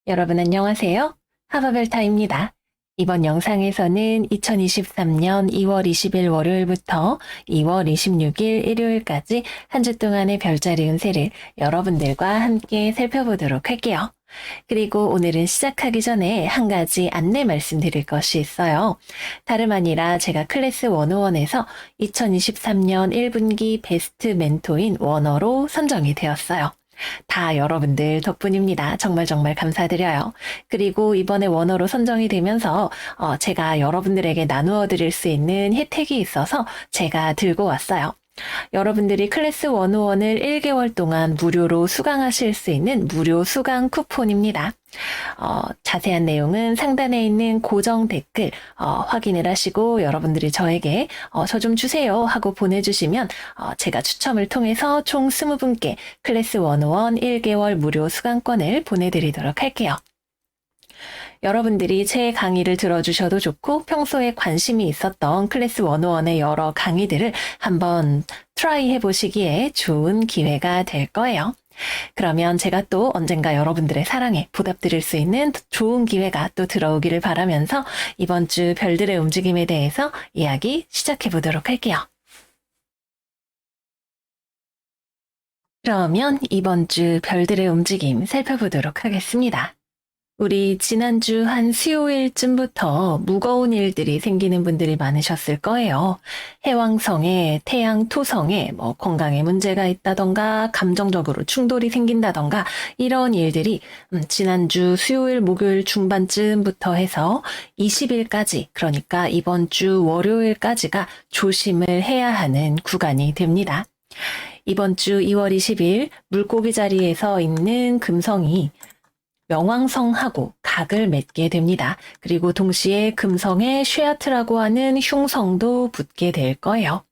여러분 안녕하세요. 하바벨타입니다. 이번 영상에서는 2023년 2월 20일 월요일부터 2월 26일 일요일까지 한 주 동안의 별자리 운세를 여러분들과 함께 살펴보도록 할게요. 그리고 오늘은 시작하기 전에 한 가지 안내 말씀드릴 것이 있어요. 다름 아니라 제가 클래스 101에서 2023년 1분기 베스트 멘토인 원어로 선정이 되었어요. 다 여러분들 덕분입니다. 정말 정말 감사드려요. 그리고 이번에 원어로 선정이 되면서 제가 여러분들에게 나누어 드릴 수 있는 혜택이 있어서 제가 들고 왔어요. 여러분들이 클래스 101을 1개월 동안 무료로 수강하실 수 있는 무료 수강 쿠폰입니다. 자세한 내용은 상단에 있는 고정 댓글 확인을 하시고 여러분들이 저에게 저 좀 주세요 하고 보내주시면 제가 추첨을 통해서 총 20분께 클래스 101 1개월 무료 수강권을 보내드리도록 할게요. 여러분들이 제 강의를 들어주셔도 좋고 평소에 관심이 있었던 클래스 101의 여러 강의들을 한번 트라이 해보시기에 좋은 기회가 될 거예요. 그러면 제가 또 언젠가 여러분들의 사랑에 보답드릴 수 있는 좋은 기회가 또 들어오기를 바라면서 이번 주 별들의 움직임에 대해서 이야기 시작해 보도록 할게요. 그러면 이번 주 별들의 움직임 살펴보도록 하겠습니다. 우리 지난주 한 수요일쯤부터 무거운 일들이 생기는 분들이 많으셨을 거예요. 해왕성에, 태양 토성에 건강에 문제가 있다던가 감정적으로 충돌이 생긴다던가 이런 일들이 지난주 수요일, 목요일 중반쯤부터 해서 20일까지 그러니까 이번 주 월요일까지가 조심을 해야 하는 구간이 됩니다. 이번 주 2월 20일 물고기 자리에서 있는 금성이 명왕성하고 각을 맺게 됩니다. 그리고 동시에 금성에 쉐아트라고 하는 흉성도 붙게 될 거예요.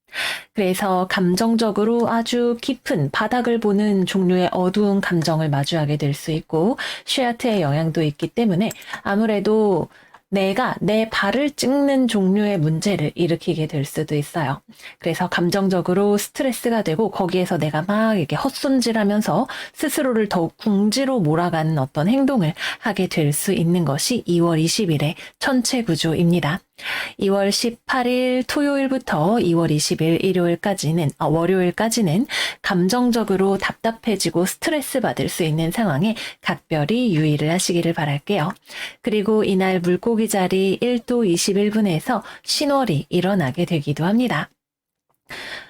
그래서 감정적으로 아주 깊은 바닥을 보는 종류의 어두운 감정을 마주하게 될 수 있고 쉐아트의 영향도 있기 때문에 아무래도 내가 내 발을 찍는 종류의 문제를 일으키게 될 수도 있어요. 그래서 감정적으로 스트레스가 되고 거기에서 내가 막 이렇게 헛손질하면서 스스로를 더욱 궁지로 몰아가는 어떤 행동을 하게 될 수 있는 것이 2월 20일의 천체 구조입니다. 2월 18일 토요일부터 2월 20일 월요일까지는 감정적으로 답답해지고 스트레스 받을 수 있는 상황에 각별히 유의를 하시기를 바랄게요. 그리고 이날 물고기 자리 1도 21분에서 신월이 일어나게 되기도 합니다.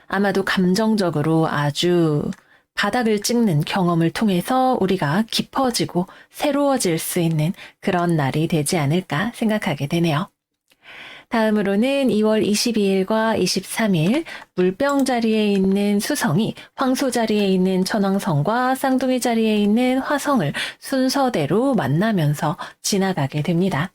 아마도 감정적으로 아주 바닥을 찍는 경험을 통해서 우리가 깊어지고 새로워질 수 있는 그런 날이 되지 않을까 생각하게 되네요. 다음으로는 2월 22일과 23일 물병 자리에 있는 수성이 황소 자리에 있는 천왕성과 쌍둥이 자리에 있는 화성을 순서대로 만나면서 지나가게 됩니다.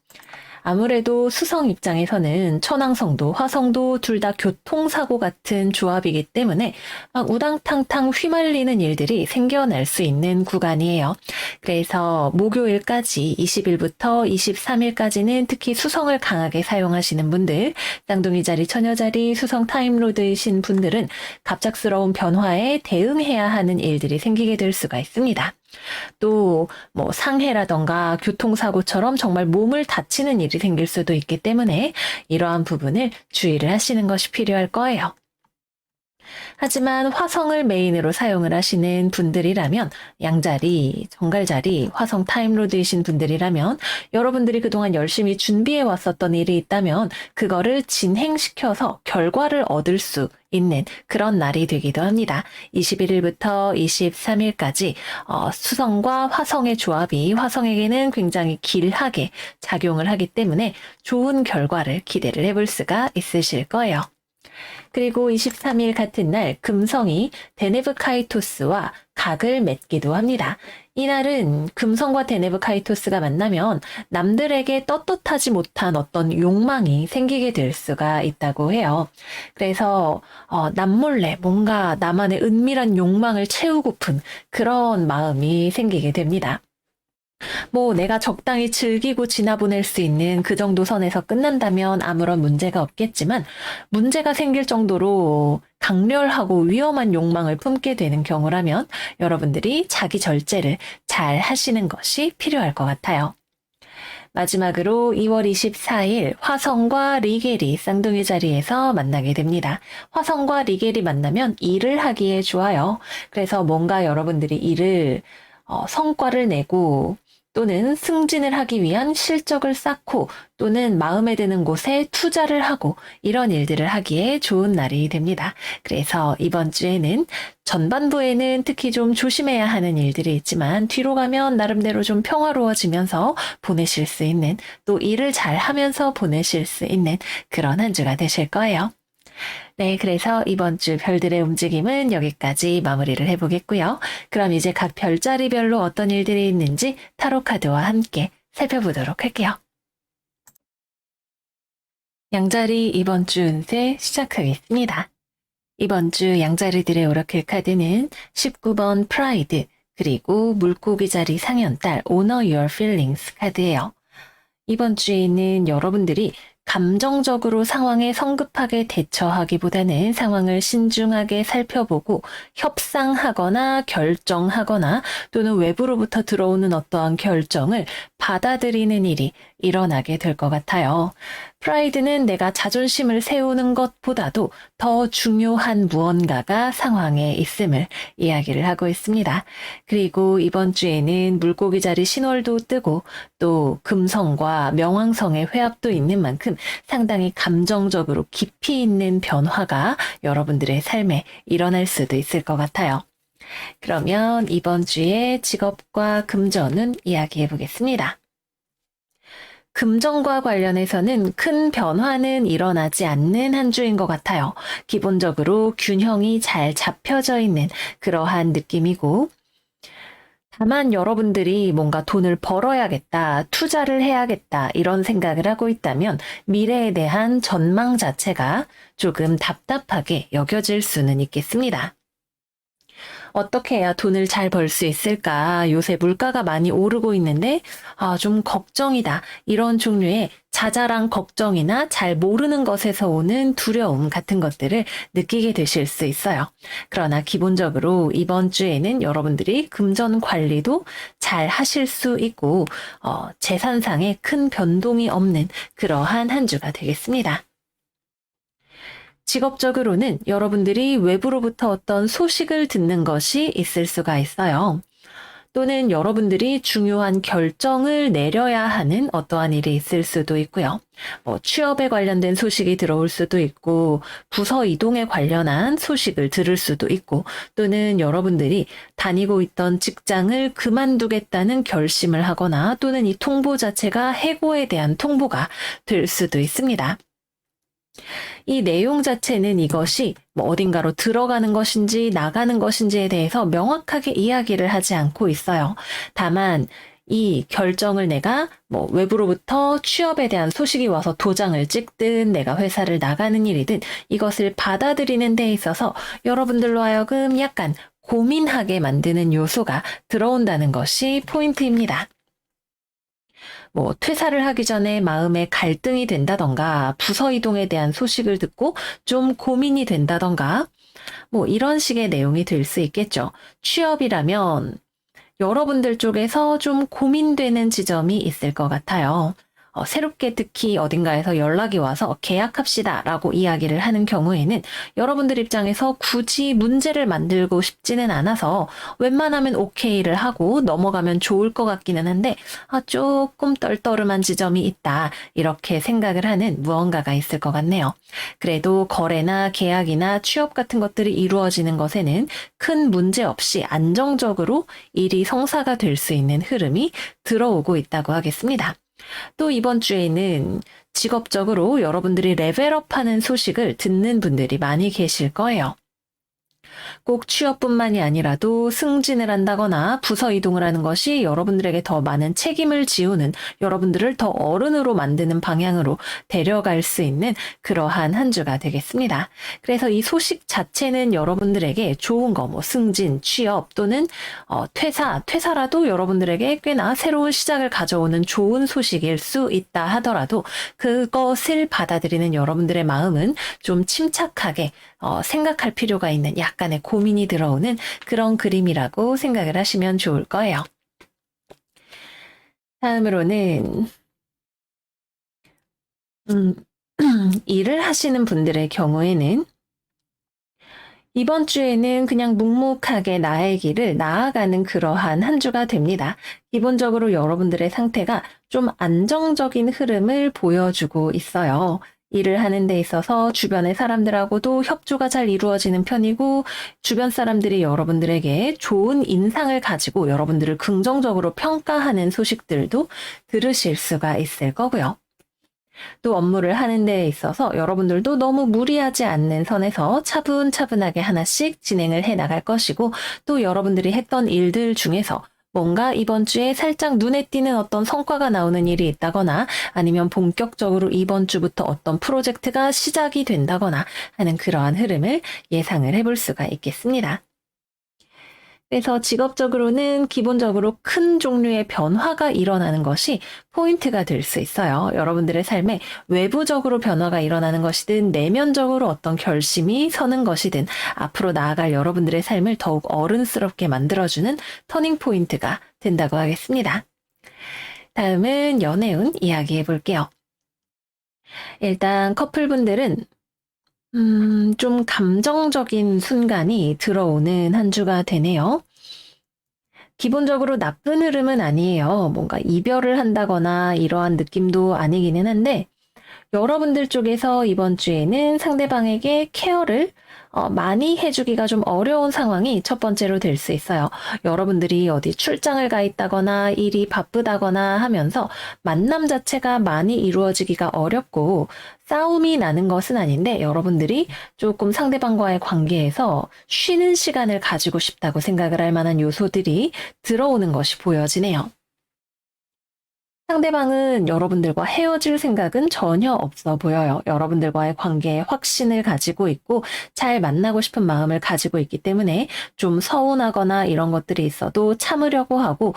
아무래도 수성 입장에서는 천왕성도 화성도 둘 다 교통사고 같은 조합이기 때문에 막 우당탕탕 휘말리는 일들이 생겨날 수 있는 구간이에요. 그래서 목요일까지 20일부터 23일까지는 특히 수성을 강하게 사용하시는 분들, 쌍둥이 자리, 처녀 자리, 수성 타임로드이신 분들은 갑작스러운 변화에 대응해야 하는 일들이 생기게 될 수가 있습니다. 또 상해라던가 교통사고처럼 정말 몸을 다치는 일이 생길 수도 있기 때문에 이러한 부분을 주의를 하시는 것이 필요할 거예요. 하지만 화성을 메인으로 사용을 하시는 분들이라면 양자리, 정갈자리, 화성 타임로드이신 분들이라면 여러분들이 그동안 열심히 준비해 왔었던 일이 있다면 그거를 진행시켜서 결과를 얻을 수 있는 그런 날이 되기도 합니다. 21일부터 23일까지 수성과 화성의 조합이 화성에게는 굉장히 길하게 작용을 하기 때문에 좋은 결과를 기대를 해볼 수가 있으실 거예요. 그리고 23일 같은 날 금성이 데네브카이토스와 각을 맺기도 합니다. 이날은 금성과 데네브카이토스가 만나면 남들에게 떳떳하지 못한 어떤 욕망이 생기게 될 수가 있다고 해요. 그래서 남몰래 뭔가 나만의 은밀한 욕망을 채우고픈 그런 마음이 생기게 됩니다. 뭐 내가 적당히 즐기고 지나보낼 수 있는 그 정도 선에서 끝난다면 아무런 문제가 없겠지만 문제가 생길 정도로 강렬하고 위험한 욕망을 품게 되는 경우라면 여러분들이 자기 절제를 잘 하시는 것이 필요할 것 같아요. 마지막으로 2월 24일 화성과 리겔이 쌍둥이 자리에서 만나게 됩니다. 화성과 리겔이 만나면 일을 하기에 좋아요. 그래서 뭔가 여러분들이 일을 성과를 내고 또는 승진을 하기 위한 실적을 쌓고 또는 마음에 드는 곳에 투자를 하고 이런 일들을 하기에 좋은 날이 됩니다. 그래서 이번 주에는 전반부에는 특히 좀 조심해야 하는 일들이 있지만 뒤로 가면 나름대로 좀 평화로워지면서 보내실 수 있는 또 일을 잘 하면서 보내실 수 있는 그런 한 주가 되실 거예요. 네, 그래서 이번 주 별들의 움직임은 여기까지 마무리를 해보겠고요. 그럼 이제 각 별자리별로 어떤 일들이 있는지 타로카드와 함께 살펴보도록 할게요. 양자리 이번 주 운세 시작하겠습니다. 이번 주 양자리들의 오라클 카드는 19번 프라이드 그리고 물고기 자리 상현달 Honor Your Feelings 카드예요. 이번 주에는 여러분들이 감정적으로 상황에 성급하게 대처하기보다는 상황을 신중하게 살펴보고 협상하거나 결정하거나 또는 외부로부터 들어오는 어떠한 결정을 받아들이는 일이 일어나게 될 것 같아요. 프라이드는 내가 자존심을 세우는 것보다도 더 중요한 무언가가 상황에 있음을 이야기를 하고 있습니다. 그리고 이번 주에는 물고기 자리 신월도 뜨고 또 금성과 명왕성의 회합도 있는 만큼 상당히 감정적으로 깊이 있는 변화가 여러분들의 삶에 일어날 수도 있을 것 같아요. 그러면 이번 주에 직업과 금전운 이야기해 보겠습니다. 금전과 관련해서는 큰 변화는 일어나지 않는 한 주인 것 같아요. 기본적으로 균형이 잘 잡혀져 있는 그러한 느낌이고 다만 여러분들이 뭔가 돈을 벌어야겠다, 투자를 해야겠다 이런 생각을 하고 있다면 미래에 대한 전망 자체가 조금 답답하게 여겨질 수는 있겠습니다. 어떻게 해야 돈을 잘 벌 수 있을까? 요새 물가가 많이 오르고 있는데, 좀 걱정이다. 이런 종류의 자잘한 걱정이나 잘 모르는 것에서 오는 두려움 같은 것들을 느끼게 되실 수 있어요. 그러나 기본적으로 이번 주에는 여러분들이 금전 관리도 잘 하실 수 있고, 재산상에 큰 변동이 없는 그러한 한 주가 되겠습니다. 직업적으로는 여러분들이 외부로부터 어떤 소식을 듣는 것이 있을 수가 있어요. 또는 여러분들이 중요한 결정을 내려야 하는 어떠한 일이 있을 수도 있고요. 취업에 관련된 소식이 들어올 수도 있고, 부서 이동에 관련한 소식을 들을 수도 있고, 또는 여러분들이 다니고 있던 직장을 그만두겠다는 결심을 하거나, 또는 이 통보 자체가 해고에 대한 통보가 될 수도 있습니다. 이 내용 자체는 이것이 어딘가로 들어가는 것인지 나가는 것인지에 대해서 명확하게 이야기를 하지 않고 있어요. 다만 이 결정을 내가 외부로부터 취업에 대한 소식이 와서 도장을 찍든 내가 회사를 나가는 일이든 이것을 받아들이는 데 있어서 여러분들로 하여금 약간 고민하게 만드는 요소가 들어온다는 것이 포인트입니다. 퇴사를 하기 전에 마음에 갈등이 된다던가, 부서 이동에 대한 소식을 듣고 좀 고민이 된다던가, 이런 식의 내용이 될 수 있겠죠. 취업이라면 여러분들 쪽에서 좀 고민되는 지점이 있을 것 같아요. 새롭게 특히 어딘가에서 연락이 와서 계약합시다 라고 이야기를 하는 경우에는 여러분들 입장에서 굳이 문제를 만들고 싶지는 않아서 웬만하면 오케이를 하고 넘어가면 좋을 것 같기는 한데 조금 떨떠름한 지점이 있다 이렇게 생각을 하는 무언가가 있을 것 같네요. 그래도 거래나 계약이나 취업 같은 것들이 이루어지는 것에는 큰 문제 없이 안정적으로 일이 성사가 될 수 있는 흐름이 들어오고 있다고 하겠습니다. 또 이번 주에는 직업적으로 여러분들이 레벨업하는 소식을 듣는 분들이 많이 계실 거예요. 꼭 취업뿐만이 아니라도 승진을 한다거나 부서 이동을 하는 것이 여러분들에게 더 많은 책임을 지우는, 여러분들을 더 어른으로 만드는 방향으로 데려갈 수 있는 그러한 한 주가 되겠습니다. 그래서 이 소식 자체는 여러분들에게 좋은 거, 뭐 승진, 취업 또는 퇴사라도 여러분들에게 꽤나 새로운 시작을 가져오는 좋은 소식일 수 있다 하더라도 그것을 받아들이는 여러분들의 마음은 좀 침착하게 생각할 필요가 있는, 약간의 고민이 들어오는 그런 그림이라고 생각을 하시면 좋을 거예요. 다음으로는 일을 하시는 분들의 경우에는 이번 주에는 그냥 묵묵하게 나의 길을 나아가는 그러한 한 주가 됩니다. 기본적으로 여러분들의 상태가 좀 안정적인 흐름을 보여주고 있어요. 일을 하는 데 있어서 주변의 사람들하고도 협조가 잘 이루어지는 편이고, 주변 사람들이 여러분들에게 좋은 인상을 가지고 여러분들을 긍정적으로 평가하는 소식들도 들으실 수가 있을 거고요. 또 업무를 하는 데 있어서 여러분들도 너무 무리하지 않는 선에서 차분차분하게 하나씩 진행을 해 나갈 것이고, 또 여러분들이 했던 일들 중에서 뭔가 이번 주에 살짝 눈에 띄는 어떤 성과가 나오는 일이 있다거나, 아니면 본격적으로 이번 주부터 어떤 프로젝트가 시작이 된다거나 하는 그러한 흐름을 예상을 해볼 수가 있겠습니다. 그래서 직업적으로는 기본적으로 큰 종류의 변화가 일어나는 것이 포인트가 될 수 있어요. 여러분들의 삶에 외부적으로 변화가 일어나는 것이든 내면적으로 어떤 결심이 서는 것이든 앞으로 나아갈 여러분들의 삶을 더욱 어른스럽게 만들어주는 터닝 포인트가 된다고 하겠습니다. 다음은 연애운 이야기해 볼게요. 일단 커플분들은 좀 감정적인 순간이 들어오는 한 주가 되네요. 기본적으로 나쁜 흐름은 아니에요. 뭔가 이별을 한다거나 이러한 느낌도 아니기는 한데, 여러분들 쪽에서 이번 주에는 상대방에게 케어를 많이 해주기가 좀 어려운 상황이 첫 번째로 될 수 있어요. 여러분들이 어디 출장을 가 있다거나 일이 바쁘다거나 하면서 만남 자체가 많이 이루어지기가 어렵고, 싸움이 나는 것은 아닌데 여러분들이 조금 상대방과의 관계에서 쉬는 시간을 가지고 싶다고 생각을 할 만한 요소들이 들어오는 것이 보여지네요. 상대방은 여러분들과 헤어질 생각은 전혀 없어 보여요. 여러분들과의 관계에 확신을 가지고 있고 잘 만나고 싶은 마음을 가지고 있기 때문에 좀 서운하거나 이런 것들이 있어도 참으려고 하고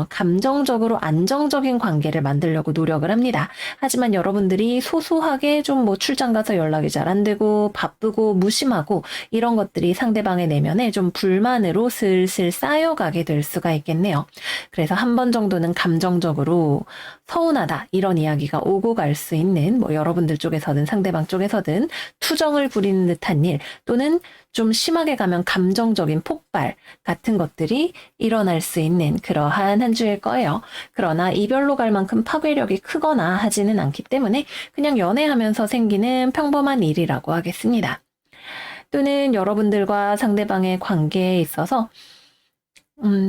감정적으로 안정적인 관계를 만들려고 노력을 합니다. 하지만 여러분들이 소소하게 좀 뭐 출장 가서 연락이 잘 안 되고 바쁘고 무심하고 이런 것들이 상대방의 내면에 좀 불만으로 슬슬 쌓여가게 될 수가 있겠네요. 그래서 한 번 정도는 감정적으로 서운하다 이런 이야기가 오고 갈 수 있는, 뭐 여러분들 쪽에서든 상대방 쪽에서든 투정을 부리는 듯한 일, 또는 좀 심하게 가면 감정적인 폭발 같은 것들이 일어날 수 있는 그러한 한 주일 거예요. 그러나 이별로 갈 만큼 파괴력이 크거나 하지는 않기 때문에 그냥 연애하면서 생기는 평범한 일이라고 하겠습니다. 또는 여러분들과 상대방의 관계에 있어서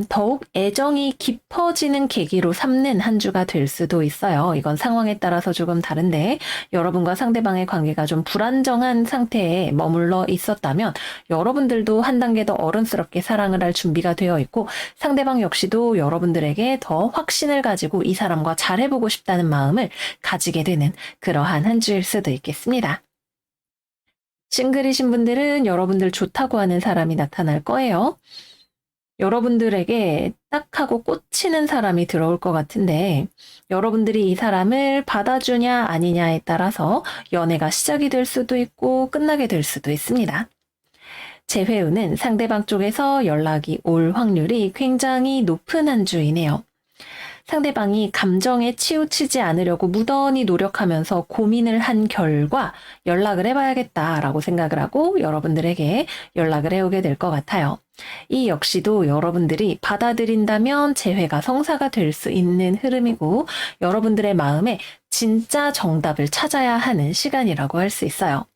더욱 애정이 깊어지는 계기로 삼는 한 주가 될 수도 있어요. 이건 상황에 따라서 조금 다른데, 여러분과 상대방의 관계가 좀 불안정한 상태에 머물러 있었다면 여러분들도 한 단계 더 어른스럽게 사랑을 할 준비가 되어 있고, 상대방 역시도 여러분들에게 더 확신을 가지고 이 사람과 잘해보고 싶다는 마음을 가지게 되는 그러한 한 주일 수도 있겠습니다. 싱글이신 분들은 여러분들 좋다고 하는 사람이 나타날 거예요. 여러분들에게 딱 하고 꽂히는 사람이 들어올 것 같은데, 여러분들이 이 사람을 받아주냐 아니냐에 따라서 연애가 시작이 될 수도 있고 끝나게 될 수도 있습니다. 재회운은 상대방 쪽에서 연락이 올 확률이 굉장히 높은 한 주이네요. 상대방이 감정에 치우치지 않으려고 무던히 노력하면서 고민을 한 결과 연락을 해봐야겠다라고 생각을 하고 여러분들에게 연락을 해오게 될 것 같아요. 이 역시도 여러분들이 받아들인다면 재회가 성사가 될 수 있는 흐름이고, 여러분들의 마음에 진짜 정답을 찾아야 하는 시간이라고 할 수 있어요.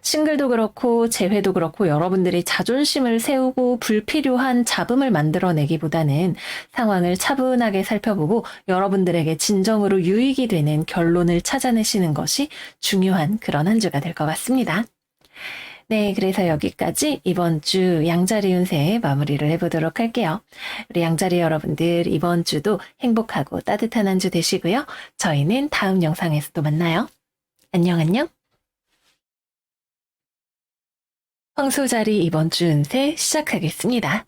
싱글도 그렇고 재회도 그렇고 여러분들이 자존심을 세우고 불필요한 잡음을 만들어내기보다는 상황을 차분하게 살펴보고 여러분들에게 진정으로 유익이 되는 결론을 찾아내시는 것이 중요한 그런 한 주가 될 것 같습니다. 네, 그래서 여기까지 이번 주 양자리 운세 마무리를 해보도록 할게요. 우리 양자리 여러분들 이번 주도 행복하고 따뜻한 한 주 되시고요. 저희는 다음 영상에서 또 만나요. 안녕, 안녕. 황소자리 이번 주 운세 시작하겠습니다.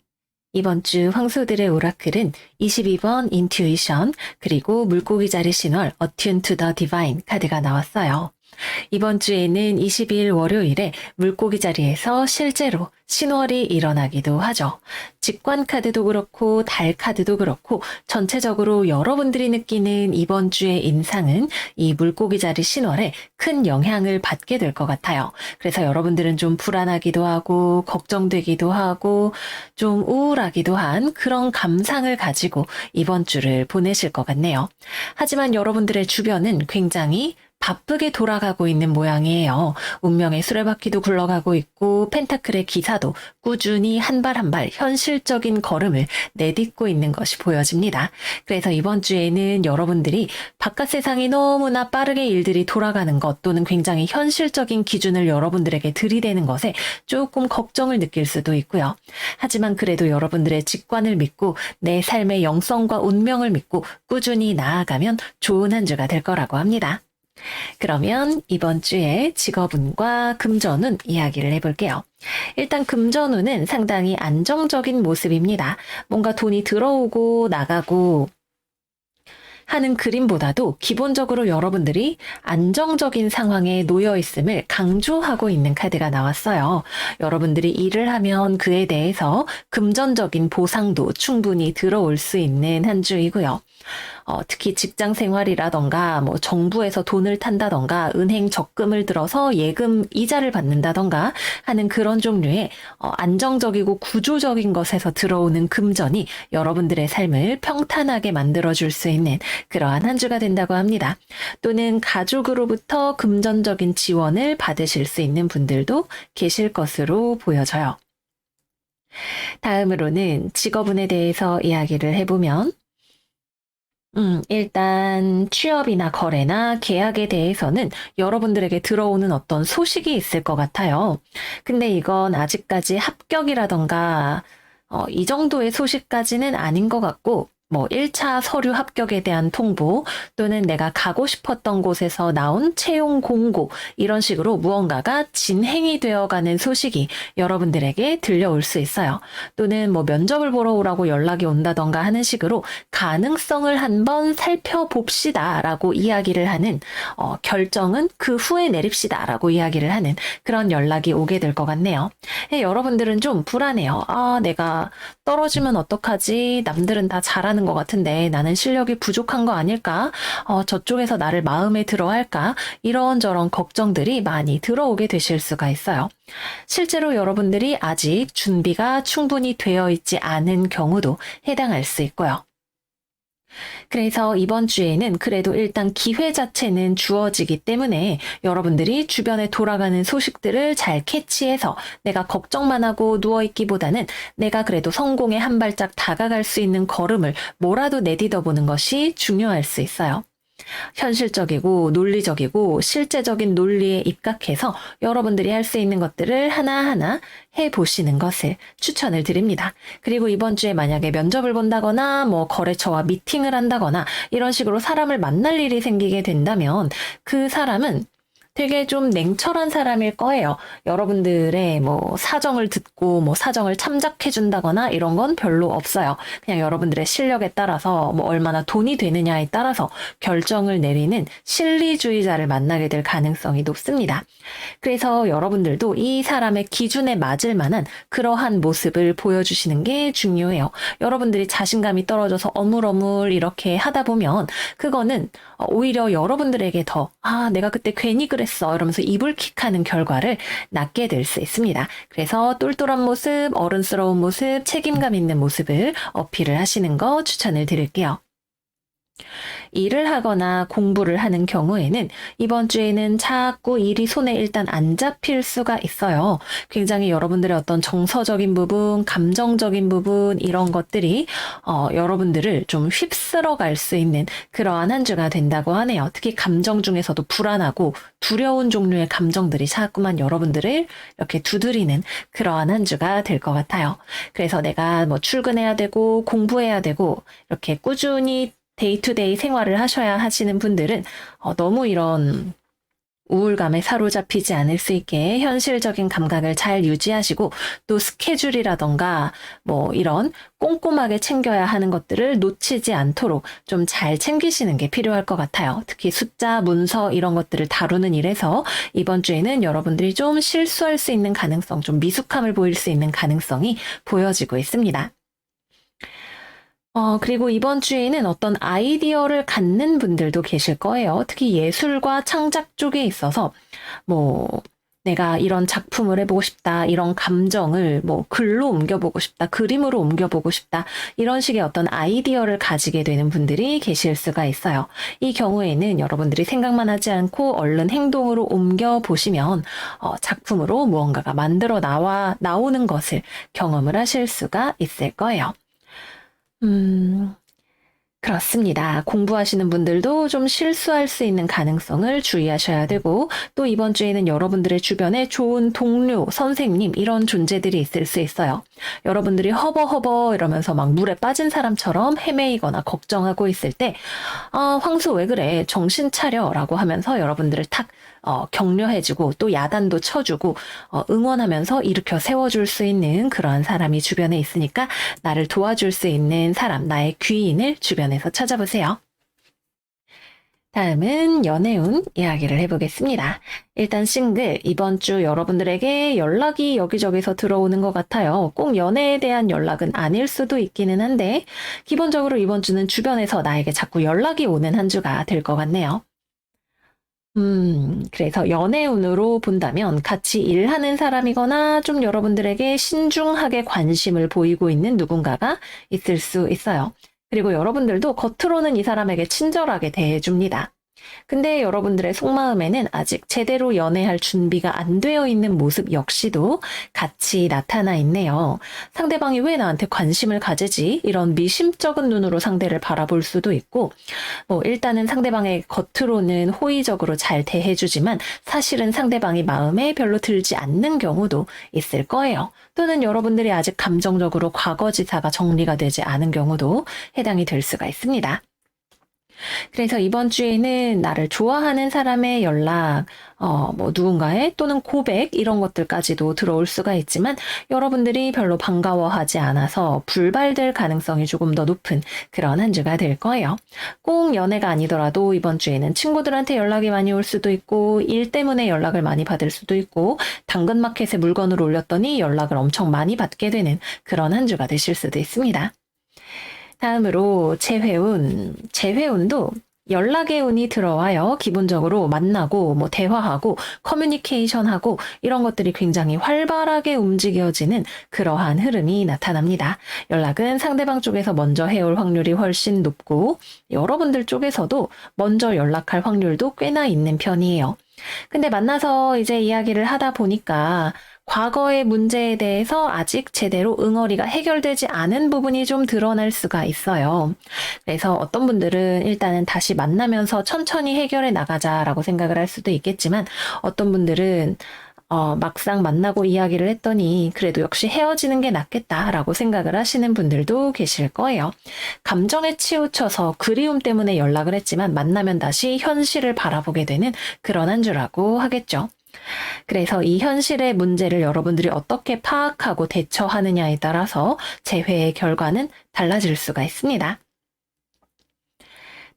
이번 주 황소들의 오라클은 22번 인투이션 그리고 물고기 자리 신월 Attune to the Divine 카드가 나왔어요. 이번 주에는 22일 월요일에 물고기 자리에서 실제로 신월이 일어나기도 하죠. 직관 카드도 그렇고 달 카드도 그렇고 전체적으로 여러분들이 느끼는 이번 주의 인상은 이 물고기 자리 신월에 큰 영향을 받게 될 것 같아요. 그래서 여러분들은 좀 불안하기도 하고 걱정되기도 하고 좀 우울하기도 한 그런 감상을 가지고 이번 주를 보내실 것 같네요. 하지만 여러분들의 주변은 굉장히 바쁘게 돌아가고 있는 모양이에요. 운명의 수레바퀴도 굴러가고 있고 펜타클의 기사도 꾸준히 한 발 한 발 현실적인 걸음을 내딛고 있는 것이 보여집니다. 그래서 이번 주에는 여러분들이 바깥 세상이 너무나 빠르게 일들이 돌아가는 것 또는 굉장히 현실적인 기준을 여러분들에게 들이대는 것에 조금 걱정을 느낄 수도 있고요. 하지만 그래도 여러분들의 직관을 믿고 내 삶의 영성과 운명을 믿고 꾸준히 나아가면 좋은 한 주가 될 거라고 합니다. 그러면 이번 주에 직업운과 금전운 이야기를 해볼게요. 일단 금전운은 상당히 안정적인 모습입니다. 뭔가 돈이 들어오고 나가고 하는 그림보다도 기본적으로 여러분들이 안정적인 상황에 놓여 있음을 강조하고 있는 카드가 나왔어요. 여러분들이 일을 하면 그에 대해서 금전적인 보상도 충분히 들어올 수 있는 한 주이고요. 특히 직장 생활이라던가 뭐 정부에서 돈을 탄다던가 은행 적금을 들어서 예금 이자를 받는다던가 하는 그런 종류의 안정적이고 구조적인 것에서 들어오는 금전이 여러분들의 삶을 평탄하게 만들어줄 수 있는 그러한 한 주가 된다고 합니다. 또는 가족으로부터 금전적인 지원을 받으실 수 있는 분들도 계실 것으로 보여져요. 다음으로는 직업운에 대해서 이야기를 해보면 일단 취업이나 거래나 계약에 대해서는 여러분들에게 들어오는 어떤 소식이 있을 것 같아요. 근데 이건 아직까지 합격이라던가 이 정도의 소식까지는 아닌 것 같고 뭐 1차 서류 합격에 대한 통보 또는 내가 가고 싶었던 곳에서 나온 채용 공고 이런 식으로 무언가가 진행이 되어가는 소식이 여러분들에게 들려올 수 있어요. 또는 뭐 면접을 보러 오라고 연락이 온다던가 하는 식으로 가능성을 한번 살펴봅시다 라고 이야기를 하는 결정은 그 후에 내립시다 라고 이야기를 하는 그런 연락이 오게 될 것 같네요. 여러분들은 좀 불안해요. 내가 떨어지면 어떡하지? 남들은 다 잘하는 것 같은데 나는 실력이 부족한 거 아닐까? 저쪽에서 나를 마음에 들어 할까? 이런저런 걱정들이 많이 들어오게 되실 수가 있어요. 실제로 여러분들이 아직 준비가 충분히 되어 있지 않은 경우도 해당할 수 있고요. 그래서 이번 주에는 그래도 일단 기회 자체는 주어지기 때문에 여러분들이 주변에 돌아가는 소식들을 잘 캐치해서 내가 걱정만 하고 누워있기보다는 내가 그래도 성공에 한 발짝 다가갈 수 있는 걸음을 뭐라도 내딛어 보는 것이 중요할 수 있어요. 현실적이고 논리적이고 실제적인 논리에 입각해서 여러분들이 할 수 있는 것들을 하나하나 해보시는 것을 추천을 드립니다. 그리고 이번 주에 만약에 면접을 본다거나 뭐 거래처와 미팅을 한다거나 이런 식으로 사람을 만날 일이 생기게 된다면 그 사람은 되게 좀 냉철한 사람일 거예요. 여러분들의 뭐 사정을 듣고 뭐 사정을 참작해 준다거나 이런 건 별로 없어요. 그냥 여러분들의 실력에 따라서 뭐 얼마나 돈이 되느냐에 따라서 결정을 내리는 실리주의자를 만나게 될 가능성이 높습니다. 그래서 여러분들도 이 사람의 기준에 맞을 만한 그러한 모습을 보여주시는 게 중요해요. 여러분들이 자신감이 떨어져서 어물어물 이렇게 하다 보면 그거는 오히려 여러분들에게 더 내가 그때 괜히 그랬어 이러면서 이불킥하는 결과를 낳게 될 수 있습니다. 그래서 똘똘한 모습, 어른스러운 모습, 책임감 있는 모습을 어필을 하시는 거 추천을 드릴게요. 일을 하거나 공부를 하는 경우에는 이번 주에는 자꾸 일이 손에 일단 안 잡힐 수가 있어요. 굉장히 여러분들의 어떤 정서적인 부분, 감정적인 부분 이런 것들이 여러분들을 좀 휩쓸어 갈 수 있는 그러한 한 주가 된다고 하네요. 특히 감정 중에서도 불안하고 두려운 종류의 감정들이 자꾸만 여러분들을 이렇게 두드리는 그러한 한 주가 될 것 같아요. 그래서 내가 뭐 출근해야 되고 공부해야 되고 이렇게 꾸준히 데이투데이 생활을 하셔야 하시는 분들은 너무 이런 우울감에 사로잡히지 않을 수 있게 현실적인 감각을 잘 유지하시고 또 스케줄이라던가 뭐 이런 꼼꼼하게 챙겨야 하는 것들을 놓치지 않도록 좀 잘 챙기시는 게 필요할 것 같아요. 특히 숫자, 문서 이런 것들을 다루는 일에서 이번 주에는 여러분들이 좀 실수할 수 있는 가능성, 좀 미숙함을 보일 수 있는 가능성이 보여지고 있습니다. 그리고 이번 주에는 어떤 아이디어를 갖는 분들도 계실 거예요. 특히 예술과 창작 쪽에 있어서, 뭐, 내가 이런 작품을 해보고 싶다, 이런 감정을 뭐 글로 옮겨보고 싶다, 그림으로 옮겨보고 싶다, 이런 식의 어떤 아이디어를 가지게 되는 분들이 계실 수가 있어요. 이 경우에는 여러분들이 생각만 하지 않고 얼른 행동으로 옮겨보시면, 작품으로 무언가가 나오는 것을 경험을 하실 수가 있을 거예요. 그렇습니다. 공부하시는 분들도 좀 실수할 수 있는 가능성을 주의하셔야 되고, 또 이번 주에는 여러분들의 주변에 좋은 동료, 선생님, 이런 존재들이 있을 수 있어요. 여러분들이 허버허버 이러면서 막 물에 빠진 사람처럼 헤매이거나 걱정하고 있을 때, 황수 왜 그래? 정신 차려. 라고 하면서 여러분들을 탁 격려해주고 또 야단도 쳐주고 응원하면서 일으켜 세워줄 수 있는 그러한 사람이 주변에 있으니까 나를 도와줄 수 있는 사람, 나의 귀인을 주변에서 찾아보세요. 다음은 연애운 이야기를 해보겠습니다. 일단 싱글, 이번 주 여러분들에게 연락이 여기저기서 들어오는 것 같아요. 꼭 연애에 대한 연락은 아닐 수도 있기는 한데, 기본적으로 이번 주는 주변에서 나에게 자꾸 연락이 오는 한 주가 될 것 같네요. 그래서 연애운으로 본다면 같이 일하는 사람이거나 좀 여러분들에게 신중하게 관심을 보이고 있는 누군가가 있을 수 있어요. 그리고 여러분들도 겉으로는 이 사람에게 친절하게 대해줍니다. 근데 여러분들의 속마음에는 아직 제대로 연애할 준비가 안 되어 있는 모습 역시도 같이 나타나 있네요. 상대방이 왜 나한테 관심을 가지지? 이런 미심쩍은 눈으로 상대를 바라볼 수도 있고, 뭐 일단은 상대방의 겉으로는 호의적으로 잘 대해주지만 사실은 상대방이 마음에 별로 들지 않는 경우도 있을 거예요. 또는 여러분들이 아직 감정적으로 과거지사가 정리가 되지 않은 경우도 해당이 될 수가 있습니다. 그래서 이번 주에는 나를 좋아하는 사람의 연락, 뭐 누군가의 또는 고백 이런 것들까지도 들어올 수가 있지만 여러분들이 별로 반가워하지 않아서 불발될 가능성이 조금 더 높은 그런 한 주가 될 거예요. 꼭 연애가 아니더라도 이번 주에는 친구들한테 연락이 많이 올 수도 있고 일 때문에 연락을 많이 받을 수도 있고 당근마켓에 물건을 올렸더니 연락을 엄청 많이 받게 되는 그런 한 주가 되실 수도 있습니다. 다음으로 재회운도 연락의 운이 들어와요. 기본적으로 만나고 뭐 대화하고 커뮤니케이션하고 이런 것들이 굉장히 활발하게 움직여지는 그러한 흐름이 나타납니다. 연락은 상대방 쪽에서 먼저 해올 확률이 훨씬 높고 여러분들 쪽에서도 먼저 연락할 확률도 꽤나 있는 편이에요. 근데 만나서 이제 이야기를 하다 보니까 과거의 문제에 대해서 아직 제대로 응어리가 해결되지 않은 부분이 좀 드러날 수가 있어요. 그래서 어떤 분들은 일단은 다시 만나면서 천천히 해결해 나가자라고 생각을 할 수도 있겠지만 어떤 분들은 막상 만나고 이야기를 했더니 그래도 역시 헤어지는 게 낫겠다라고 생각을 하시는 분들도 계실 거예요. 감정에 치우쳐서 그리움 때문에 연락을 했지만 만나면 다시 현실을 바라보게 되는 그런 한 주라고 하겠죠. 그래서 이 현실의 문제를 여러분들이 어떻게 파악하고 대처하느냐에 따라서 재회의 결과는 달라질 수가 있습니다.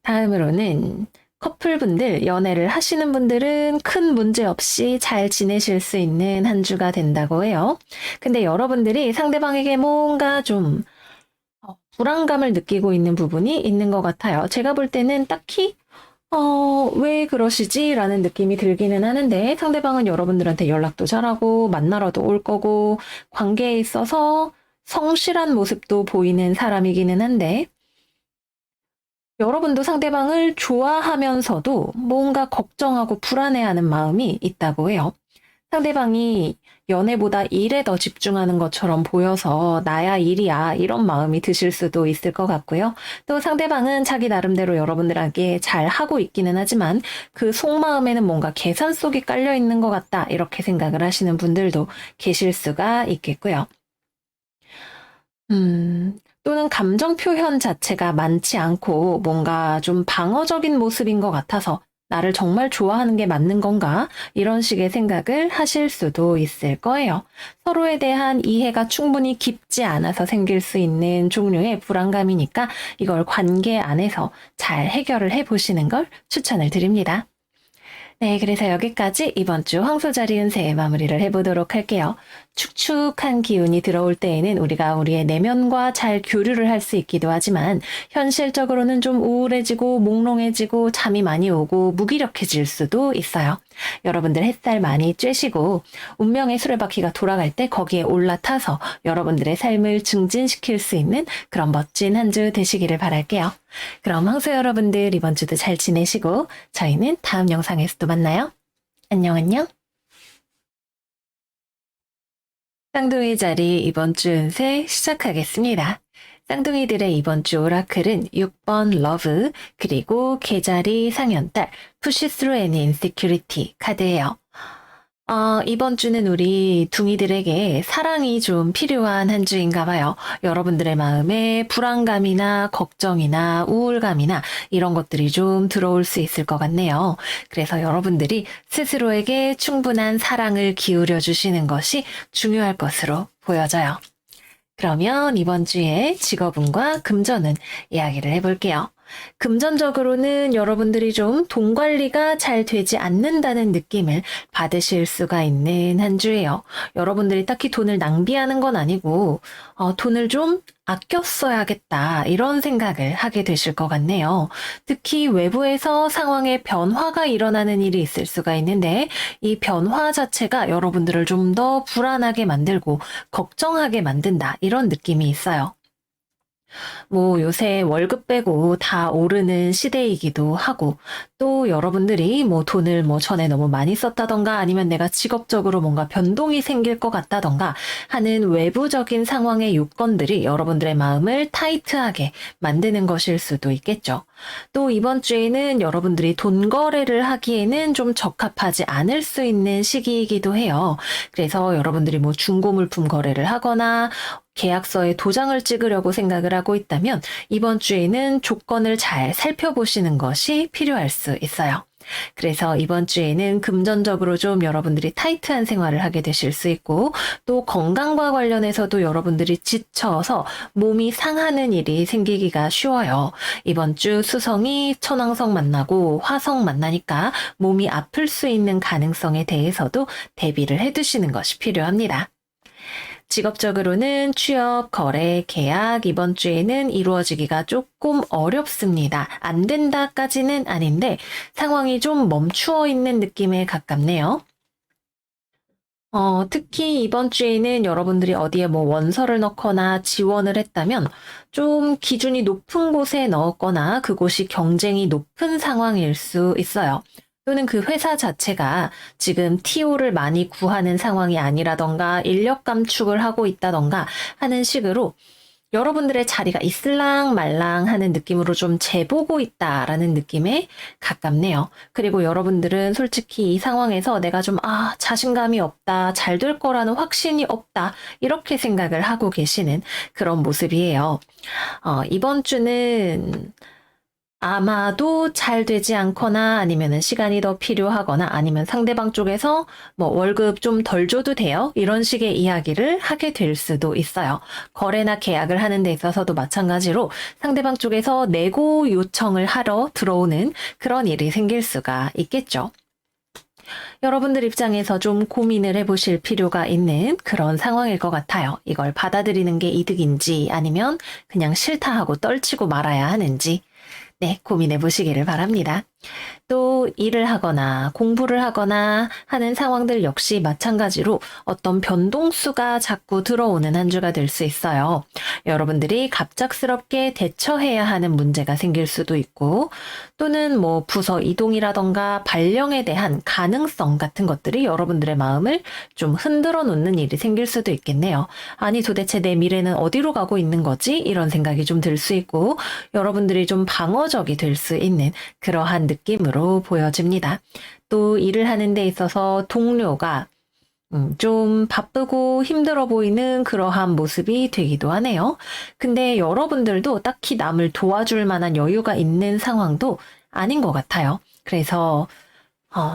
다음으로는 커플분들, 연애를 하시는 분들은 큰 문제 없이 잘 지내실 수 있는 한 주가 된다고 해요. 근데 여러분들이 상대방에게 뭔가 좀 불안감을 느끼고 있는 부분이 있는 것 같아요. 제가 볼 때는 딱히 왜 그러시지? 라는 느낌이 들기는 하는데 상대방은 여러분들한테 연락도 잘하고 만나러도 올 거고 관계에 있어서 성실한 모습도 보이는 사람이기는 한데 여러분도 상대방을 좋아하면서도 뭔가 걱정하고 불안해하는 마음이 있다고 해요. 상대방이 연애보다 일에 더 집중하는 것처럼 보여서 나야 일이야 이런 마음이 드실 수도 있을 것 같고요. 또 상대방은 자기 나름대로 여러분들에게 잘 하고 있기는 하지만 그 속마음에는 뭔가 계산 속이 깔려 있는 것 같다 이렇게 생각을 하시는 분들도 계실 수가 있겠고요. 또는 감정 표현 자체가 많지 않고 뭔가 좀 방어적인 모습인 것 같아서 나를 정말 좋아하는 게 맞는 건가? 이런 식의 생각을 하실 수도 있을 거예요. 서로에 대한 이해가 충분히 깊지 않아서 생길 수 있는 종류의 불안감이니까 이걸 관계 안에서 잘 해결을 해 보시는 걸 추천을 드립니다. 네, 그래서 여기까지 이번 주 황소자리 운세 마무리를 해보도록 할게요. 축축한 기운이 들어올 때에는 우리가 우리의 내면과 잘 교류를 할 수 있기도 하지만 현실적으로는 좀 우울해지고 몽롱해지고 잠이 많이 오고 무기력해질 수도 있어요. 여러분들 햇살 많이 쬐시고 운명의 수레바퀴가 돌아갈 때 거기에 올라타서 여러분들의 삶을 증진시킬 수 있는 그런 멋진 한 주 되시기를 바랄게요. 그럼 황소 여러분들 이번 주도 잘 지내시고 저희는 다음 영상에서 또 만나요. 안녕 안녕. 쌍둥이 자리 이번 주 운세 시작하겠습니다. 쌍둥이들의 이번 주 오라클은 6번 러브 그리고 계자리 상현달 Push Through Any Insecurity 카드예요. 이번 주는 우리 둥이들에게 사랑이 좀 필요한 한 주인가 봐요. 여러분들의 마음에 불안감이나 걱정이나 우울감이나 이런 것들이 좀 들어올 수 있을 것 같네요. 그래서 여러분들이 스스로에게 충분한 사랑을 기울여 주시는 것이 중요할 것으로 보여져요. 그러면 이번 주에 직업운과 금전운 이야기를 해볼게요. 금전적으로는 여러분들이 좀 돈 관리가 잘 되지 않는다는 느낌을 받으실 수가 있는 한 주예요. 여러분들이 딱히 돈을 낭비하는 건 아니고 돈을 좀 아껴 써야겠다 이런 생각을 하게 되실 것 같네요. 특히 외부에서 상황에 변화가 일어나는 일이 있을 수가 있는데 이 변화 자체가 여러분들을 좀 더 불안하게 만들고 걱정하게 만든다 이런 느낌이 있어요. 뭐 요새 월급 빼고 다 오르는 시대이기도 하고 또 여러분들이 뭐 돈을 뭐 전에 너무 많이 썼다던가 아니면 내가 직업적으로 뭔가 변동이 생길 것 같다던가 하는 외부적인 상황의 요건들이 여러분들의 마음을 타이트하게 만드는 것일 수도 있겠죠. 또 이번 주에는 여러분들이 돈 거래를 하기에는 좀 적합하지 않을 수 있는 시기이기도 해요. 그래서 여러분들이 뭐 중고 물품 거래를 하거나 계약서에 도장을 찍으려고 생각을 하고 있다면 이번 주에는 조건을 잘 살펴보시는 것이 필요할 수 있어요. 그래서 이번 주에는 금전적으로 좀 여러분들이 타이트한 생활을 하게 되실 수 있고 또 건강과 관련해서도 여러분들이 지쳐서 몸이 상하는 일이 생기기가 쉬워요. 이번 주 수성이 천왕성 만나고 화성 만나니까 몸이 아플 수 있는 가능성에 대해서도 대비를 해두시는 것이 필요합니다. 직업적으로는 취업, 거래, 계약 이번 주에는 이루어지기가 조금 어렵습니다. 안 된다까지는 아닌데 상황이 좀 멈추어 있는 느낌에 가깝네요. 특히 이번 주에는 여러분들이 어디에 뭐 원서를 넣거나 지원을 했다면 좀 기준이 높은 곳에 넣었거나 그곳이 경쟁이 높은 상황일 수 있어요. 또는 그 회사 자체가 지금 TO를 많이 구하는 상황이 아니라던가 인력 감축을 하고 있다던가 하는 식으로 여러분들의 자리가 있을랑 말랑 하는 느낌으로 좀 재보고 있다라는 느낌에 가깝네요. 그리고 여러분들은 솔직히 이 상황에서 내가 좀, 자신감이 없다, 잘 될 거라는 확신이 없다, 이렇게 생각을 하고 계시는 그런 모습이에요. 이번 주는 아마도 잘 되지 않거나 아니면 시간이 더 필요하거나 아니면 상대방 쪽에서 뭐 월급 좀 덜 줘도 돼요. 이런 식의 이야기를 하게 될 수도 있어요. 거래나 계약을 하는 데 있어서도 마찬가지로 상대방 쪽에서 내고 요청을 하러 들어오는 그런 일이 생길 수가 있겠죠. 여러분들 입장에서 좀 고민을 해보실 필요가 있는 그런 상황일 것 같아요. 이걸 받아들이는 게 이득인지 아니면 그냥 싫다 하고 떨치고 말아야 하는지. 네, 고민해 보시기를 바랍니다. 또 일을 하거나 공부를 하거나 하는 상황들 역시 마찬가지로 어떤 변동수가 자꾸 들어오는 한 주가 될 수 있어요. 여러분들이 갑작스럽게 대처해야 하는 문제가 생길 수도 있고, 또는 뭐 부서 이동이라던가 발령에 대한 가능성 같은 것들이 여러분들의 마음을 좀 흔들어 놓는 일이 생길 수도 있겠네요. 아니, 도대체 내 미래는 어디로 가고 있는 거지? 이런 생각이 좀 들 수 있고, 여러분들이 좀 방어적이 될 수 있는 그러한 느낌으로 보여집니다. 또 일을 하는 데 있어서 동료가 좀 바쁘고 힘들어 보이는 그러한 모습이 되기도 하네요. 근데 여러분들도 딱히 남을 도와줄 만한 여유가 있는 상황도 아닌 것 같아요. 그래서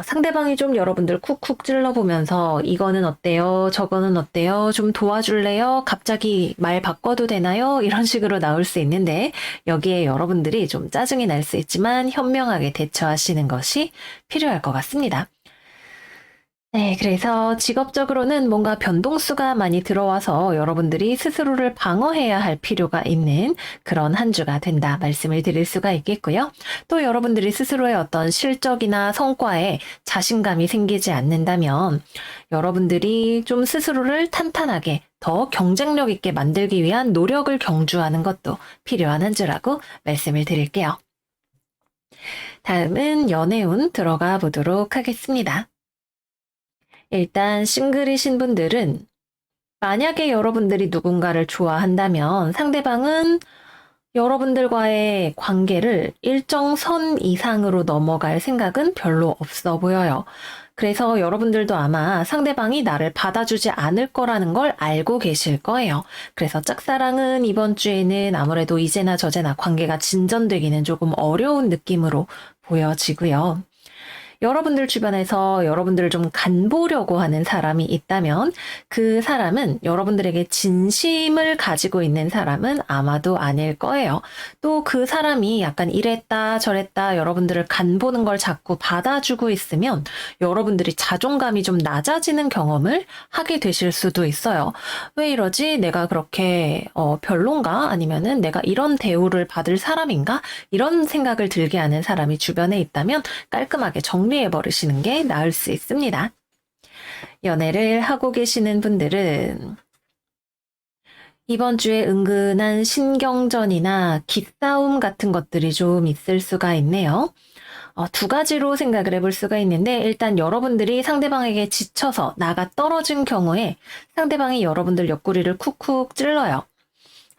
상대방이 좀 여러분들 쿡쿡 찔러보면서 이거는 어때요? 저거는 어때요? 좀 도와줄래요? 갑자기 말 바꿔도 되나요? 이런 식으로 나올 수 있는데 여기에 여러분들이 좀 짜증이 날 수 있지만 현명하게 대처하시는 것이 필요할 것 같습니다. 네, 그래서 직업적으로는 뭔가 변동수가 많이 들어와서 여러분들이 스스로를 방어해야 할 필요가 있는 그런 한 주가 된다 말씀을 드릴 수가 있겠고요. 또 여러분들이 스스로의 어떤 실적이나 성과에 자신감이 생기지 않는다면 여러분들이 좀 스스로를 탄탄하게 더 경쟁력 있게 만들기 위한 노력을 경주하는 것도 필요한 한 주라고 말씀을 드릴게요. 다음은 연애운 들어가 보도록 하겠습니다. 일단 싱글이신 분들은 만약에 여러분들이 누군가를 좋아한다면 상대방은 여러분들과의 관계를 일정 선 이상으로 넘어갈 생각은 별로 없어 보여요. 그래서 여러분들도 아마 상대방이 나를 받아주지 않을 거라는 걸 알고 계실 거예요. 그래서 짝사랑은 이번 주에는 아무래도 이제나 저제나 관계가 진전되기는 조금 어려운 느낌으로 보여지고요. 여러분들 주변에서 여러분들을 좀 간보려고 하는 사람이 있다면 그 사람은 여러분들에게 진심을 가지고 있는 사람은 아마도 아닐 거예요. 또 그 사람이 약간 이랬다 저랬다 여러분들을 간보는 걸 자꾸 받아주고 있으면 여러분들이 자존감이 좀 낮아지는 경험을 하게 되실 수도 있어요. 왜 이러지? 내가 그렇게 별론가? 아니면은 내가 이런 대우를 받을 사람인가? 이런 생각을 들게 하는 사람이 주변에 있다면 깔끔하게 정리해 버리시는 게 나을 수 있습니다. 연애를 하고 계시는 분들은 이번 주에 은근한 신경전이나 기싸움 같은 것들이 좀 있을 수가 있네요. 두 가지로 생각을 해볼 수가 있는데 일단 여러분들이 상대방에게 지쳐서 나가 떨어진 경우에 상대방이 여러분들 옆구리를 쿡쿡 찔러요.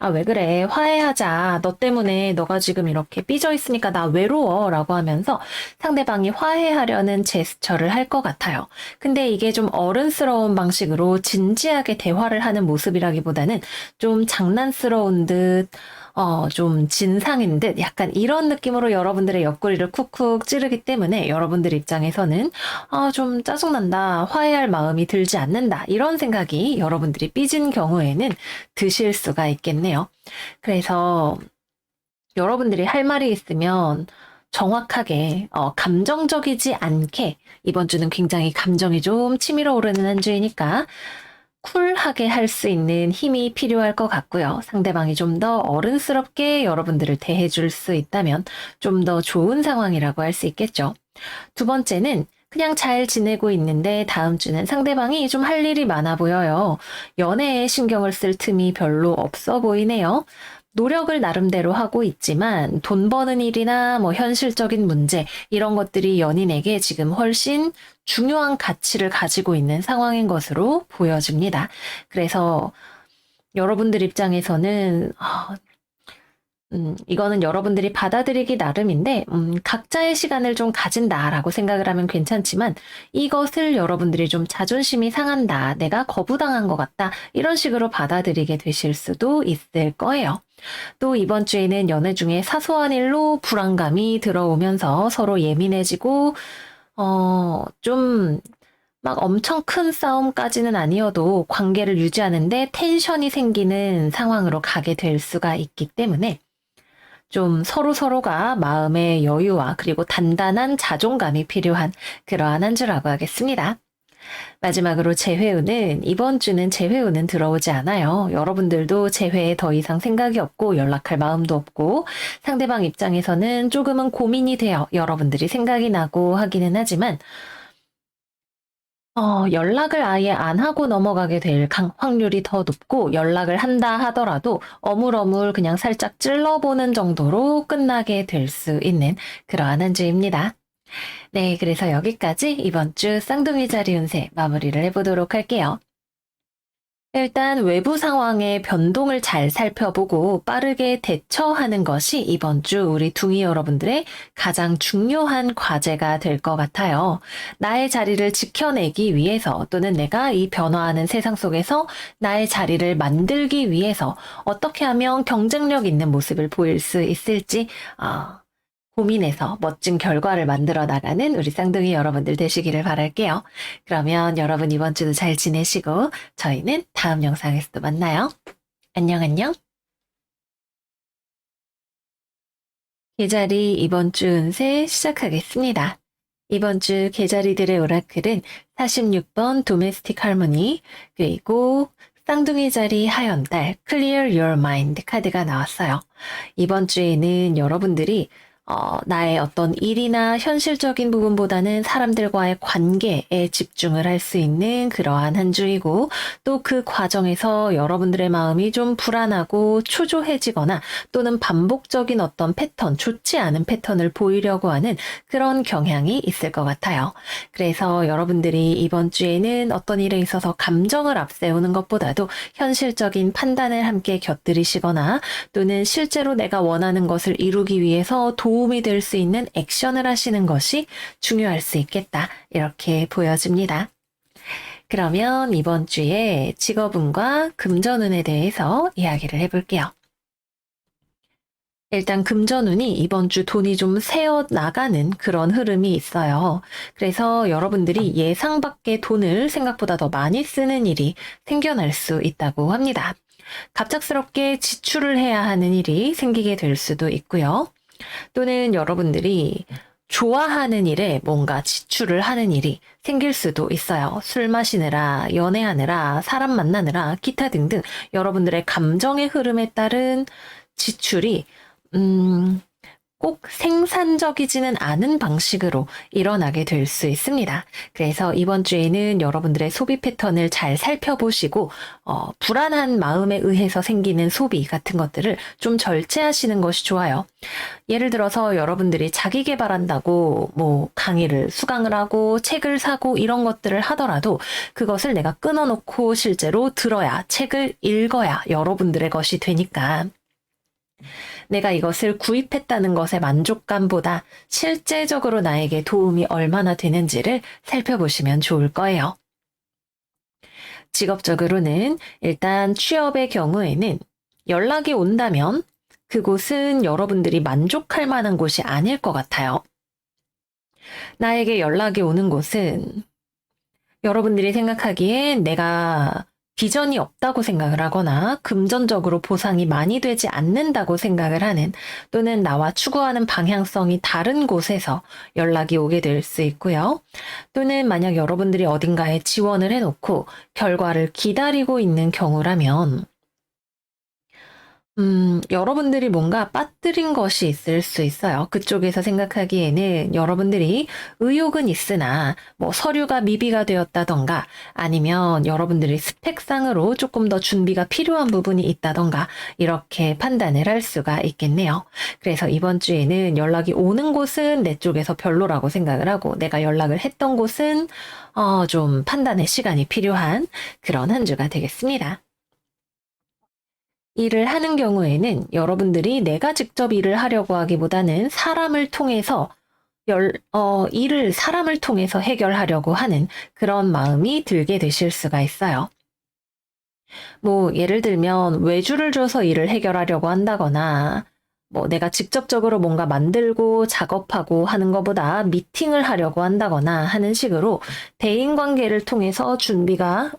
아, 왜 그래? 화해하자. 너 때문에 너가 지금 이렇게 삐져 있으니까 나 외로워. 라고 하면서 상대방이 화해하려는 제스처를 할 것 같아요. 근데 이게 좀 어른스러운 방식으로 진지하게 대화를 하는 모습이라기보다는 좀 장난스러운 듯, 좀 진상인 듯 약간 이런 느낌으로 여러분들의 옆구리를 쿡쿡 찌르기 때문에 여러분들 입장에서는 좀 짜증난다, 화해할 마음이 들지 않는다 이런 생각이 여러분들이 삐진 경우에는 드실 수가 있겠네요. 그래서 여러분들이 할 말이 있으면 정확하게 감정적이지 않게 이번 주는 굉장히 감정이 좀 치밀어 오르는 한 주이니까 쿨하게 할 수 있는 힘이 필요할 것 같고요. 상대방이 좀 더 어른스럽게 여러분들을 대해줄 수 있다면 좀 더 좋은 상황이라고 할 수 있겠죠. 두 번째는 그냥 잘 지내고 있는데 다음 주는 상대방이 좀 할 일이 많아 보여요. 연애에 신경을 쓸 틈이 별로 없어 보이네요. 노력을 나름대로 하고 있지만 돈 버는 일이나 뭐 현실적인 문제 이런 것들이 연인에게 지금 훨씬 중요한 가치를 가지고 있는 상황인 것으로 보여집니다. 그래서 여러분들 입장에서는 이거는 여러분들이 받아들이기 나름인데, 각자의 시간을 좀 가진다라고 생각을 하면 괜찮지만, 이것을 여러분들이 좀 자존심이 상한다, 내가 거부당한 것 같다, 이런 식으로 받아들이게 되실 수도 있을 거예요. 또 이번 주에는 연애 중에 사소한 일로 불안감이 들어오면서 서로 예민해지고, 좀, 막 엄청 큰 싸움까지는 아니어도 관계를 유지하는데 텐션이 생기는 상황으로 가게 될 수가 있기 때문에, 좀 서로서로가 마음의 여유와 그리고 단단한 자존감이 필요한 그러한 한 주라고 하겠습니다. 마지막으로 재회우는 이번 주는 재회우는 들어오지 않아요. 여러분들도 재회에 더 이상 생각이 없고 연락할 마음도 없고 상대방 입장에서는 조금은 고민이 되어 여러분들이 생각이 나고 하기는 하지만 연락을 아예 안 하고 넘어가게 될 확률이 더 높고 연락을 한다 하더라도 어물어물 그냥 살짝 찔러보는 정도로 끝나게 될 수 있는 그러한 한 주입니다. 네, 그래서 여기까지 이번 주 쌍둥이 자리 운세 마무리를 해보도록 할게요. 일단 외부 상황의 변동을 잘 살펴보고 빠르게 대처하는 것이 이번 주 우리 둥이 여러분들의 가장 중요한 과제가 될 것 같아요. 나의 자리를 지켜내기 위해서 또는 내가 이 변화하는 세상 속에서 나의 자리를 만들기 위해서 어떻게 하면 경쟁력 있는 모습을 보일 수 있을지 고민해서 멋진 결과를 만들어 나가는 우리 쌍둥이 여러분들 되시기를 바랄게요. 그러면 여러분 이번 주도 잘 지내시고 저희는 다음 영상에서 또 만나요. 안녕 안녕. 계자리 이번 주 운세 시작하겠습니다. 이번 주 계자리들의 오라클은 46번 도메스틱 할머니 그리고 쌍둥이 자리 하연달 Clear Your Mind 카드가 나왔어요. 이번 주에는 여러분들이 나의 어떤 일이나 현실적인 부분보다는 사람들과의 관계에 집중을 할 수 있는 그러한 한 주이고 또 그 과정에서 여러분들의 마음이 좀 불안하고 초조해지거나 또는 반복적인 어떤 패턴, 좋지 않은 패턴을 보이려고 하는 그런 경향이 있을 것 같아요. 그래서 여러분들이 이번 주에는 어떤 일에 있어서 감정을 앞세우는 것보다도 현실적인 판단을 함께 곁들이시거나 또는 실제로 내가 원하는 것을 이루기 위해서 도움이 될 수 있는 액션을 하시는 것이 중요할 수 있겠다. 이렇게 보여집니다. 그러면 이번 주에 직업운과 금전운에 대해서 이야기를 해볼게요. 일단 금전운이 이번 주 돈이 좀 새어 나가는 그런 흐름이 있어요. 그래서 여러분들이 예상 밖의 돈을 생각보다 더 많이 쓰는 일이 생겨날 수 있다고 합니다. 갑작스럽게 지출을 해야 하는 일이 생기게 될 수도 있고요. 또는 여러분들이 좋아하는 일에 뭔가 지출을 하는 일이 생길 수도 있어요. 술 마시느라, 연애하느라, 사람 만나느라, 기타 등등 여러분들의 감정의 흐름에 따른 지출이 꼭 생산적이지는 않은 방식으로 일어나게 될 수 있습니다. 그래서 이번 주에는 여러분들의 소비 패턴을 잘 살펴보시고 불안한 마음에 의해서 생기는 소비 같은 것들을 좀 절제하시는 것이 좋아요. 예를 들어서 여러분들이 자기 개발한다고 뭐 강의를 수강을 하고 책을 사고 이런 것들을 하더라도 그것을 내가 끊어놓고 실제로 들어야 책을 읽어야 여러분들의 것이 되니까 내가 이것을 구입했다는 것의 만족감보다 실제적으로 나에게 도움이 얼마나 되는지를 살펴보시면 좋을 거예요. 직업적으로는 일단 취업의 경우에는 연락이 온다면 그곳은 여러분들이 만족할 만한 곳이 아닐 것 같아요. 나에게 연락이 오는 곳은 여러분들이 생각하기엔 내가 비전이 없다고 생각을 하거나 금전적으로 보상이 많이 되지 않는다고 생각을 하는 또는 나와 추구하는 방향성이 다른 곳에서 연락이 오게 될 수 있고요. 또는 만약 여러분들이 어딘가에 지원을 해놓고 결과를 기다리고 있는 경우라면 여러분들이 뭔가 빠뜨린 것이 있을 수 있어요. 그쪽에서 생각하기에는 여러분들이 의욕은 있으나 뭐 서류가 미비가 되었다던가 아니면 여러분들이 스펙상으로 조금 더 준비가 필요한 부분이 있다던가 이렇게 판단을 할 수가 있겠네요. 그래서 이번 주에는 연락이 오는 곳은 내 쪽에서 별로라고 생각을 하고 내가 연락을 했던 곳은 좀 판단의 시간이 필요한 그런 한 주가 되겠습니다. 일을 하는 경우에는 여러분들이 내가 직접 일을 하려고 하기보다는 사람을 통해서 일을 사람을 통해서 해결하려고 하는 그런 마음이 들게 되실 수가 있어요. 뭐 예를 들면 외주를 줘서 일을 해결하려고 한다거나 뭐 내가 직접적으로 뭔가 만들고 작업하고 하는 것보다 미팅을 하려고 한다거나 하는 식으로 대인관계를 통해서 준비가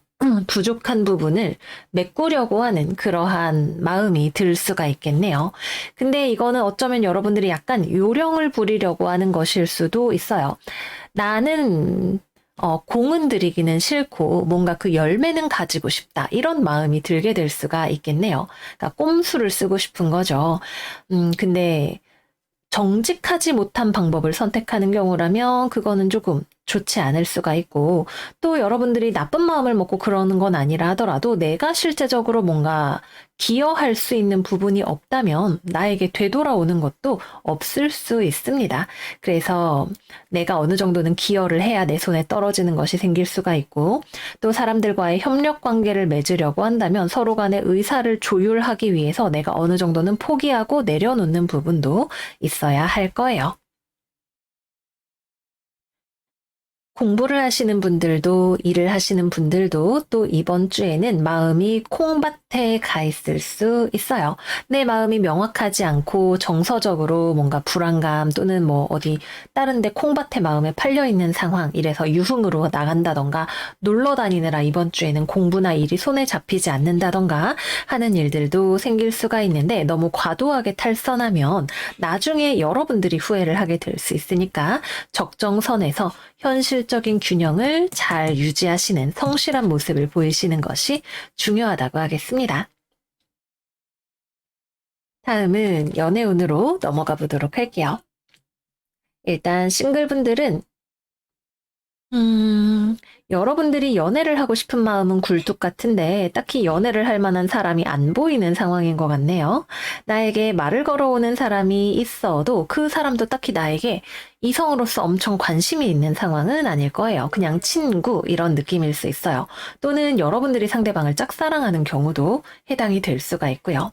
부족한 부분을 메꾸려고 하는 그러한 마음이 들 수가 있겠네요. 근데 이거는 어쩌면 여러분들이 약간 요령을 부리려고 하는 것일 수도 있어요. 나는 공은 들이기는 싫고 뭔가 그 열매는 가지고 싶다. 이런 마음이 들게 될 수가 있겠네요. 그러니까 꼼수를 쓰고 싶은 거죠. 근데 정직하지 못한 방법을 선택하는 경우라면 그거는 조금 좋지 않을 수가 있고 또 여러분들이 나쁜 마음을 먹고 그러는 건 아니라 하더라도 내가 실제적으로 뭔가 기여할 수 있는 부분이 없다면 나에게 되돌아오는 것도 없을 수 있습니다. 그래서 내가 어느 정도는 기여를 해야 내 손에 떨어지는 것이 생길 수가 있고 또 사람들과의 협력 관계를 맺으려고 한다면 서로 간의 의사를 조율하기 위해서 내가 어느 정도는 포기하고 내려놓는 부분도 있어야 할 거예요. 공부를 하시는 분들도 일을 하시는 분들도 또 이번 주에는 마음이 콩밭에 가 있을 수 있어요. 내 마음이 명확하지 않고 정서적으로 뭔가 불안감 또는 뭐 어디 다른 데 콩밭에 마음에 팔려 있는 상황 이래서 유흥으로 나간다던가 놀러 다니느라 이번 주에는 공부나 일이 손에 잡히지 않는다던가 하는 일들도 생길 수가 있는데 너무 과도하게 탈선하면 나중에 여러분들이 후회를 하게 될 수 있으니까 적정선에서 현실적인 균형을 잘 유지하시는 성실한 모습을 보이시는 것이 중요하다고 하겠습니다. 다음은 연애운으로 넘어가 보도록 할게요. 일단 싱글분들은 여러분들이 연애를 하고 싶은 마음은 굴뚝 같은데 딱히 연애를 할 만한 사람이 안 보이는 상황인 것 같네요. 나에게 말을 걸어오는 사람이 있어도 그 사람도 딱히 나에게 이성으로서 엄청 관심이 있는 상황은 아닐 거예요. 그냥 친구 이런 느낌일 수 있어요. 또는 여러분들이 상대방을 짝사랑하는 경우도 해당이 될 수가 있고요.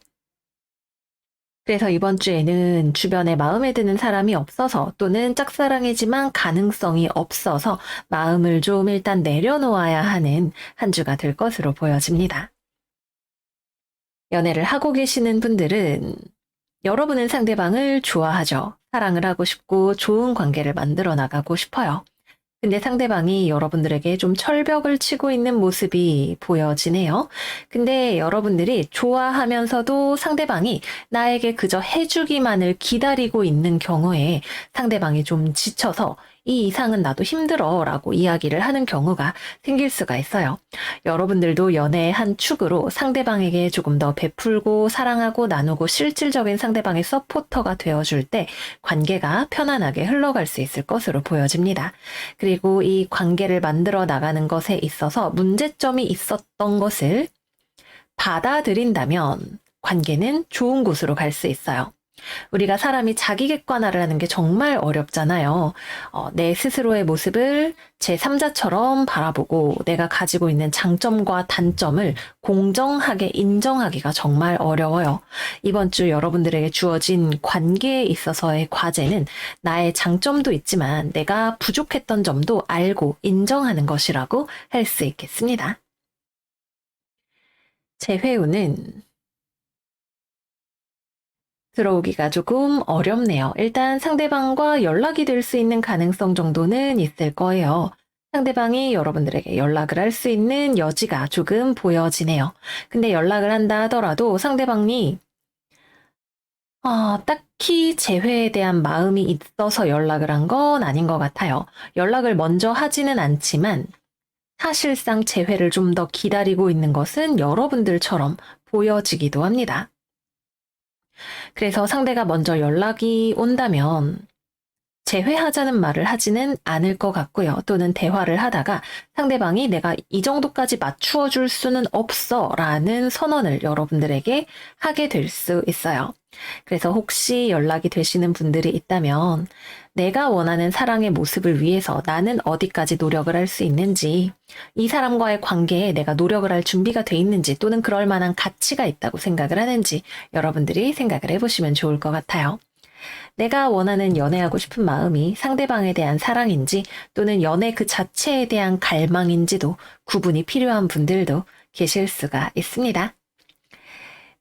그래서 이번 주에는 주변에 마음에 드는 사람이 없어서 또는 짝사랑이지만 가능성이 없어서 마음을 좀 일단 내려놓아야 하는 한 주가 될 것으로 보여집니다. 연애를 하고 계시는 분들은 여러분은 상대방을 좋아하죠. 사랑을 하고 싶고 좋은 관계를 만들어 나가고 싶어요. 근데 상대방이 여러분들에게 좀 철벽을 치고 있는 모습이 보여지네요. 근데 여러분들이 좋아하면서도 상대방이 나에게 그저 해주기만을 기다리고 있는 경우에 상대방이 좀 지쳐서 이 이상은 나도 힘들어 라고 이야기를 하는 경우가 생길 수가 있어요. 여러분들도 연애의 한 축으로 상대방에게 조금 더 베풀고 사랑하고 나누고 실질적인 상대방의 서포터가 되어줄 때 관계가 편안하게 흘러갈 수 있을 것으로 보여집니다. 그리고 이 관계를 만들어 나가는 것에 있어서 문제점이 있었던 것을 받아들인다면 관계는 좋은 곳으로 갈 수 있어요. 우리가 사람이 자기 객관화를 하는 게 정말 어렵잖아요. 내 스스로의 모습을 제3자처럼 바라보고 내가 가지고 있는 장점과 단점을 공정하게 인정하기가 정말 어려워요. 이번 주 여러분들에게 주어진 관계에 있어서의 과제는 나의 장점도 있지만 내가 부족했던 점도 알고 인정하는 것이라고 할 수 있겠습니다. 재회운은 들어오기가 조금 어렵네요. 일단 상대방과 연락이 될 수 있는 가능성 정도는 있을 거예요. 상대방이 여러분들에게 연락을 할 수 있는 여지가 조금 보여지네요. 근데 연락을 한다 하더라도 상대방이 딱히 재회에 대한 마음이 있어서 연락을 한 건 아닌 것 같아요. 연락을 먼저 하지는 않지만 사실상 재회를 좀 더 기다리고 있는 것은 여러분들처럼 보여지기도 합니다. 그래서 상대가 먼저 연락이 온다면 재회하자는 말을 하지는 않을 것 같고요. 또는 대화를 하다가 상대방이 내가 이 정도까지 맞추어 줄 수는 없어 라는 선언을 여러분들에게 하게 될 수 있어요. 그래서 혹시 연락이 되시는 분들이 있다면 내가 원하는 사랑의 모습을 위해서 나는 어디까지 노력을 할 수 있는지, 이 사람과의 관계에 내가 노력을 할 준비가 돼 있는지 또는 그럴 만한 가치가 있다고 생각을 하는지 여러분들이 생각을 해보시면 좋을 것 같아요. 내가 원하는 연애하고 싶은 마음이 상대방에 대한 사랑인지 또는 연애 그 자체에 대한 갈망인지도 구분이 필요한 분들도 계실 수가 있습니다.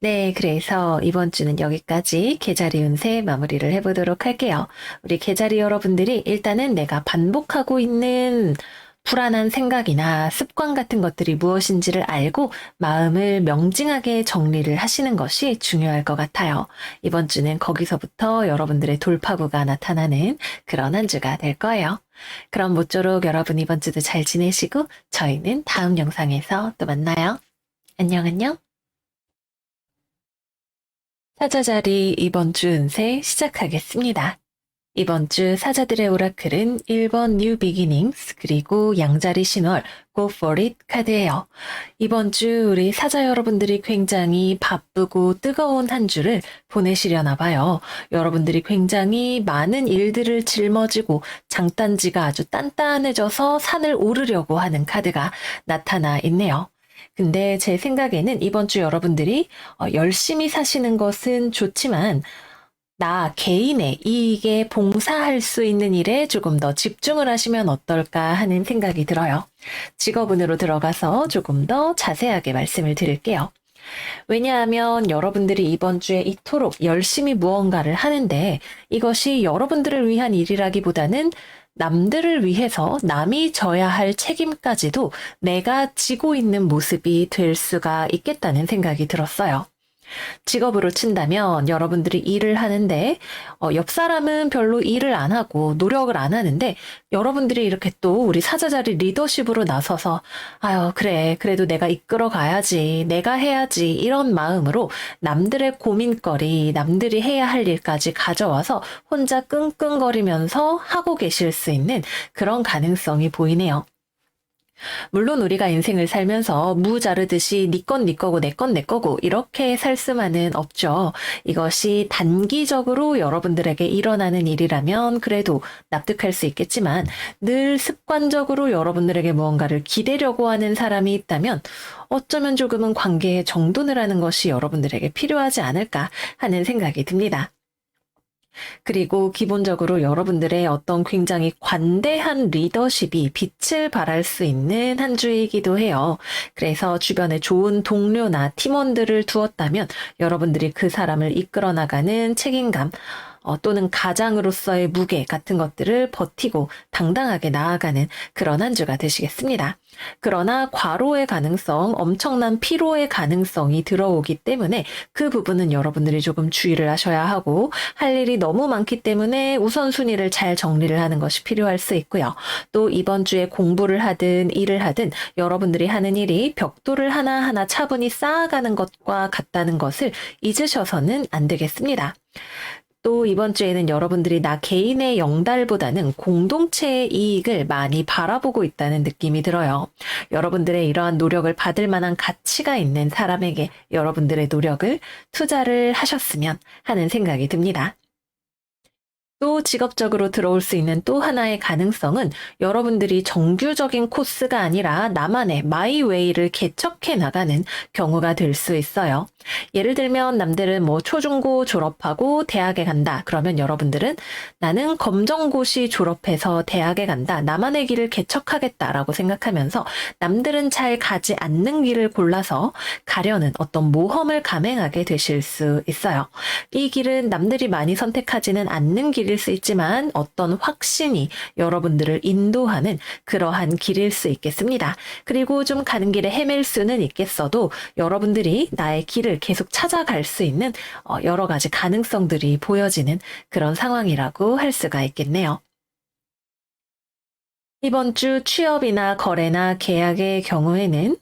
네, 그래서 이번 주는 여기까지 계자리 운세 마무리를 해보도록 할게요. 우리 계자리 여러분들이 일단은 내가 반복하고 있는 불안한 생각이나 습관 같은 것들이 무엇인지를 알고 마음을 명징하게 정리를 하시는 것이 중요할 것 같아요. 이번 주는 거기서부터 여러분들의 돌파구가 나타나는 그런 한 주가 될 거예요. 그럼 모쪼록 여러분 이번 주도 잘 지내시고 저희는 다음 영상에서 또 만나요. 안녕, 안녕. 사자자리 이번 주 운세 시작하겠습니다. 이번 주 사자들의 오라클은 1번 New Beginnings 그리고 양자리 신월 Go for it 카드예요. 이번 주 우리 사자 여러분들이 굉장히 바쁘고 뜨거운 한 주를 보내시려나 봐요. 여러분들이 굉장히 많은 일들을 짊어지고 장단지가 아주 단단해져서 산을 오르려고 하는 카드가 나타나 있네요. 근데 제 생각에는 이번 주 여러분들이 열심히 사시는 것은 좋지만 나 개인의 이익에 봉사할 수 있는 일에 조금 더 집중을 하시면 어떨까 하는 생각이 들어요. 직업운으로 들어가서 조금 더 자세하게 말씀을 드릴게요. 왜냐하면 여러분들이 이번 주에 이토록 열심히 무언가를 하는데 이것이 여러분들을 위한 일이라기보다는 남들을 위해서 남이 져야 할 책임까지도 내가 지고 있는 모습이 될 수가 있겠다는 생각이 들었어요. 직업으로 친다면 여러분들이 일을 하는데 옆 사람은 별로 일을 안 하고 노력을 안 하는데 여러분들이 이렇게 또 우리 사자자리 리더십으로 나서서 아유 그래 그래도 내가 이끌어 가야지 내가 해야지 이런 마음으로 남들의 고민거리 남들이 해야 할 일까지 가져와서 혼자 끙끙거리면서 하고 계실 수 있는 그런 가능성이 보이네요. 물론 우리가 인생을 살면서 무 자르듯이 네 건 네 거고 내 건 내 거고 이렇게 살 수만은 없죠. 이것이 단기적으로 여러분들에게 일어나는 일이라면 그래도 납득할 수 있겠지만 늘 습관적으로 여러분들에게 무언가를 기대려고 하는 사람이 있다면 어쩌면 조금은 관계의 정돈을 하는 것이 여러분들에게 필요하지 않을까 하는 생각이 듭니다. 그리고 기본적으로 여러분들의 어떤 굉장히 관대한 리더십이 빛을 발할 수 있는 한 주이기도 해요. 그래서 주변에 좋은 동료나 팀원들을 두었다면 여러분들이 그 사람을 이끌어 나가는 책임감, 또는 가장으로서의 무게 같은 것들을 버티고 당당하게 나아가는 그런 한 주가 되시겠습니다. 그러나 과로의 가능성, 엄청난 피로의 가능성이 들어오기 때문에 그 부분은 여러분들이 조금 주의를 하셔야 하고 할 일이 너무 많기 때문에 우선순위를 잘 정리를 하는 것이 필요할 수 있고요. 또 이번 주에 공부를 하든 일을 하든 여러분들이 하는 일이 벽돌을 하나하나 차분히 쌓아가는 것과 같다는 것을 잊으셔서는 안 되겠습니다. 또 이번 주에는 여러분들이 나 개인의 영달보다는 공동체의 이익을 많이 바라보고 있다는 느낌이 들어요. 여러분들의 이러한 노력을 받을 만한 가치가 있는 사람에게 여러분들의 노력을 투자를 하셨으면 하는 생각이 듭니다. 또 직업적으로 들어올 수 있는 또 하나의 가능성은 여러분들이 정규적인 코스가 아니라 나만의 마이웨이를 개척해 나가는 경우가 될 수 있어요. 예를 들면 남들은 뭐 초중고 졸업하고 대학에 간다. 그러면 여러분들은 나는 검정고시 졸업해서 대학에 간다. 나만의 길을 개척하겠다라고 생각하면서 남들은 잘 가지 않는 길을 골라서 가려는 어떤 모험을 감행하게 되실 수 있어요. 이 길은 남들이 많이 선택하지는 않는 길일 수 있지만 어떤 확신이 여러분들을 인도하는 그러한 길일 수 있겠습니다. 그리고 좀 가는 길에 헤맬 수는 있겠어도 여러분들이 나의 길을 계속 찾아갈 수 있는 여러 가지 가능성들이 보여지는 그런 상황이라고 할 수가 있겠네요. 이번 주 취업이나 거래나 계약의 경우에는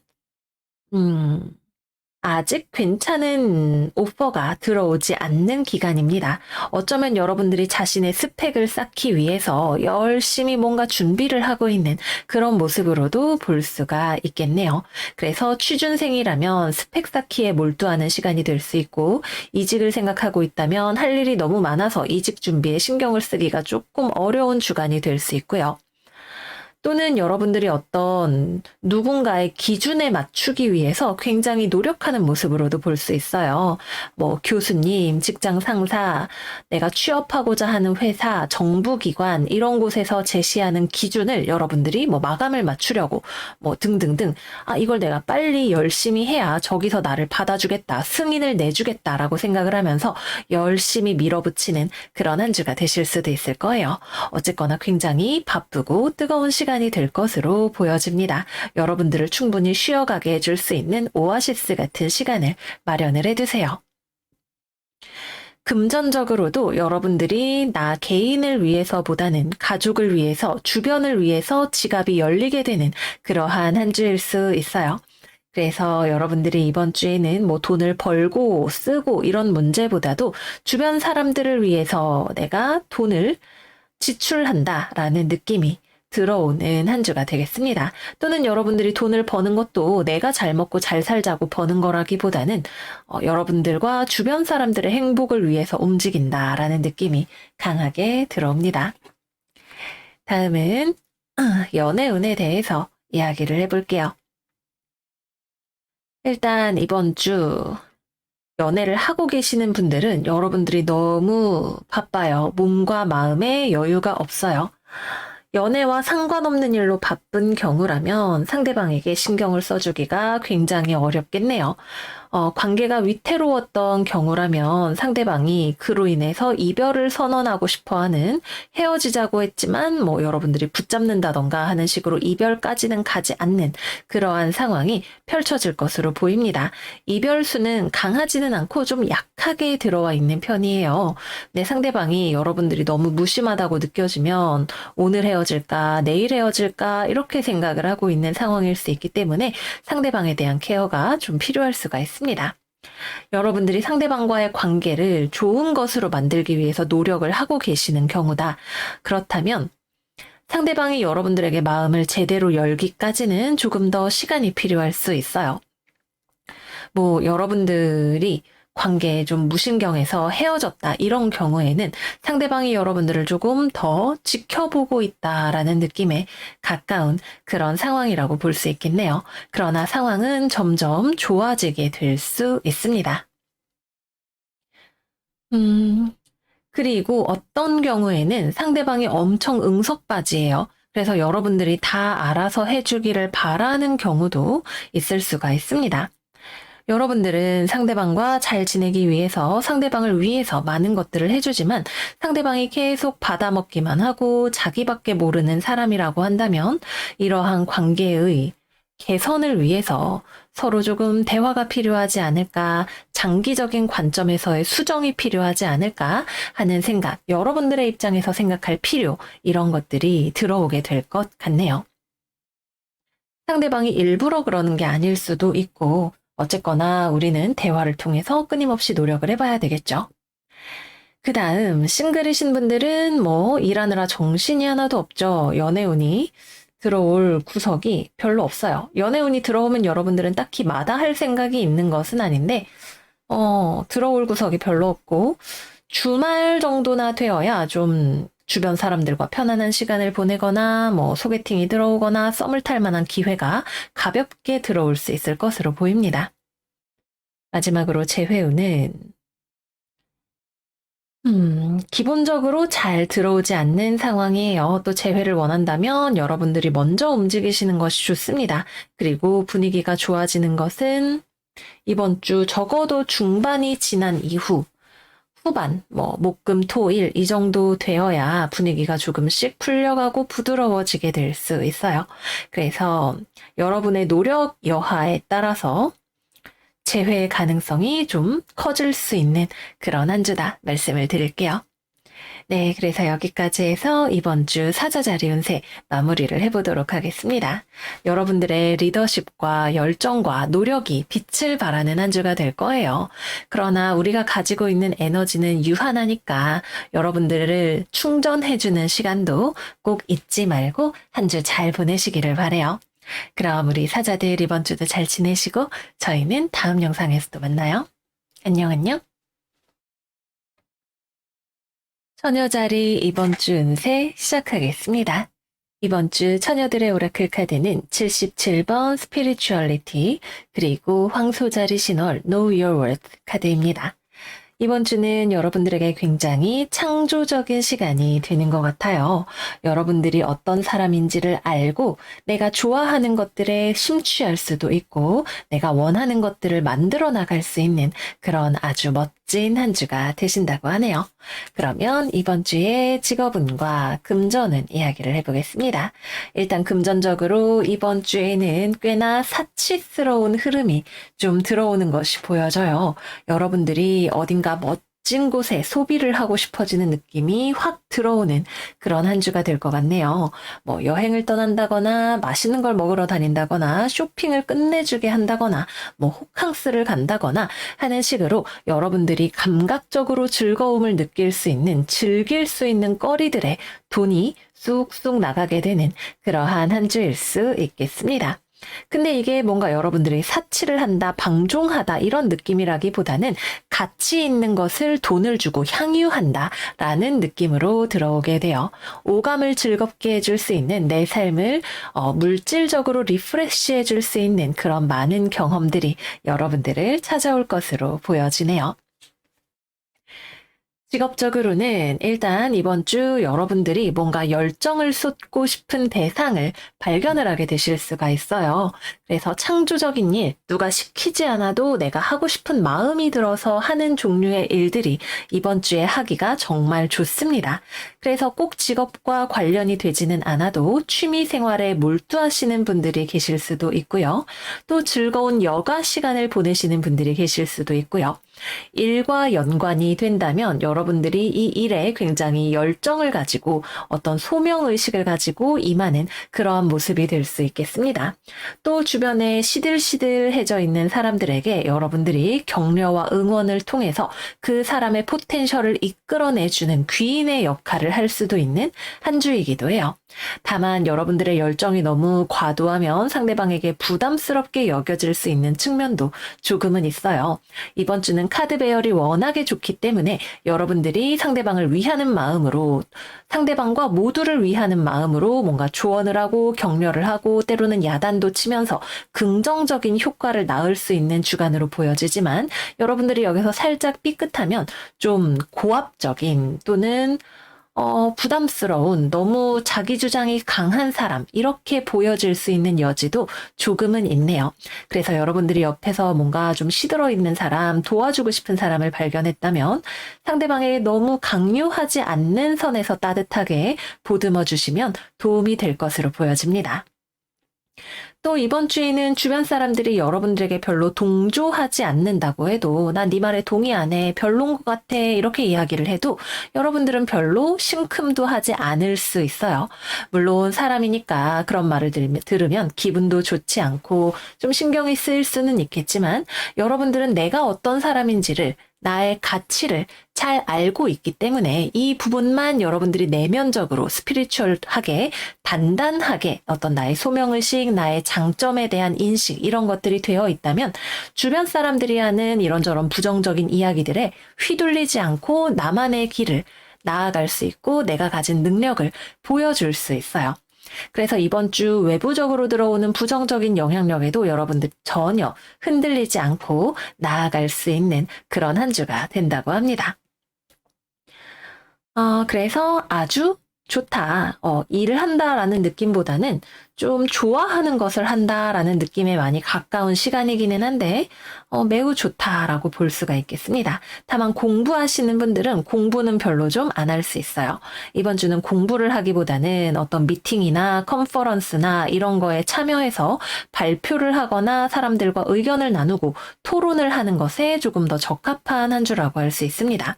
아직 괜찮은 오퍼가 들어오지 않는 기간입니다. 어쩌면 여러분들이 자신의 스펙을 쌓기 위해서 열심히 뭔가 준비를 하고 있는 그런 모습으로도 볼 수가 있겠네요. 그래서 취준생이라면 스펙 쌓기에 몰두하는 시간이 될 수 있고 이직을 생각하고 있다면 할 일이 너무 많아서 이직 준비에 신경을 쓰기가 조금 어려운 주간이 될 수 있고요. 또는 여러분들이 어떤 누군가의 기준에 맞추기 위해서 굉장히 노력하는 모습으로도 볼 수 있어요. 뭐 교수님, 직장 상사, 내가 취업하고자 하는 회사, 정부기관 이런 곳에서 제시하는 기준을 여러분들이 뭐 마감을 맞추려고 뭐 등등등 이걸 내가 빨리 열심히 해야 저기서 나를 받아주겠다, 승인을 내주겠다라고 생각을 하면서 열심히 밀어붙이는 그런 한 주가 되실 수도 있을 거예요. 어쨌거나 굉장히 바쁘고 뜨거운 시간이 될 것으로 보여집니다. 여러분들을 충분히 쉬어가게 해줄 수 있는 오아시스 같은 시간을 마련을 해두세요. 금전적으로도 여러분들이 나 개인을 위해서보다는 가족을 위해서, 주변을 위해서 지갑이 열리게 되는 그러한 한 주일 수 있어요. 그래서 여러분들이 이번 주에는 뭐 돈을 벌고 쓰고 이런 문제보다도 주변 사람들을 위해서 내가 돈을 지출한다라는 느낌이 들어오는 한 주가 되겠습니다. 또는 여러분들이 돈을 버는 것도 내가 잘 먹고 잘 살자고 버는 거라기보다는 여러분들과 주변 사람들의 행복을 위해서 움직인다라는 느낌이 강하게 들어옵니다. 다음은 연애운에 대해서 이야기를 해볼게요. 일단 이번 주 연애를 하고 계시는 분들은 여러분들이 너무 바빠요. 몸과 마음에 여유가 없어요. 연애와 상관없는 일로 바쁜 경우라면 상대방에게 신경을 써주기가 굉장히 어렵겠네요. 관계가 위태로웠던 경우라면 상대방이 그로 인해서 이별을 선언하고 싶어 하는, 헤어지자고 했지만 뭐 여러분들이 붙잡는다던가 하는 식으로 이별까지는 가지 않는 그러한 상황이 펼쳐질 것으로 보입니다. 이별수는 강하지는 않고 좀 약하게 들어와 있는 편이에요. 내 상대방이 여러분들이 너무 무심하다고 느껴지면 오늘 헤어질까, 내일 헤어질까 이렇게 생각을 하고 있는 상황일 수 있기 때문에 상대방에 대한 케어가 좀 필요할 수가 있습니다. 여러분들이 상대방과의 관계를 좋은 것으로 만들기 위해서 노력을 하고 계시는 경우다. 그렇다면 상대방이 여러분들에게 마음을 제대로 열기까지는 조금 더 시간이 필요할 수 있어요. 뭐 여러분들이 관계에 좀 무신경해서 헤어졌다 이런 경우에는 상대방이 여러분들을 조금 더 지켜보고 있다라는 느낌에 가까운 그런 상황이라고 볼 수 있겠네요. 그러나 상황은 점점 좋아지게 될 수 있습니다. 그리고 어떤 경우에는 상대방이 엄청 응석바지예요. 그래서 여러분들이 다 알아서 해주기를 바라는 경우도 있을 수가 있습니다. 여러분들은 상대방과 잘 지내기 위해서, 상대방을 위해서 많은 것들을 해주지만 상대방이 계속 받아먹기만 하고 자기밖에 모르는 사람이라고 한다면 이러한 관계의 개선을 위해서 서로 조금 대화가 필요하지 않을까, 장기적인 관점에서의 수정이 필요하지 않을까 하는 생각, 여러분들의 입장에서 생각할 필요, 이런 것들이 들어오게 될 것 같네요. 상대방이 일부러 그러는 게 아닐 수도 있고, 어쨌거나 우리는 대화를 통해서 끊임없이 노력을 해봐야 되겠죠. 그 다음 싱글이신 분들은 뭐 일하느라 정신이 하나도 없죠. 연애운이 들어올 구석이 별로 없어요. 연애운이 들어오면 여러분들은 딱히 마다할 생각이 있는 것은 아닌데 들어올 구석이 별로 없고 주말 정도나 되어야 좀 주변 사람들과 편안한 시간을 보내거나 뭐 소개팅이 들어오거나 썸을 탈 만한 기회가 가볍게 들어올 수 있을 것으로 보입니다. 마지막으로 재회운은 기본적으로 잘 들어오지 않는 상황이에요. 또 재회를 원한다면 여러분들이 먼저 움직이시는 것이 좋습니다. 그리고 분위기가 좋아지는 것은 이번 주 적어도 중반이 지난 이후 후반, 뭐, 목, 금, 토, 일, 이 정도 되어야 분위기가 조금씩 풀려가고 부드러워지게 될 수 있어요. 그래서 여러분의 노력 여하에 따라서 재회의 가능성이 좀 커질 수 있는 그런 한 주다 말씀을 드릴게요. 네, 그래서 여기까지 해서 이번 주 사자자리 운세 마무리를 해보도록 하겠습니다. 여러분들의 리더십과 열정과 노력이 빛을 발하는 한 주가 될 거예요. 그러나 우리가 가지고 있는 에너지는 유한하니까 여러분들을 충전해주는 시간도 꼭 잊지 말고 한 주 잘 보내시기를 바라요. 그럼 우리 사자들 이번 주도 잘 지내시고 저희는 다음 영상에서 또 만나요. 안녕 안녕. 처녀자리 이번 주 운세 시작하겠습니다. 이번 주 처녀들의 오라클 카드는 77번 스피리추얼리티 그리고 황소자리 신월 Know Your Worth 카드입니다. 이번 주는 여러분들에게 굉장히 창조적인 시간이 되는 것 같아요. 여러분들이 어떤 사람인지를 알고 내가 좋아하는 것들에 심취할 수도 있고 내가 원하는 것들을 만들어 나갈 수 있는 그런 아주 멋진 한 주가 되신다고 하네요. 그러면 이번 주에 직업운과 금전운 이야기를 해보겠습니다. 일단 금전적으로 이번 주에는 꽤나 사치스러운 흐름이 좀 들어오는 것이 보여져요. 여러분들이 어딘가 값진 곳에 소비를 하고 싶어지는 느낌이 확 들어오는 그런 한 주가 될 것 같네요. 뭐 여행을 떠난다거나 맛있는 걸 먹으러 다닌다거나 쇼핑을 끝내주게 한다거나 뭐 호캉스를 간다거나 하는 식으로 여러분들이 감각적으로 즐거움을 느낄 수 있는 즐길 수 있는 거리들에 돈이 쑥쑥 나가게 되는 그러한 한 주일 수 있겠습니다. 근데 이게 뭔가 여러분들이 사치를 한다, 방종하다 이런 느낌이라기보다는 가치 있는 것을 돈을 주고 향유한다 라는 느낌으로 들어오게 돼요. 오감을 즐겁게 해줄 수 있는 내 삶을 물질적으로 리프레시해 줄 수 있는 그런 많은 경험들이 여러분들을 찾아올 것으로 보여지네요. 직업적으로는 일단 이번 주 여러분들이 뭔가 열정을 쏟고 싶은 대상을 발견을 하게 되실 수가 있어요. 그래서 창조적인 일, 누가 시키지 않아도 내가 하고 싶은 마음이 들어서 하는 종류의 일들이 이번 주에 하기가 정말 좋습니다. 그래서 꼭 직업과 관련이 되지는 않아도 취미 생활에 몰두하시는 분들이 계실 수도 있고요. 또 즐거운 여가 시간을 보내시는 분들이 계실 수도 있고요. 일과 연관이 된다면 여러분들이 이 일에 굉장히 열정을 가지고 어떤 소명의식을 가지고 임하는 그러한 모습이 될 수 있겠습니다. 또 주변에 시들시들해져 있는 사람들에게 여러분들이 격려와 응원을 통해서 그 사람의 포텐셜을 이끌어내주는 귀인의 역할을 할 수도 있는 한 주이기도 해요. 다만 여러분들의 열정이 너무 과도하면 상대방에게 부담스럽게 여겨질 수 있는 측면도 조금은 있어요. 이번 주는 카드 배열이 워낙에 좋기 때문에 여러분들이 상대방을 위하는 마음으로 상대방과 모두를 위하는 마음으로 뭔가 조언을 하고 격려를 하고 때로는 야단도 치면서 긍정적인 효과를 낳을 수 있는 주간으로 보여지지만 여러분들이 여기서 살짝 삐끗하면 좀 고압적인 또는 부담스러운 너무 자기 주장이 강한 사람 이렇게 보여질 수 있는 여지도 조금은 있네요. 그래서 여러분들이 옆에서 뭔가 좀 시들어 있는 사람, 도와주고 싶은 사람을 발견했다면 상대방에게 너무 강요하지 않는 선에서 따뜻하게 보듬어 주시면 도움이 될 것으로 보여집니다. 또 이번 주에는 주변 사람들이 여러분들에게 별로 동조하지 않는다고 해도 난 네 말에 동의 안 해, 별론 것 같아 이렇게 이야기를 해도 여러분들은 별로 심큼도 하지 않을 수 있어요. 물론 사람이니까 그런 말을 들으면 기분도 좋지 않고 좀 신경이 쓰일 수는 있겠지만 여러분들은 내가 어떤 사람인지를 나의 가치를 잘 알고 있기 때문에 이 부분만 여러분들이 내면적으로 스피리추얼하게 단단하게 어떤 나의 소명의식, 나의 장점에 대한 인식 이런 것들이 되어 있다면 주변 사람들이 하는 이런저런 부정적인 이야기들에 휘둘리지 않고 나만의 길을 나아갈 수 있고 내가 가진 능력을 보여줄 수 있어요. 그래서 이번 주 외부적으로 들어오는 부정적인 영향력에도 여러분들 전혀 흔들리지 않고 나아갈 수 있는 그런 한 주가 된다고 합니다. 그래서 아주 좋다. 일을 한다라는 느낌보다는 좀 좋아하는 것을 한다라는 느낌에 많이 가까운 시간이기는 한데, 매우 좋다라고 볼 수가 있겠습니다. 다만 공부하시는 분들은 공부는 별로 좀 안 할 수 있어요. 이번 주는 공부를 하기보다는 어떤 미팅이나 컨퍼런스나 이런 거에 참여해서 발표를 하거나 사람들과 의견을 나누고 토론을 하는 것에 조금 더 적합한 한 주라고 할 수 있습니다.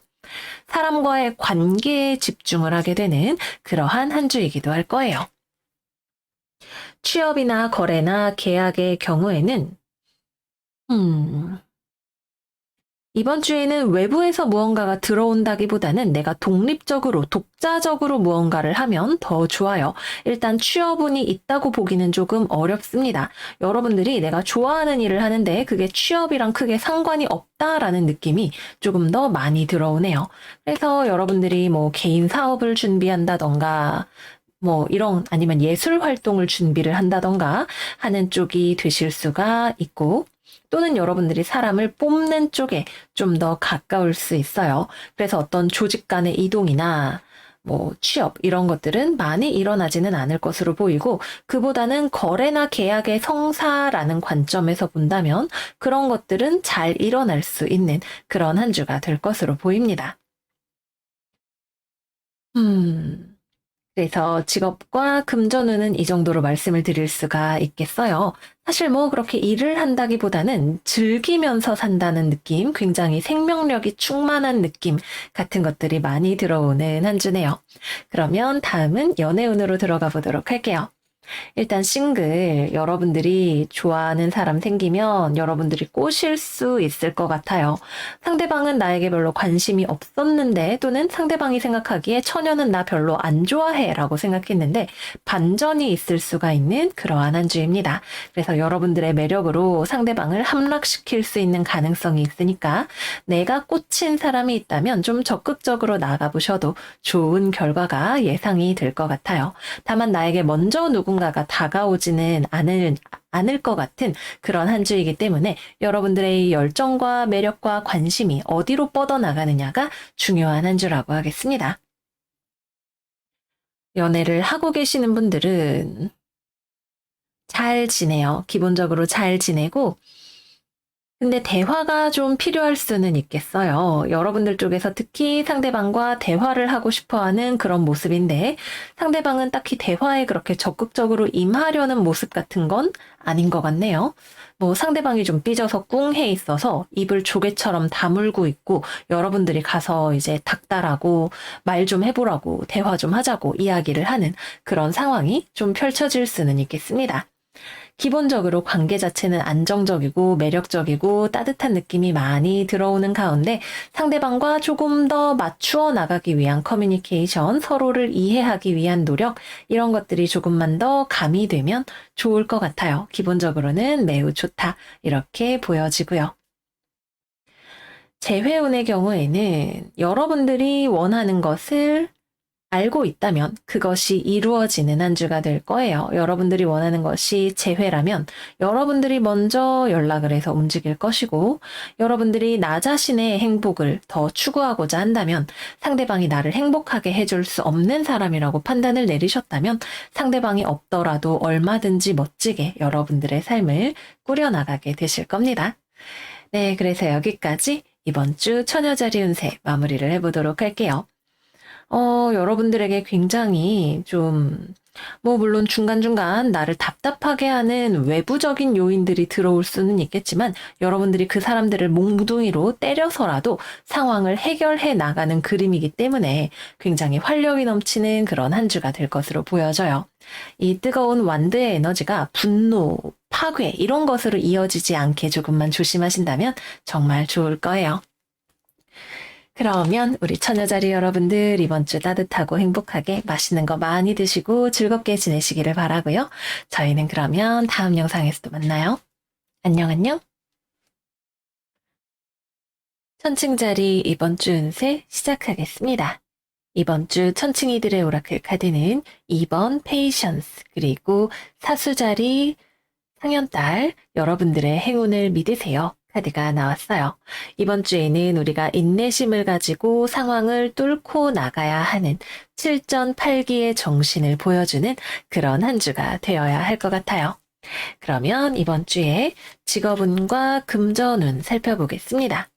사람과의 관계에 집중을 하게 되는 그러한 한 주이기도 할 거예요. 취업이나 거래나 계약의 경우에는 이번 주에는 외부에서 무언가가 들어온다기보다는 내가 독립적으로, 독자적으로 무언가를 하면 더 좋아요. 일단 취업운이 있다고 보기는 조금 어렵습니다. 여러분들이 내가 좋아하는 일을 하는데 그게 취업이랑 크게 상관이 없다라는 느낌이 조금 더 많이 들어오네요. 그래서 여러분들이 뭐 개인 사업을 준비한다던가 아니면 예술 활동을 준비를 한다던가 하는 쪽이 되실 수가 있고, 또는 여러분들이 사람을 뽑는 쪽에 좀 더 가까울 수 있어요. 그래서 어떤 조직 간의 이동이나 취업 이런 것들은 많이 일어나지는 않을 것으로 보이고 그보다는 거래나 계약의 성사라는 관점에서 본다면 그런 것들은 잘 일어날 수 있는 그런 한 주가 될 것으로 보입니다. 그래서 직업과 금전운은 이 정도로 말씀을 드릴 수가 있겠어요. 사실 뭐 그렇게 일을 한다기보다는 즐기면서 산다는 느낌, 굉장히 생명력이 충만한 느낌 같은 것들이 많이 들어오는 한 주네요. 그러면 다음은 연애운으로 들어가 보도록 할게요. 일단 싱글, 여러분들이 좋아하는 사람 생기면 여러분들이 꼬실 수 있을 것 같아요. 상대방은 나에게 별로 관심이 없었는데 또는 상대방이 생각하기에 처녀는 나 별로 안 좋아해 라고 생각했는데 반전이 있을 수가 있는 그러한 한 주입니다. 그래서 여러분들의 매력으로 상대방을 함락시킬 수 있는 가능성이 있으니까 내가 꽂힌 사람이 있다면 좀 적극적으로 나가보셔도 좋은 결과가 예상이 될 것 같아요. 다만 나에게 먼저 누군가가 다가오지는 않을 것 같은 그런 한 주이기 때문에 여러분들의 열정과 매력과 관심이 어디로 뻗어나가느냐가 중요한 한 주라고 하겠습니다. 연애를 하고 계시는 분들은 잘 지내요. 기본적으로 잘 지내고 근데 대화가 좀 필요할 수는 있겠어요. 여러분들 쪽에서 특히 상대방과 대화를 하고 싶어 하는 그런 모습인데 상대방은 딱히 대화에 그렇게 적극적으로 임하려는 모습 같은 건 아닌 것 같네요. 뭐 상대방이 좀 삐져서 꿍해 있어서 입을 조개처럼 다물고 있고 여러분들이 가서 이제 닥달하고 말 좀 해보라고 대화 좀 하자고 이야기를 하는 그런 상황이 좀 펼쳐질 수는 있겠습니다. 기본적으로 관계 자체는 안정적이고 매력적이고 따뜻한 느낌이 많이 들어오는 가운데 상대방과 조금 더 맞추어 나가기 위한 커뮤니케이션, 서로를 이해하기 위한 노력, 이런 것들이 조금만 더 가미되면 좋을 것 같아요. 기본적으로는 매우 좋다. 이렇게 보여지고요. 재회운의 경우에는 여러분들이 원하는 것을 알고 있다면 그것이 이루어지는 한 주가 될 거예요. 여러분들이 원하는 것이 재회라면 여러분들이 먼저 연락을 해서 움직일 것이고 여러분들이 나 자신의 행복을 더 추구하고자 한다면 상대방이 나를 행복하게 해줄 수 없는 사람이라고 판단을 내리셨다면 상대방이 없더라도 얼마든지 멋지게 여러분들의 삶을 꾸려나가게 되실 겁니다. 네, 그래서 여기까지 이번 주 처녀자리 운세 마무리를 해보도록 할게요. 여러분들에게 굉장히 좀, 뭐, 물론 중간중간 나를 답답하게 하는 외부적인 요인들이 들어올 수는 있겠지만, 여러분들이 그 사람들을 몽둥이로 때려서라도 상황을 해결해 나가는 그림이기 때문에 굉장히 활력이 넘치는 그런 한 주가 될 것으로 보여져요. 이 뜨거운 완드의 에너지가 분노, 파괴, 이런 것으로 이어지지 않게 조금만 조심하신다면 정말 좋을 거예요. 그러면 우리 처녀자리 여러분들 이번 주 따뜻하고 행복하게 맛있는 거 많이 드시고 즐겁게 지내시기를 바라고요. 저희는 그러면 다음 영상에서 또 만나요. 안녕 안녕. 천칭자리 이번 주 운세 시작하겠습니다. 이번 주 천칭이들의 오라클 카드는 2번 페이션스 그리고 사수자리 상현달 여러분들의 행운을 믿으세요. 카드가 나왔어요. 이번 주에는 우리가 인내심을 가지고 상황을 뚫고 나가야 하는 7전8기의 정신을 보여주는 그런 한 주가 되어야 할 것 같아요. 그러면 이번 주에 직업운과 금전운 살펴보겠습니다.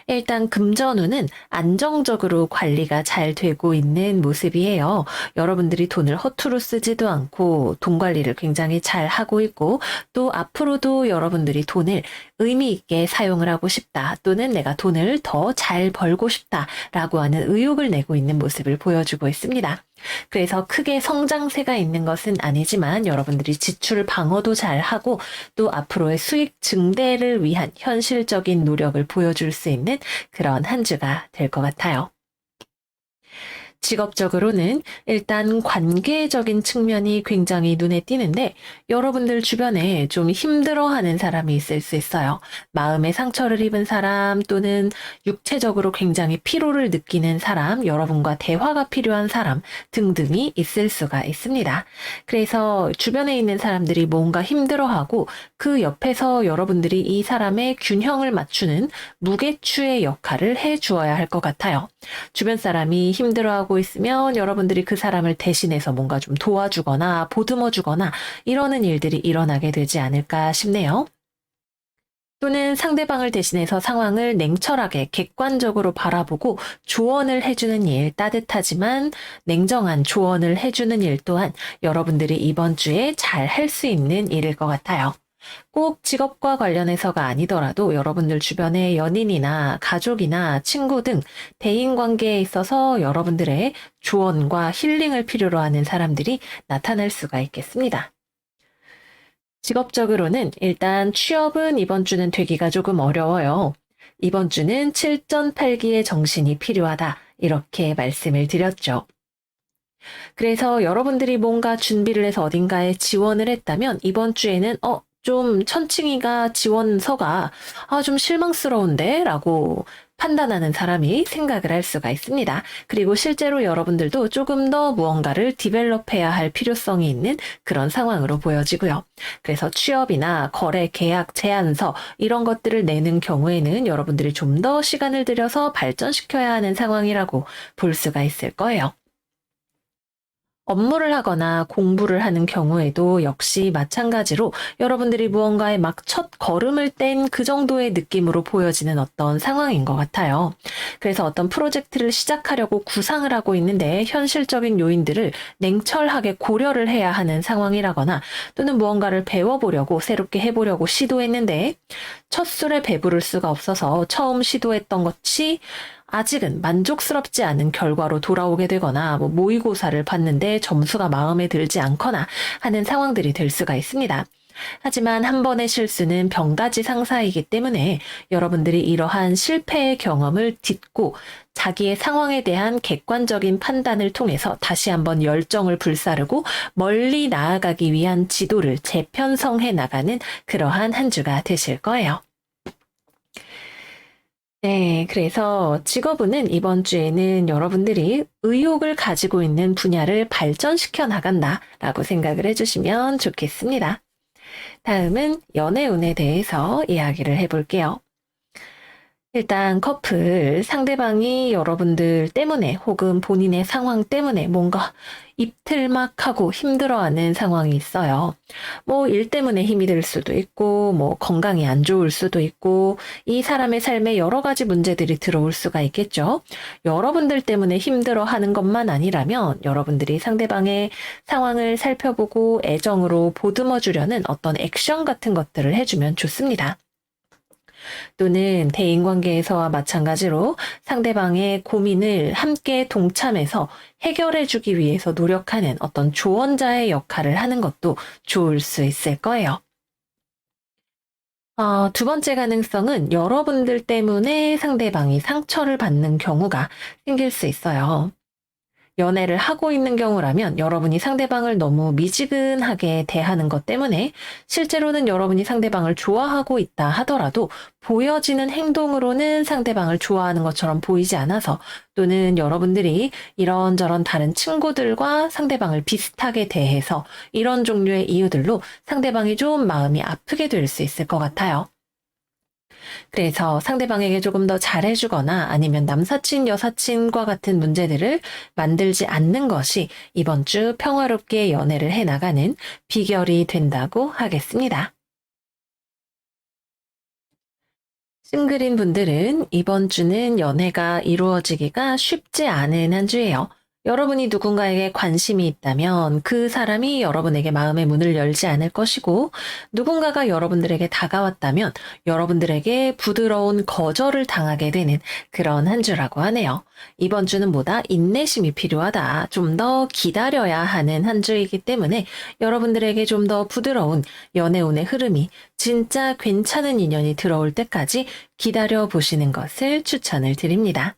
일단 금전운은 안정적으로 관리가 잘 되고 있는 모습이에요. 여러분들이 돈을 허투루 쓰지도 않고 돈 관리를 굉장히 잘 하고 있고 또 앞으로도 여러분들이 돈을 의미 있게 사용을 하고 싶다 또는 내가 돈을 더 잘 벌고 싶다라고 하는 의욕을 내고 있는 모습을 보여주고 있습니다. 그래서 크게 성장세가 있는 것은 아니지만 여러분들이 지출 방어도 잘 하고 또 앞으로의 수익 증대를 위한 현실적인 노력을 보여줄 수 있는 그런 한 주가 될 것 같아요. 직업적으로는 일단 관계적인 측면이 굉장히 눈에 띄는데 여러분들 주변에 좀 힘들어하는 사람이 있을 수 있어요. 마음의 상처를 입은 사람 또는 육체적으로 굉장히 피로를 느끼는 사람, 여러분과 대화가 필요한 사람 등등이 있을 수가 있습니다. 그래서 주변에 있는 사람들이 뭔가 힘들어하고 그 옆에서 여러분들이 이 사람의 균형을 맞추는 무게추의 역할을 해 주어야 할 것 같아요. 주변 사람이 힘들어하고 있으면 여러분들이 그 사람을 대신해서 뭔가 좀 도와주거나 보듬어주거나 이러는 일들이 일어나게 되지 않을까 싶네요. 또는 상대방을 대신해서 상황을 냉철하게 객관적으로 바라보고 조언을 해주는 일, 따뜻하지만 냉정한 조언을 해주는 일 또한 여러분들이 이번 주에 잘 할 수 있는 일일 것 같아요. 꼭 직업과 관련해서가 아니더라도 여러분들 주변의 연인이나 가족이나 친구 등 대인관계에 있어서 여러분들의 조언과 힐링을 필요로 하는 사람들이 나타날 수가 있겠습니다. 직업적으로는 일단 취업은 이번 주는 되기가 조금 어려워요. 이번 주는 7전8기의 정신이 필요하다. 이렇게 말씀을 드렸죠. 그래서 여러분들이 뭔가 준비를 해서 어딘가에 지원을 했다면 이번 주에는 좀 천칭이가 지원서가 좀 실망스러운데? 라고 판단하는 사람이 생각을 할 수가 있습니다. 그리고 실제로 여러분들도 조금 더 무언가를 디벨롭해야 할 필요성이 있는 그런 상황으로 보여지고요. 그래서 취업이나 거래, 계약, 제안서 이런 것들을 내는 경우에는 여러분들이 좀 더 시간을 들여서 발전시켜야 하는 상황이라고 볼 수가 있을 거예요. 업무를 하거나 공부를 하는 경우에도 역시 마찬가지로 여러분들이 무언가에 막 첫 걸음을 뗀 그 정도의 느낌으로 보여지는 어떤 상황인 것 같아요. 그래서 어떤 프로젝트를 시작하려고 구상을 하고 있는데 현실적인 요인들을 냉철하게 고려를 해야 하는 상황이라거나 또는 무언가를 배워보려고 새롭게 해보려고 시도했는데 첫 술에 배부를 수가 없어서 처음 시도했던 것이 아직은 만족스럽지 않은 결과로 돌아오게 되거나 모의고사를 봤는데 점수가 마음에 들지 않거나 하는 상황들이 될 수가 있습니다. 하지만 한 번의 실수는 병가지 상사이기 때문에 여러분들이 이러한 실패의 경험을 딛고 자기의 상황에 대한 객관적인 판단을 통해서 다시 한번 열정을 불사르고 멀리 나아가기 위한 지도를 재편성해 나가는 그러한 한 주가 되실 거예요. 네, 그래서 직업운은 이번 주에는 여러분들이 의욕을 가지고 있는 분야를 발전시켜 나간다라고 생각을 해주시면 좋겠습니다. 다음은 연애운에 대해서 이야기를 해볼게요. 일단 커플, 상대방이 여러분들 때문에 혹은 본인의 상황 때문에 뭔가 입틀막하고 힘들어하는 상황이 있어요. 일 때문에 힘이 들 수도 있고, 건강이 안 좋을 수도 있고, 이 사람의 삶에 여러 가지 문제들이 들어올 수가 있겠죠. 여러분들 때문에 힘들어하는 것만 아니라면 여러분들이 상대방의 상황을 살펴보고 애정으로 보듬어 주려는 어떤 액션 같은 것들을 해주면 좋습니다. 또는 대인관계에서와 마찬가지로 상대방의 고민을 함께 동참해서 해결해주기 위해서 노력하는 어떤 조언자의 역할을 하는 것도 좋을 수 있을 거예요. 두 번째 가능성은 여러분들 때문에 상대방이 상처를 받는 경우가 생길 수 있어요. 연애를 하고 있는 경우라면 여러분이 상대방을 너무 미지근하게 대하는 것 때문에 실제로는 여러분이 상대방을 좋아하고 있다 하더라도 보여지는 행동으로는 상대방을 좋아하는 것처럼 보이지 않아서 또는 여러분들이 이런저런 다른 친구들과 상대방을 비슷하게 대해서 이런 종류의 이유들로 상대방이 좀 마음이 아프게 될 수 있을 것 같아요. 그래서 상대방에게 조금 더 잘해주거나 아니면 남사친, 여사친과 같은 문제들을 만들지 않는 것이 이번 주 평화롭게 연애를 해나가는 비결이 된다고 하겠습니다. 싱글인 분들은 이번 주는 연애가 이루어지기가 쉽지 않은 한 주예요. 여러분이 누군가에게 관심이 있다면 그 사람이 여러분에게 마음의 문을 열지 않을 것이고 누군가가 여러분들에게 다가왔다면 여러분들에게 부드러운 거절을 당하게 되는 그런 한 주라고 하네요. 이번 주는 뭐다? 인내심이 필요하다. 좀 더 기다려야 하는 한 주이기 때문에 여러분들에게 좀 더 부드러운 연애운의 흐름이 진짜 괜찮은 인연이 들어올 때까지 기다려 보시는 것을 추천을 드립니다.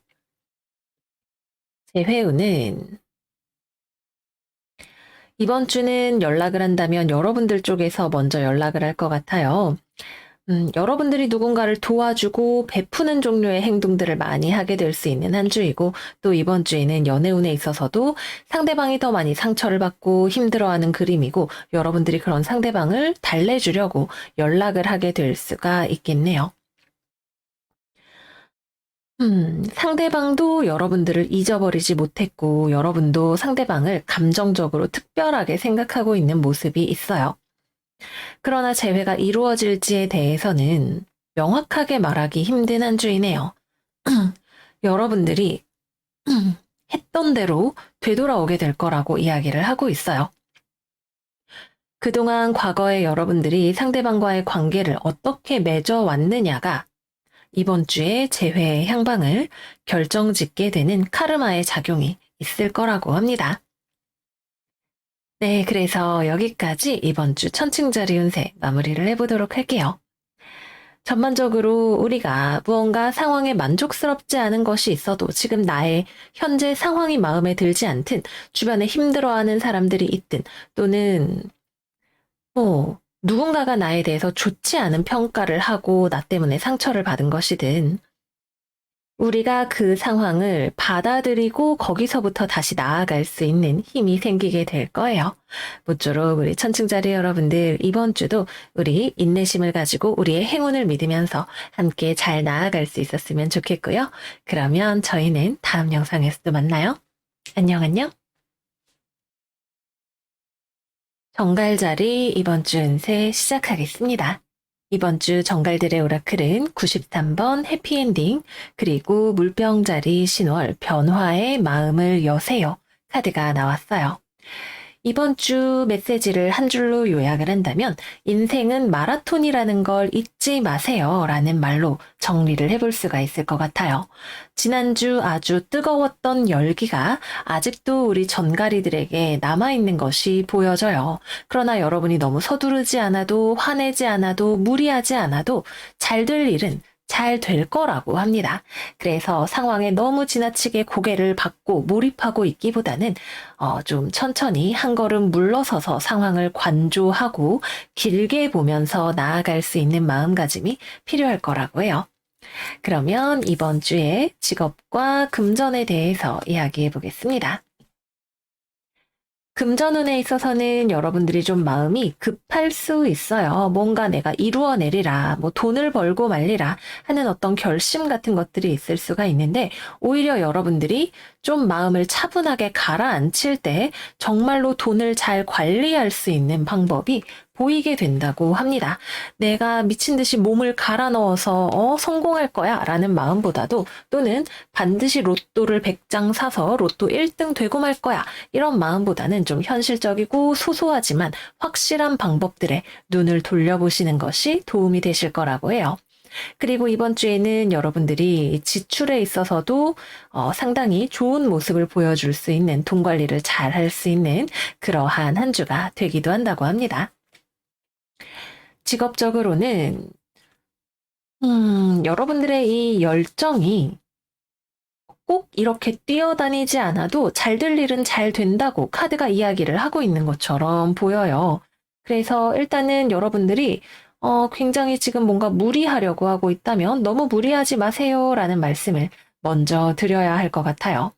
재회운은 이번 주는 연락을 한다면 여러분들 쪽에서 먼저 연락을 할 것 같아요. 여러분들이 누군가를 도와주고 베푸는 종류의 행동들을 많이 하게 될 수 있는 한 주이고 또 이번 주에는 연애운에 있어서도 상대방이 더 많이 상처를 받고 힘들어하는 그림이고 여러분들이 그런 상대방을 달래주려고 연락을 하게 될 수가 있겠네요. 상대방도 여러분들을 잊어버리지 못했고 여러분도 상대방을 감정적으로 특별하게 생각하고 있는 모습이 있어요. 그러나 재회가 이루어질지에 대해서는 명확하게 말하기 힘든 한 주이네요. 여러분들이 했던 대로 되돌아오게 될 거라고 이야기를 하고 있어요. 그동안 과거에 여러분들이 상대방과의 관계를 어떻게 맺어왔느냐가 이번 주에 재회의 향방을 결정짓게 되는 카르마의 작용이 있을 거라고 합니다. 네, 그래서 여기까지 이번 주 천칭자리 운세 마무리를 해보도록 할게요. 전반적으로 우리가 무언가 상황에 만족스럽지 않은 것이 있어도 지금 나의 현재 상황이 마음에 들지 않든 주변에 힘들어하는 사람들이 있든 또는 누군가가 나에 대해서 좋지 않은 평가를 하고 나 때문에 상처를 받은 것이든 우리가 그 상황을 받아들이고 거기서부터 다시 나아갈 수 있는 힘이 생기게 될 거예요. 모쪼록 우리 천칭자리 여러분들 이번 주도 우리 인내심을 가지고 우리의 행운을 믿으면서 함께 잘 나아갈 수 있었으면 좋겠고요. 그러면 저희는 다음 영상에서 또 만나요. 안녕 안녕. 정갈자리 이번 주 운세 시작하겠습니다. 이번 주 정갈들의 오라클은 93번 해피엔딩 그리고 물병자리 신월 변화의 마음을 여세요 카드가 나왔어요. 이번 주 메시지를 한 줄로 요약을 한다면 인생은 마라톤이라는 걸 잊지 마세요 라는 말로 정리를 해볼 수가 있을 것 같아요. 지난주 아주 뜨거웠던 열기가 아직도 우리 전가리들에게 남아있는 것이 보여져요. 그러나 여러분이 너무 서두르지 않아도 화내지 않아도 무리하지 않아도 잘 될 일은 잘 될 거라고 합니다. 그래서 상황에 너무 지나치게 고개를 받고 몰입하고 있기보다는 좀 천천히 한 걸음 물러서서 상황을 관조하고 길게 보면서 나아갈 수 있는 마음가짐이 필요할 거라고 해요. 그러면 이번 주에 직업과 금전에 대해서 이야기해 보겠습니다. 금전운에 있어서는 여러분들이 좀 마음이 급할 수 있어요. 뭔가 내가 이루어내리라, 돈을 벌고 말리라 하는 어떤 결심 같은 것들이 있을 수가 있는데 오히려 여러분들이 좀 마음을 차분하게 가라앉힐 때 정말로 돈을 잘 관리할 수 있는 방법이 보이게 된다고 합니다. 내가 미친 듯이 몸을 갈아 넣어서 성공할 거야 라는 마음보다도 또는 반드시 로또를 100장 사서 로또 1등 되고 말 거야 이런 마음보다는 좀 현실적이고 소소하지만 확실한 방법들에 눈을 돌려보시는 것이 도움이 되실 거라고 해요. 그리고 이번 주에는 여러분들이 지출에 있어서도 상당히 좋은 모습을 보여줄 수 있는 돈 관리를 잘 할 수 있는 그러한 한 주가 되기도 한다고 합니다. 직업적으로는 여러분들의 이 열정이 꼭 이렇게 뛰어다니지 않아도 잘 될 일은 잘 된다고 카드가 이야기를 하고 있는 것처럼 보여요. 그래서 일단은 여러분들이 굉장히 지금 뭔가 무리하려고 하고 있다면 너무 무리하지 마세요 라는 말씀을 먼저 드려야 할 것 같아요.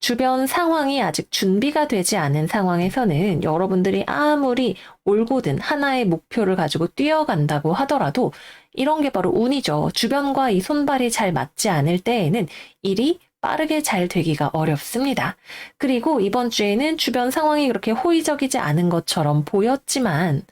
주변 상황이 아직 준비가 되지 않은 상황에서는 여러분들이 아무리 올곧은 하나의 목표를 가지고 뛰어간다고 하더라도 이런 게 바로 운이죠. 주변과 이 손발이 잘 맞지 않을 때에는 일이 빠르게 잘 되기가 어렵습니다. 그리고 이번 주에는 주변 상황이 그렇게 호의적이지 않은 것처럼 보였지만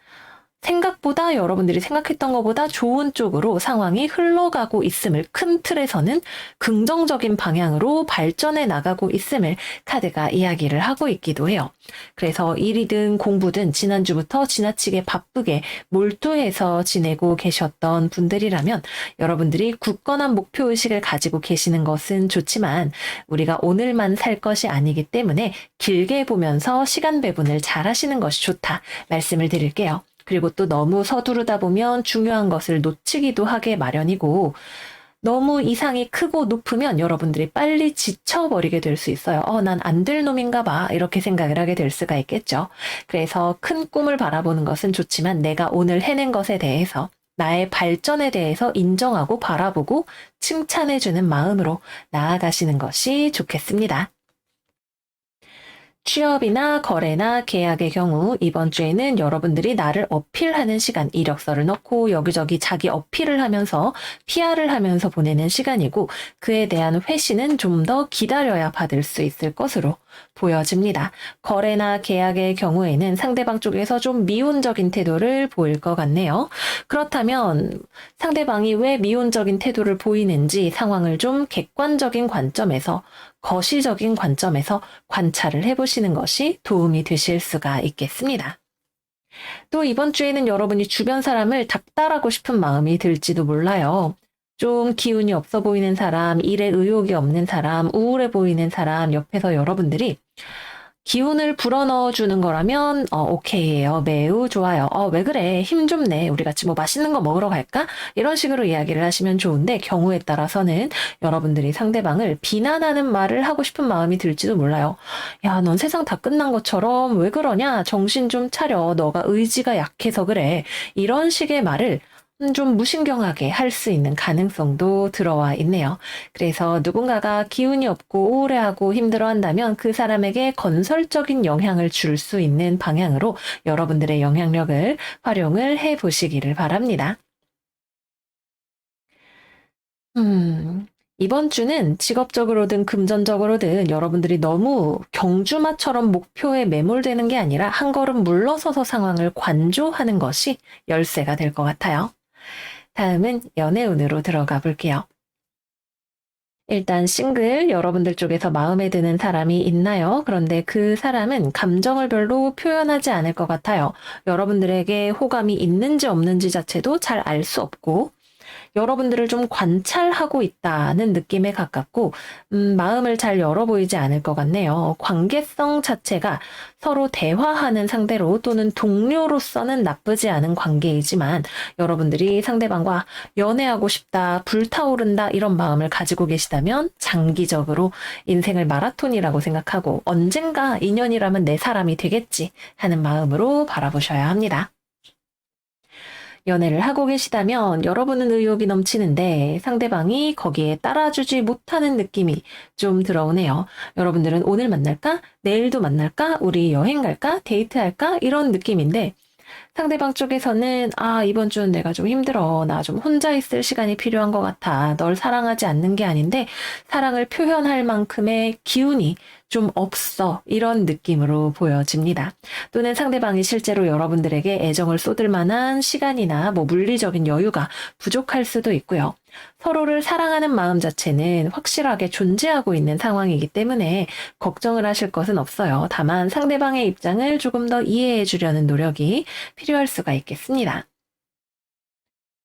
생각보다 여러분들이 생각했던 것보다 좋은 쪽으로 상황이 흘러가고 있음을 큰 틀에서는 긍정적인 방향으로 발전해 나가고 있음을 카드가 이야기를 하고 있기도 해요. 그래서 일이든 공부든 지난주부터 지나치게 바쁘게 몰두해서 지내고 계셨던 분들이라면 여러분들이 굳건한 목표의식을 가지고 계시는 것은 좋지만 우리가 오늘만 살 것이 아니기 때문에 길게 보면서 시간 배분을 잘 하시는 것이 좋다 말씀을 드릴게요. 그리고 또 너무 서두르다 보면 중요한 것을 놓치기도 하게 마련이고 너무 이상이 크고 높으면 여러분들이 빨리 지쳐버리게 될 수 있어요. 난 안 될 놈인가 봐 이렇게 생각을 하게 될 수가 있겠죠. 그래서 큰 꿈을 바라보는 것은 좋지만 내가 오늘 해낸 것에 대해서 나의 발전에 대해서 인정하고 바라보고 칭찬해주는 마음으로 나아가시는 것이 좋겠습니다. 취업이나 거래나 계약의 경우 이번 주에는 여러분들이 나를 어필하는 시간, 이력서를 넣고 여기저기 자기 어필을 하면서 PR을 하면서 보내는 시간이고 그에 대한 회신은 좀 더 기다려야 받을 수 있을 것으로 보여집니다. 거래나 계약의 경우에는 상대방 쪽에서 좀 미온적인 태도를 보일 것 같네요. 그렇다면 상대방이 왜 미온적인 태도를 보이는지 상황을 좀 객관적인 관점에서 거시적인 관점에서 관찰을 해보시는 것이 도움이 되실 수가 있겠습니다. 또 이번 주에는 여러분이 주변 사람을 닥달하고 싶은 마음이 들지도 몰라요. 좀 기운이 없어 보이는 사람, 일에 의욕이 없는 사람, 우울해 보이는 사람 옆에서 여러분들이 기운을 불어넣어 주는 거라면 오케이예요. 매우 좋아요. 왜 그래? 힘 좀 내. 우리 같이 뭐 맛있는 거 먹으러 갈까? 이런 식으로 이야기를 하시면 좋은데 경우에 따라서는 여러분들이 상대방을 비난하는 말을 하고 싶은 마음이 들지도 몰라요. 야, 넌 세상 다 끝난 것처럼 왜 그러냐? 정신 좀 차려. 너가 의지가 약해서 그래. 이런 식의 말을 좀 무신경하게 할 수 있는 가능성도 들어와 있네요. 그래서 누군가가 기운이 없고 우울해하고 힘들어한다면 그 사람에게 건설적인 영향을 줄 수 있는 방향으로 여러분들의 영향력을 활용을 해 보시기를 바랍니다. 이번 주는 직업적으로든 금전적으로든 여러분들이 너무 경주마처럼 목표에 매몰되는 게 아니라 한 걸음 물러서서 상황을 관조하는 것이 열쇠가 될 것 같아요. 다음은 연애운으로 들어가 볼게요. 일단 싱글 여러분들 쪽에서 마음에 드는 사람이 있나요? 그런데 그 사람은 감정을 별로 표현하지 않을 것 같아요. 여러분들에게 호감이 있는지 없는지 자체도 잘 알 수 없고 여러분들을 좀 관찰하고 있다는 느낌에 가깝고 마음을 잘 열어 보이지 않을 것 같네요. 관계성 자체가 서로 대화하는 상대로 또는 동료로서는 나쁘지 않은 관계이지만 여러분들이 상대방과 연애하고 싶다, 불타오른다 이런 마음을 가지고 계시다면 장기적으로 인생을 마라톤이라고 생각하고 언젠가 인연이라면 내 사람이 되겠지 하는 마음으로 바라보셔야 합니다. 연애를 하고 계시다면 여러분은 의욕이 넘치는데 상대방이 거기에 따라주지 못하는 느낌이 좀 들어오네요. 여러분들은 오늘 만날까? 내일도 만날까? 우리 여행 갈까? 데이트할까? 이런 느낌인데 상대방 쪽에서는 이번 주는 내가 좀 힘들어. 나 좀 혼자 있을 시간이 필요한 것 같아. 널 사랑하지 않는 게 아닌데 사랑을 표현할 만큼의 기운이 좀 없어. 이런 느낌으로 보여집니다. 또는 상대방이 실제로 여러분들에게 애정을 쏟을 만한 시간이나 뭐 물리적인 여유가 부족할 수도 있고요. 서로를 사랑하는 마음 자체는 확실하게 존재하고 있는 상황이기 때문에 걱정을 하실 것은 없어요. 다만 상대방의 입장을 조금 더 이해해 주려는 노력이 필요할 수가 있겠습니다.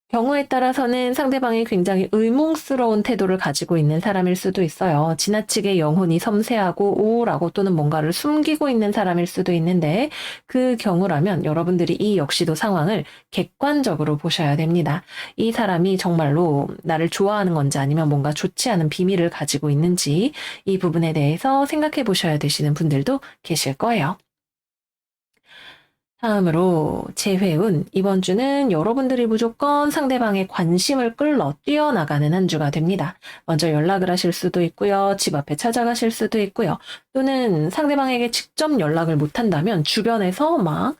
경우에 따라서는 상대방이 굉장히 의문스러운 태도를 가지고 있는 사람일 수도 있어요. 지나치게 영혼이 섬세하고 우울하고 또는 뭔가를 숨기고 있는 사람일 수도 있는데 그 경우라면 여러분들이 이 역시도 상황을 객관적으로 보셔야 됩니다. 이 사람이 정말로 나를 좋아하는 건지 아니면 뭔가 좋지 않은 비밀을 가지고 있는지 이 부분에 대해서 생각해 보셔야 되시는 분들도 계실 거예요. 다음으로 재회운. 이번 주는 여러분들이 무조건 상대방의 관심을 끌러 뛰어나가는 한 주가 됩니다. 먼저 연락을 하실 수도 있고요. 집 앞에 찾아가실 수도 있고요. 또는 상대방에게 직접 연락을 못한다면 주변에서 막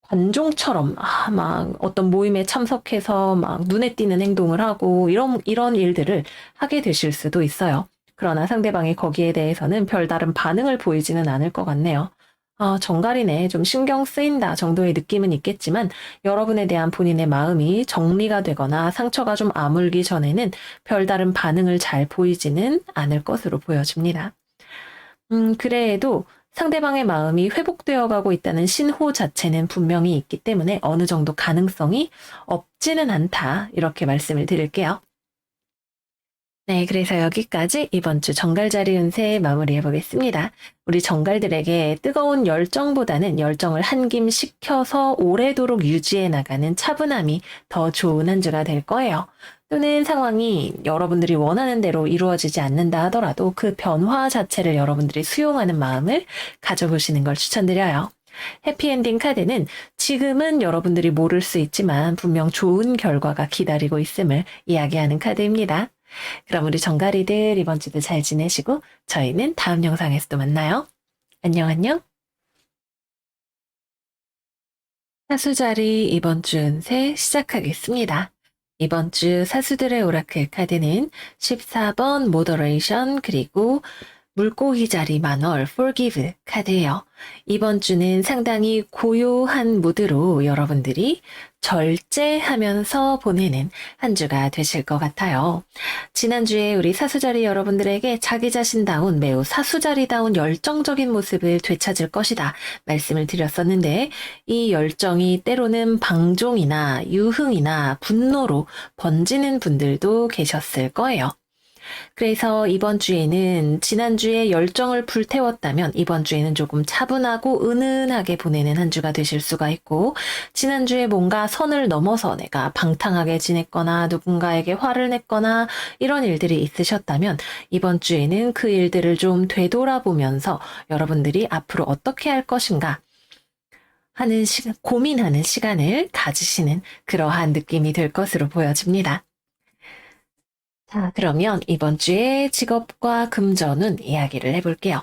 관종처럼 막 어떤 모임에 참석해서 막 눈에 띄는 행동을 하고 이런 일들을 하게 되실 수도 있어요. 그러나 상대방이 거기에 대해서는 별다른 반응을 보이지는 않을 것 같네요. 정갈이네. 좀 신경 쓰인다 정도의 느낌은 있겠지만 여러분에 대한 본인의 마음이 정리가 되거나 상처가 좀 아물기 전에는 별다른 반응을 잘 보이지는 않을 것으로 보여집니다. 그래도 상대방의 마음이 회복되어 가고 있다는 신호 자체는 분명히 있기 때문에 어느 정도 가능성이 없지는 않다. 이렇게 말씀을 드릴게요. 네, 그래서 여기까지 이번 주 정갈자리 운세 마무리해 보겠습니다. 우리 정갈들에게 뜨거운 열정보다는 열정을 한김시켜서 오래도록 유지해 나가는 차분함이 더 좋은 한 주가 될 거예요. 또는 상황이 여러분들이 원하는 대로 이루어지지 않는다 하더라도 그 변화 자체를 여러분들이 수용하는 마음을 가져보시는 걸 추천드려요. 해피엔딩 카드는 지금은 여러분들이 모를 수 있지만 분명 좋은 결과가 기다리고 있음을 이야기하는 카드입니다. 그럼 우리 정가리들 이번 주도 잘 지내시고 저희는 다음 영상에서 또 만나요. 안녕, 안녕. 사수자리 이번 주 운세 시작하겠습니다. 이번 주 사수들의 오라클 카드는 14번 모더레이션 그리고 물고기 자리 만월 Forgive 카드예요. 이번 주는 상당히 고요한 무드로 여러분들이 절제하면서 보내는 한 주가 되실 것 같아요. 지난주에 우리 사수자리 여러분들에게 자기 자신다운 매우 사수자리다운 열정적인 모습을 되찾을 것이다 말씀을 드렸었는데 이 열정이 때로는 방종이나 유흥이나 분노로 번지는 분들도 계셨을 거예요. 그래서 이번 주에는 지난주에 열정을 불태웠다면 이번 주에는 조금 차분하고 은은하게 보내는 한 주가 되실 수가 있고 지난주에 뭔가 선을 넘어서 내가 방탕하게 지냈거나 누군가에게 화를 냈거나 이런 일들이 있으셨다면 이번 주에는 그 일들을 좀 되돌아보면서 여러분들이 앞으로 어떻게 할 것인가 하는 고민하는 시간을 가지시는 그러한 느낌이 될 것으로 보여집니다. 자, 그러면 이번 주에 직업과 금전운 이야기를 해볼게요.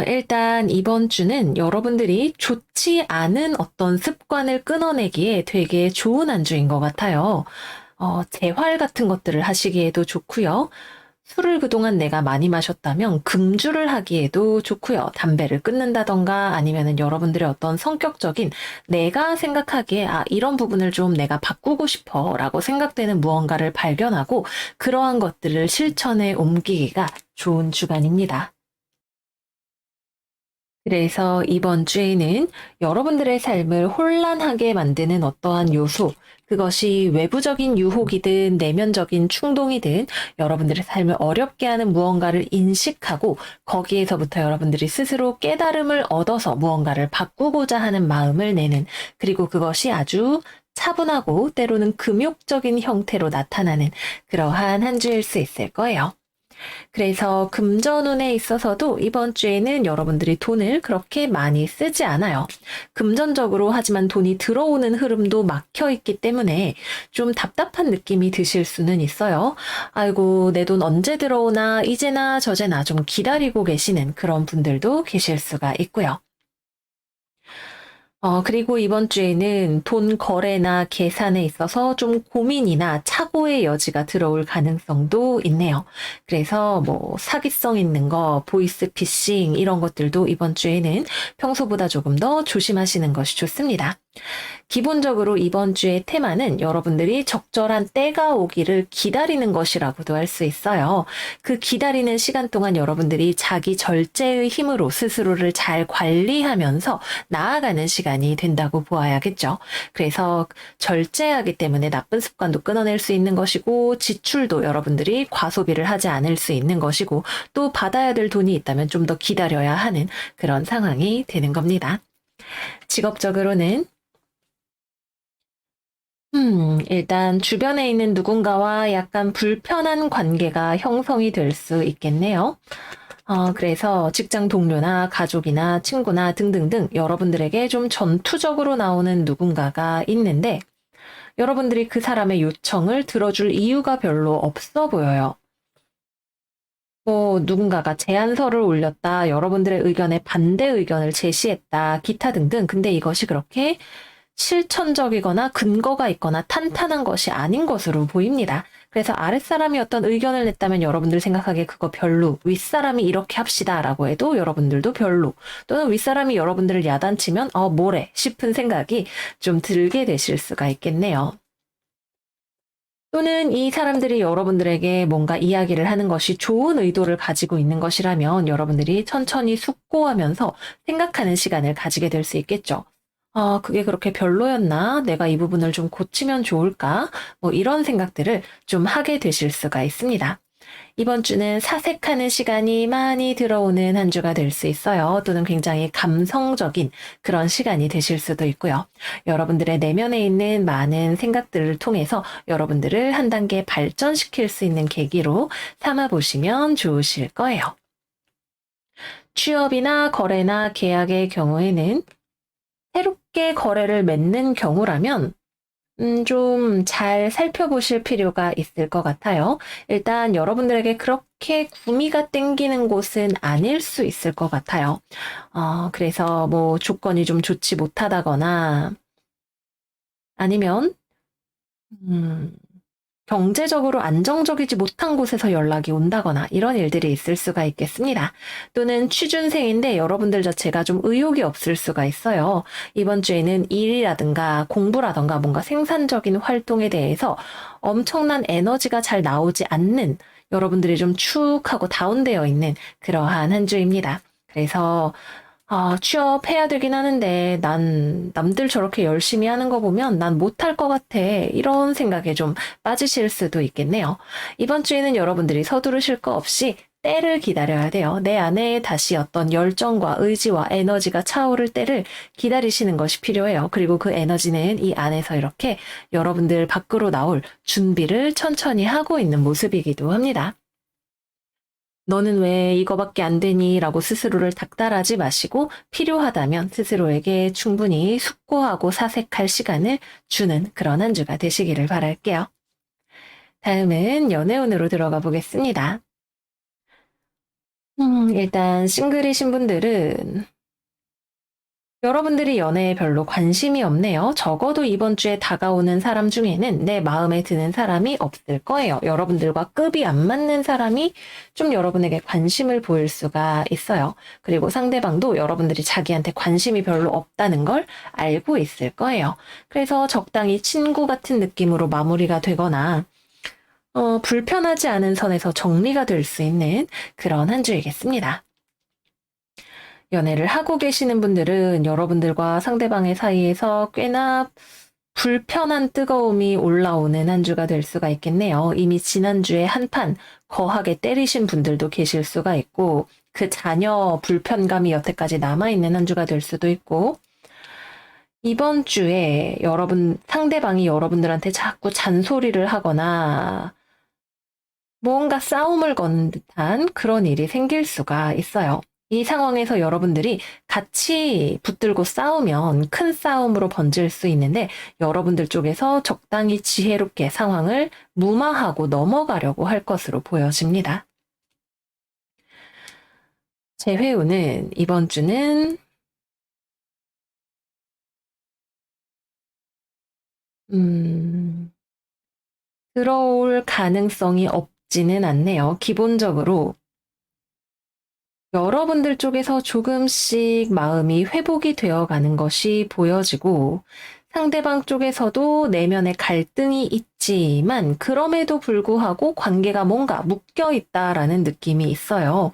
일단 이번 주는 여러분들이 좋지 않은 어떤 습관을 끊어내기에 되게 좋은 한 주인 것 같아요. 재활 같은 것들을 하시기에도 좋고요. 술을 그동안 내가 많이 마셨다면 금주를 하기에도 좋고요. 담배를 끊는다던가 아니면은 여러분들의 어떤 성격적인 내가 생각하기에 이런 부분을 좀 내가 바꾸고 싶어 라고 생각되는 무언가를 발견하고 그러한 것들을 실천에 옮기기가 좋은 주간입니다. 그래서 이번 주에는 여러분들의 삶을 혼란하게 만드는 어떠한 요소, 그것이 외부적인 유혹이든 내면적인 충동이든 여러분들의 삶을 어렵게 하는 무언가를 인식하고 거기에서부터 여러분들이 스스로 깨달음을 얻어서 무언가를 바꾸고자 하는 마음을 내는 그리고 그것이 아주 차분하고 때로는 금욕적인 형태로 나타나는 그러한 한 주일 수 있을 거예요. 그래서 금전운에 있어서도 이번 주에는 여러분들이 돈을 그렇게 많이 쓰지 않아요. 금전적으로 하지만 돈이 들어오는 흐름도 막혀 있기 때문에 좀 답답한 느낌이 드실 수는 있어요. 아이고, 내 돈 언제 들어오나, 이제나 저제나 좀 기다리고 계시는 그런 분들도 계실 수가 있고요. 그리고 이번 주에는 돈 거래나 계산에 있어서 좀 고민이나 착오의 여지가 들어올 가능성도 있네요. 그래서 뭐 사기성 있는 거, 보이스피싱 이런 것들도 이번 주에는 평소보다 조금 더 조심하시는 것이 좋습니다. 기본적으로 이번 주의 테마는 여러분들이 적절한 때가 오기를 기다리는 것이라고도 할 수 있어요. 그 기다리는 시간 동안 여러분들이 자기 절제의 힘으로 스스로를 잘 관리하면서 나아가는 시간이 된다고 보아야겠죠. 그래서 절제하기 때문에 나쁜 습관도 끊어낼 수 있는 것이고 지출도 여러분들이 과소비를 하지 않을 수 있는 것이고 또 받아야 될 돈이 있다면 좀 더 기다려야 하는 그런 상황이 되는 겁니다. 직업적으로는 일단 주변에 있는 누군가와 약간 불편한 관계가 형성이 될 수 있겠네요. 그래서 직장 동료나 가족이나 친구나 등등등 여러분들에게 좀 전투적으로 나오는 누군가가 있는데 여러분들이 그 사람의 요청을 들어줄 이유가 별로 없어 보여요. 뭐 누군가가 제안서를 올렸다, 여러분들의 의견에 반대 의견을 제시했다, 기타 등등. 근데 이것이 그렇게 실천적이거나 근거가 있거나 탄탄한 것이 아닌 것으로 보입니다. 그래서 아랫사람이 어떤 의견을 냈다면 여러분들 생각하기에 그거 별로, 윗사람이 이렇게 합시다 라고 해도 여러분들도 별로, 또는 윗사람이 여러분들을 야단치면 뭐래 싶은 생각이 좀 들게 되실 수가 있겠네요. 또는 이 사람들이 여러분들에게 뭔가 이야기를 하는 것이 좋은 의도를 가지고 있는 것이라면 여러분들이 천천히 숙고하면서 생각하는 시간을 가지게 될 수 있겠죠. 그게 그렇게 별로였나? 내가 이 부분을 좀 고치면 좋을까? 뭐 이런 생각들을 좀 하게 되실 수가 있습니다. 이번 주는 사색하는 시간이 많이 들어오는 한 주가 될 수 있어요. 또는 굉장히 감성적인 그런 시간이 되실 수도 있고요. 여러분들의 내면에 있는 많은 생각들을 통해서 여러분들을 한 단계 발전시킬 수 있는 계기로 삼아 보시면 좋으실 거예요. 취업이나 거래나 계약의 경우에는 새롭게 거래를 맺는 경우라면 좀 잘 살펴보실 필요가 있을 것 같아요. 일단 여러분들에게 그렇게 구미가 땡기는 곳은 아닐 수 있을 것 같아요. 그래서 뭐 조건이 좀 좋지 못하다거나 아니면, 음, 경제적으로 안정적이지 못한 곳에서 연락이 온다거나 이런 일들이 있을 수가 있겠습니다. 또는 취준생인데 여러분들 자체가 좀 의욕이 없을 수가 있어요. 이번 주에는 일이라든가 공부라든가 뭔가 생산적인 활동에 대해서 엄청난 에너지가 잘 나오지 않는 여러분들이 좀 축하고 다운되어 있는 그러한 한 주입니다. 그래서 취업해야 되긴 하는데 난 남들 저렇게 열심히 하는 거 보면 난 못할 것 같아. 이런 생각에 좀 빠지실 수도 있겠네요. 이번 주에는 여러분들이 서두르실 거 없이 때를 기다려야 돼요. 내 안에 다시 어떤 열정과 의지와 에너지가 차오를 때를 기다리시는 것이 필요해요. 그리고 그 에너지는 이 안에서 이렇게 여러분들 밖으로 나올 준비를 천천히 하고 있는 모습이기도 합니다. 너는 왜 이거밖에 안 되니? 라고 스스로를 닥달하지 마시고 필요하다면 스스로에게 충분히 숙고하고 사색할 시간을 주는 그런 한 주가 되시기를 바랄게요. 다음은 연애운으로 들어가 보겠습니다. 일단 싱글이신 분들은 여러분들이 연애에 별로 관심이 없네요. 적어도 이번 주에 다가오는 사람 중에는 내 마음에 드는 사람이 없을 거예요. 여러분들과 급이 안 맞는 사람이 좀 여러분에게 관심을 보일 수가 있어요. 그리고 상대방도 여러분들이 자기한테 관심이 별로 없다는 걸 알고 있을 거예요. 그래서 적당히 친구 같은 느낌으로 마무리가 되거나 불편하지 않은 선에서 정리가 될 수 있는 그런 한 주이겠습니다. 연애를 하고 계시는 분들은 여러분들과 상대방의 사이에서 꽤나 불편한 뜨거움이 올라오는 한 주가 될 수가 있겠네요. 이미 지난주에 한판 거하게 때리신 분들도 계실 수가 있고, 그 자녀 불편감이 여태까지 남아있는 한 주가 될 수도 있고, 이번 주에 상대방이 여러분들한테 자꾸 잔소리를 하거나, 뭔가 싸움을 거는 듯한 그런 일이 생길 수가 있어요. 이 상황에서 여러분들이 같이 붙들고 싸우면 큰 싸움으로 번질 수 있는데 여러분들 쪽에서 적당히 지혜롭게 상황을 무마하고 넘어가려고 할 것으로 보여집니다. 제 회우는 이번 주는 들어올 가능성이 없지는 않네요. 기본적으로 여러분들 쪽에서 조금씩 마음이 회복이 되어 가는 것이 보여지고 상대방 쪽에서도 내면의 갈등이 있지만 그럼에도 불구하고 관계가 뭔가 묶여 있다라는 느낌이 있어요.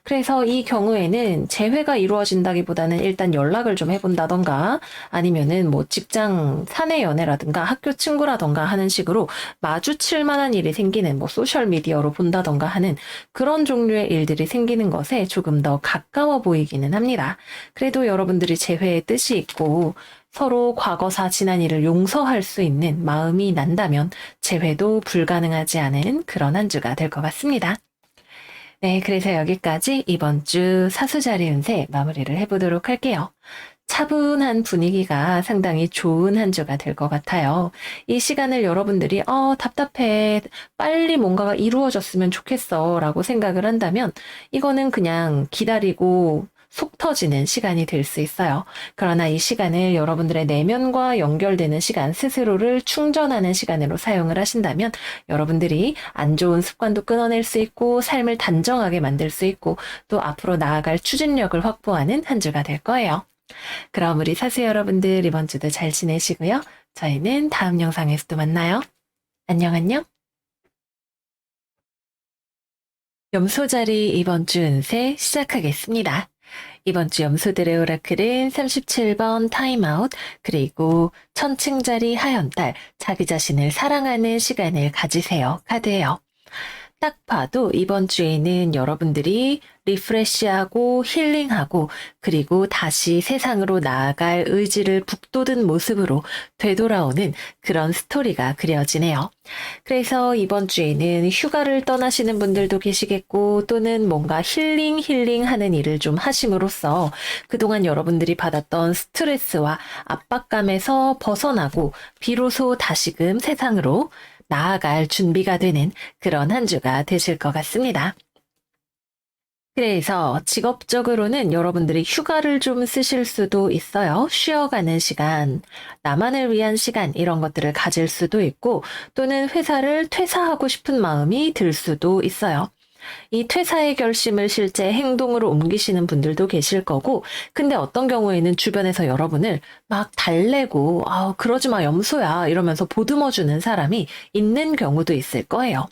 그래서 이 경우에는 재회가 이루어진다기보다는 일단 연락을 좀 해본다던가 아니면은 뭐 직장 사내 연애라든가 학교 친구라던가 하는 식으로 마주칠 만한 일이 생기는 뭐 소셜 미디어로 본다던가 하는 그런 종류의 일들이 생기는 것에 조금 더 가까워 보이기는 합니다. 그래도 여러분들이 재회의 뜻이 있고 서로 과거사 지난 일을 용서할 수 있는 마음이 난다면 재회도 불가능하지 않은 그런 한 주가 될 것 같습니다. 네, 그래서 여기까지 이번 주 사수자리 운세 마무리를 해보도록 할게요. 차분한 분위기가 상당히 좋은 한 주가 될 것 같아요. 이 시간을 여러분들이 답답해, 빨리 뭔가가 이루어졌으면 좋겠어 라고 생각을 한다면 이거는 그냥 기다리고 속 터지는 시간이 될 수 있어요. 그러나 이 시간을 여러분들의 내면과 연결되는 시간, 스스로를 충전하는 시간으로 사용을 하신다면 여러분들이 안 좋은 습관도 끊어낼 수 있고 삶을 단정하게 만들 수 있고 또 앞으로 나아갈 추진력을 확보하는 한 주가 될 거예요. 그럼 우리 사수 여러분들 이번 주도 잘 지내시고요. 저희는 다음 영상에서 또 만나요. 안녕 안녕. 염소자리 이번 주 운세 시작하겠습니다. 이번 주 염소들의 오라클은 37번 타임아웃, 그리고 천칭자리 하연달, 자기 자신을 사랑하는 시간을 가지세요 카드예요. 딱 봐도 이번 주에는 여러분들이 리프레시하고 힐링하고 그리고 다시 세상으로 나아갈 의지를 북돋은 모습으로 되돌아오는 그런 스토리가 그려지네요. 그래서 이번 주에는 휴가를 떠나시는 분들도 계시겠고 또는 뭔가 힐링하는 일을 좀 하심으로써 그동안 여러분들이 받았던 스트레스와 압박감에서 벗어나고 비로소 다시금 세상으로 나아갈 준비가 되는 그런 한 주가 되실 것 같습니다. 그래서 직업적으로는 여러분들이 휴가를 좀 쓰실 수도 있어요. 쉬어가는 시간, 나만을 위한 시간 이런 것들을 가질 수도 있고 또는 회사를 퇴사하고 싶은 마음이 들 수도 있어요. 이 퇴사의 결심을 실제 행동으로 옮기시는 분들도 계실 거고, 근데 어떤 경우에는 주변에서 여러분을 막 달래고, 그러지 마, 염소야, 이러면서 보듬어주는 사람이 있는 경우도 있을 거예요.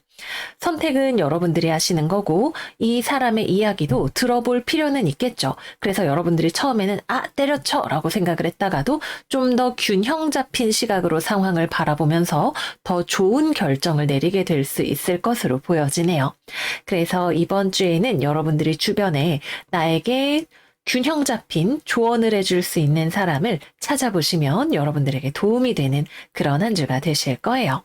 선택은 여러분들이 하시는 거고 이 사람의 이야기도 들어볼 필요는 있겠죠. 그래서 여러분들이 처음에는 때려쳐 라고 생각을 했다가도 좀 더 균형 잡힌 시각으로 상황을 바라보면서 더 좋은 결정을 내리게 될 수 있을 것으로 보여지네요. 그래서 이번 주에는 여러분들이 주변에 나에게 균형 잡힌 조언을 해줄 수 있는 사람을 찾아보시면 여러분들에게 도움이 되는 그런 한 주가 되실 거예요.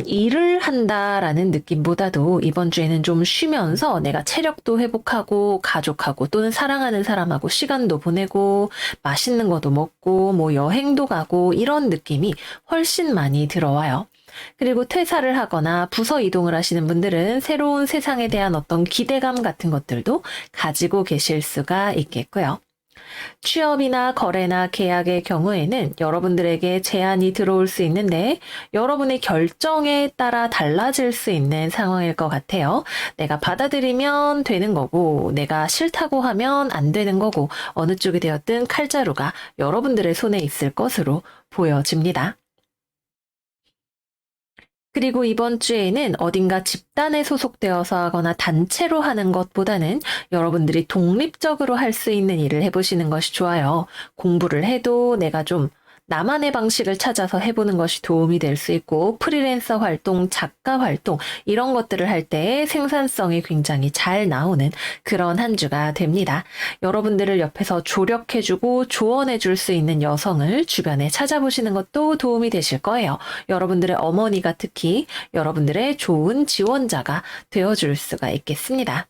일을 한다라는 느낌보다도 이번 주에는 좀 쉬면서 내가 체력도 회복하고 가족하고 또는 사랑하는 사람하고 시간도 보내고 맛있는 것도 먹고 뭐 여행도 가고 이런 느낌이 훨씬 많이 들어와요. 그리고 퇴사를 하거나 부서 이동을 하시는 분들은 새로운 세상에 대한 어떤 기대감 같은 것들도 가지고 계실 수가 있겠고요. 취업이나 거래나 계약의 경우에는 여러분들에게 제안이 들어올 수 있는데 여러분의 결정에 따라 달라질 수 있는 상황일 것 같아요. 내가 받아들이면 되는 거고 내가 싫다고 하면 안 되는 거고 어느 쪽이 되었든 칼자루가 여러분들의 손에 있을 것으로 보여집니다. 그리고 이번 주에는 어딘가 집단에 소속되어서 하거나 단체로 하는 것보다는 여러분들이 독립적으로 할 수 있는 일을 해보시는 것이 좋아요. 공부를 해도 내가 좀 나만의 방식을 찾아서 해보는 것이 도움이 될 수 있고 프리랜서 활동, 작가 활동 이런 것들을 할 때 생산성이 굉장히 잘 나오는 그런 한 주가 됩니다. 여러분들을 옆에서 조력해주고 조언해줄 수 있는 여성을 주변에 찾아보시는 것도 도움이 되실 거예요. 여러분들의 어머니가 특히 여러분들의 좋은 지원자가 되어줄 수가 있겠습니다.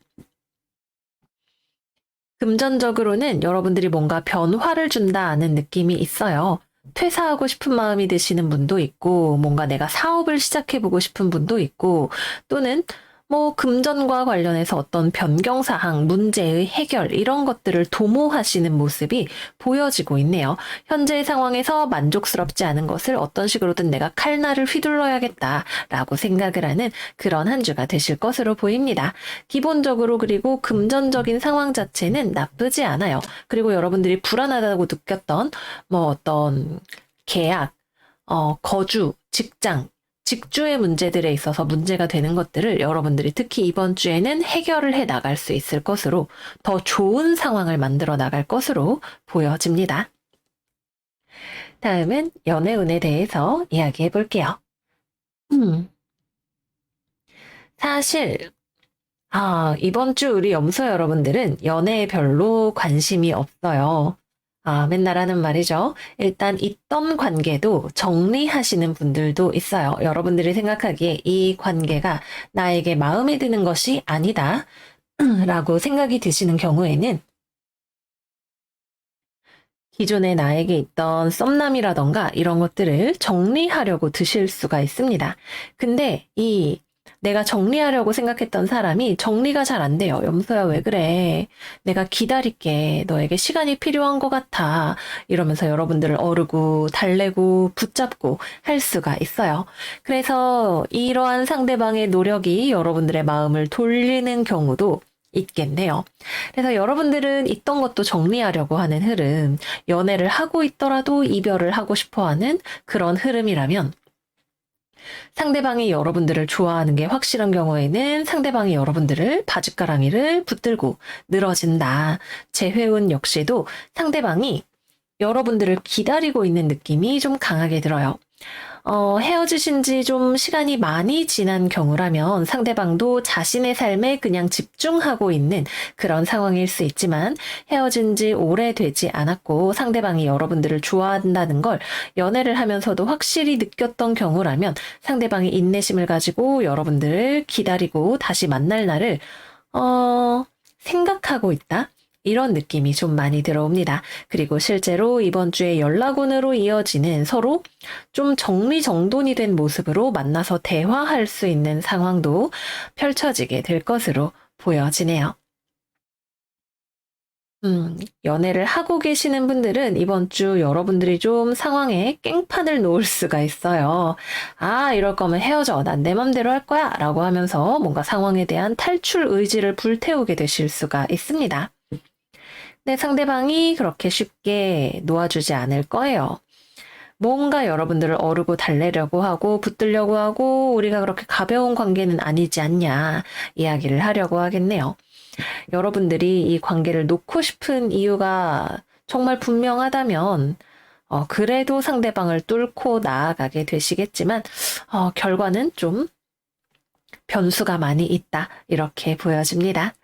금전적으로는 여러분들이 뭔가 변화를 준다는 느낌이 있어요. 퇴사하고 싶은 마음이 드시는 분도 있고, 뭔가 내가 사업을 시작해보고 싶은 분도 있고, 또는 뭐 금전과 관련해서 어떤 변경사항, 문제의 해결, 이런 것들을 도모하시는 모습이 보여지고 있네요. 현재의 상황에서 만족스럽지 않은 것을 어떤 식으로든 내가 칼날을 휘둘러야겠다라고 생각을 하는 그런 한 주가 되실 것으로 보입니다. 기본적으로 그리고 금전적인 상황 자체는 나쁘지 않아요. 그리고 여러분들이 불안하다고 느꼈던 뭐 어떤 계약, 거주, 직장, 직주의 문제들에 있어서 문제가 되는 것들을 여러분들이 특히 이번 주에는 해결을 해 나갈 수 있을 것으로 더 좋은 상황을 만들어 나갈 것으로 보여집니다. 다음은 연애운에 대해서 이야기해 볼게요. 사실 이번 주 우리 염소 여러분들은 연애에 별로 관심이 없어요. 맨날 하는 말이죠. 일단 있던 관계도 정리하시는 분들도 있어요. 여러분들이 생각하기에 이 관계가 나에게 마음에 드는 것이 아니다. 라고 생각이 드시는 경우에는 기존에 나에게 있던 썸남이라던가 이런 것들을 정리하려고 드실 수가 있습니다. 근데 내가 정리하려고 생각했던 사람이 정리가 잘 안 돼요. 염소야, 왜 그래? 내가 기다릴게. 너에게 시간이 필요한 것 같아. 이러면서 여러분들을 어르고, 달래고, 붙잡고 할 수가 있어요. 그래서 이러한 상대방의 노력이 여러분들의 마음을 돌리는 경우도 있겠네요. 그래서 여러분들은 있던 것도 정리하려고 하는 흐름, 연애를 하고 있더라도 이별을 하고 싶어 하는 그런 흐름이라면 상대방이 여러분들을 좋아하는 게 확실한 경우에는 상대방이 여러분들을 바짓가랑이를 붙들고 늘어진다. 재회운 역시도 상대방이 여러분들을 기다리고 있는 느낌이 좀 강하게 들어요. 헤어지신 지 좀 시간이 많이 지난 경우라면 상대방도 자신의 삶에 그냥 집중하고 있는 그런 상황일 수 있지만 헤어진 지 오래되지 않았고 상대방이 여러분들을 좋아한다는 걸 연애를 하면서도 확실히 느꼈던 경우라면 상대방이 인내심을 가지고 여러분들을 기다리고 다시 만날 날을 생각하고 있다. 이런 느낌이 좀 많이 들어옵니다. 그리고 실제로 이번 주에 연락운으로 이어지는 서로 좀 정리정돈이 된 모습으로 만나서 대화할 수 있는 상황도 펼쳐지게 될 것으로 보여지네요. 연애를 하고 계시는 분들은 이번 주 여러분들이 좀 상황에 깽판을 놓을 수가 있어요. 아, 이럴 거면 헤어져. 난 내 맘대로 할 거야. 라고 하면서 뭔가 상황에 대한 탈출 의지를 불태우게 되실 수가 있습니다. 근데 상대방이 그렇게 쉽게 놓아주지 않을 거예요. 뭔가 여러분들을 어르고 달래려고 하고 붙들려고 하고 우리가 그렇게 가벼운 관계는 아니지 않냐 이야기를 하려고 하겠네요. 여러분들이 이 관계를 놓고 싶은 이유가 정말 분명하다면 그래도 상대방을 뚫고 나아가게 되시겠지만 결과는 좀 변수가 많이 있다 이렇게 보여집니다.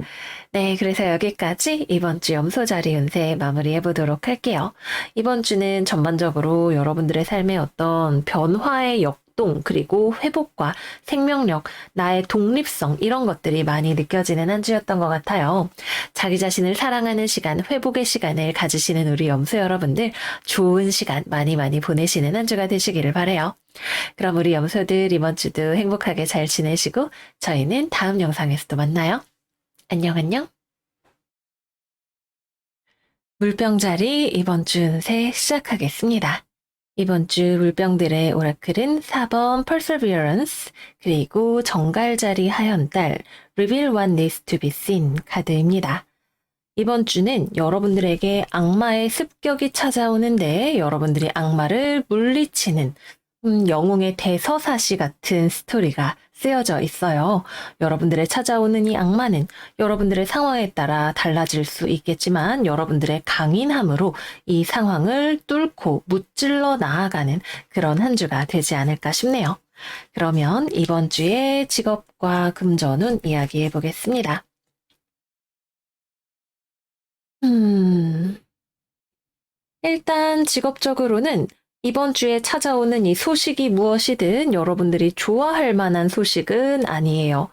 네, 그래서 여기까지 이번 주 염소자리 운세 마무리해 보도록 할게요. 이번 주는 전반적으로 여러분들의 삶의 어떤 변화의 역동, 그리고 회복과 생명력, 나의 독립성, 이런 것들이 많이 느껴지는 한 주였던 것 같아요. 자기 자신을 사랑하는 시간, 회복의 시간을 가지시는 우리 염소 여러분들, 좋은 시간 많이 많이 보내시는 한 주가 되시기를 바라요. 그럼 우리 염소들 이번 주도 행복하게 잘 지내시고, 저희는 다음 영상에서 또 만나요. 안녕, 안녕. 물병자리 이번 주 운세 시작하겠습니다. 이번 주 물병들의 오라클은 4번 Perseverance, 그리고 정갈자리 하연달, Reveal What Needs to be Seen 카드입니다. 이번 주는 여러분들에게 악마의 습격이 찾아오는데 여러분들이 악마를 물리치는 영웅의 대서사시 같은 스토리가 쓰여져 있어요. 여러분들의 찾아오는 이 악마는 여러분들의 상황에 따라 달라질 수 있겠지만 여러분들의 강인함으로 이 상황을 뚫고 무찔러 나아가는 그런 한 주가 되지 않을까 싶네요. 그러면 이번 주의 직업과 금전운 이야기해 보겠습니다. 일단 직업적으로는 이번 주에 찾아오는 이 소식이 무엇이든 여러분들이 좋아할 만한 소식은 아니에요.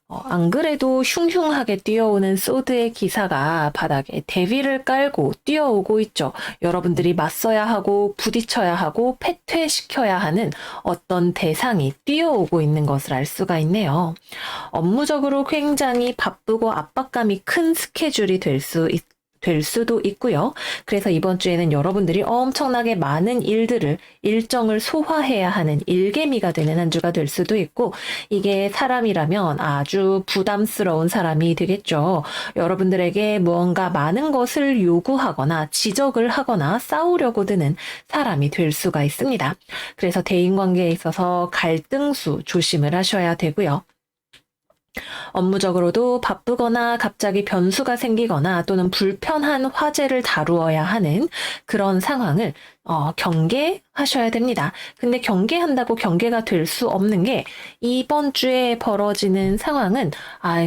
안 그래도 흉흉하게 뛰어오는 소드의 기사가 바닥에 대위를 깔고 뛰어오고 있죠. 여러분들이 맞서야 하고 부딪혀야 하고 패퇴시켜야 하는 어떤 대상이 뛰어오고 있는 것을 알 수가 있네요. 업무적으로 굉장히 바쁘고 압박감이 큰 스케줄이 될 수도 있고요. 그래서 이번 주에는 여러분들이 엄청나게 많은 일정을 소화해야 하는 일개미가 되는 한 주가 될 수도 있고, 이게 사람이라면 아주 부담스러운 사람이 되겠죠. 여러분들에게 무언가 많은 것을 요구하거나 지적을 하거나 싸우려고 드는 사람이 될 수가 있습니다. 그래서 대인관계에 있어서 갈등수 조심을 하셔야 되고요. 업무적으로도 바쁘거나 갑자기 변수가 생기거나 또는 불편한 화제를 다루어야 하는 그런 상황을 경계하셔야 됩니다. 근데 경계한다고 경계가 될 수 없는 게 이번 주에 벌어지는 상황은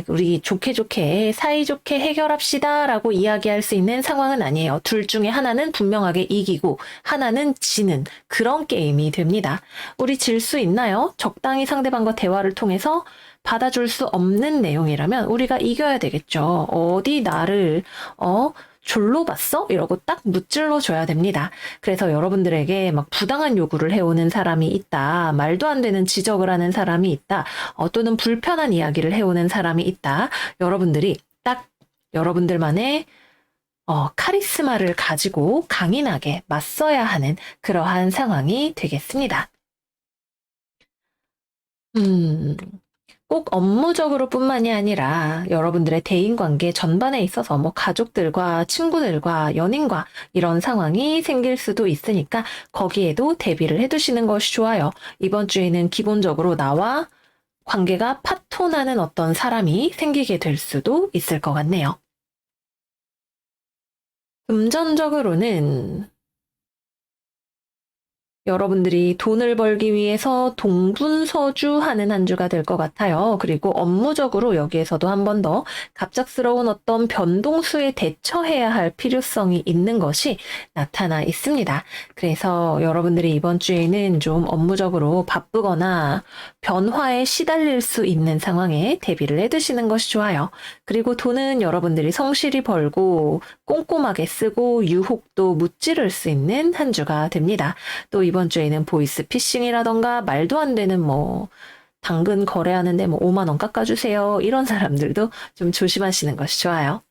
우리 좋게 사이좋게 해결합시다 라고 이야기할 수 있는 상황은 아니에요. 둘 중에 하나는 분명하게 이기고 하나는 지는 그런 게임이 됩니다. 우리 질 수 있나요? 적당히 상대방과 대화를 통해서 받아줄 수 없는 내용이라면 우리가 이겨야 되겠죠. 어디 나를 졸로 봤어? 이러고 딱 무찔러 줘야 됩니다. 그래서 여러분들에게 막 부당한 요구를 해오는 사람이 있다. 말도 안 되는 지적을 하는 사람이 있다. 또는 불편한 이야기를 해오는 사람이 있다. 여러분들이 딱 여러분들만의 카리스마를 가지고 강인하게 맞서야 하는 그러한 상황이 되겠습니다. 꼭 업무적으로 뿐만이 아니라 여러분들의 대인관계 전반에 있어서 뭐 가족들과 친구들과 연인과 이런 상황이 생길 수도 있으니까 거기에도 대비를 해두시는 것이 좋아요. 이번 주에는 기본적으로 나와 관계가 파토나는 어떤 사람이 생기게 될 수도 있을 것 같네요. 금전적으로는 여러분들이 돈을 벌기 위해서 동분서주하는 한 주가 될 것 같아요. 그리고 업무적으로 여기에서도 한 번 더 갑작스러운 어떤 변동수에 대처해야 할 필요성이 있는 것이 나타나 있습니다. 그래서 여러분들이 이번 주에는 좀 업무적으로 바쁘거나 변화에 시달릴 수 있는 상황에 대비를 해두시는 것이 좋아요. 그리고 돈은 여러분들이 성실히 벌고 꼼꼼하게 쓰고 유혹도 무찌를 수 있는 한 주가 됩니다. 또 이번 주에는 보이스 피싱이라던가 말도 안 되는 당근 거래하는데 5만 원 깎아주세요. 이런 사람들도 좀 조심하시는 것이 좋아요.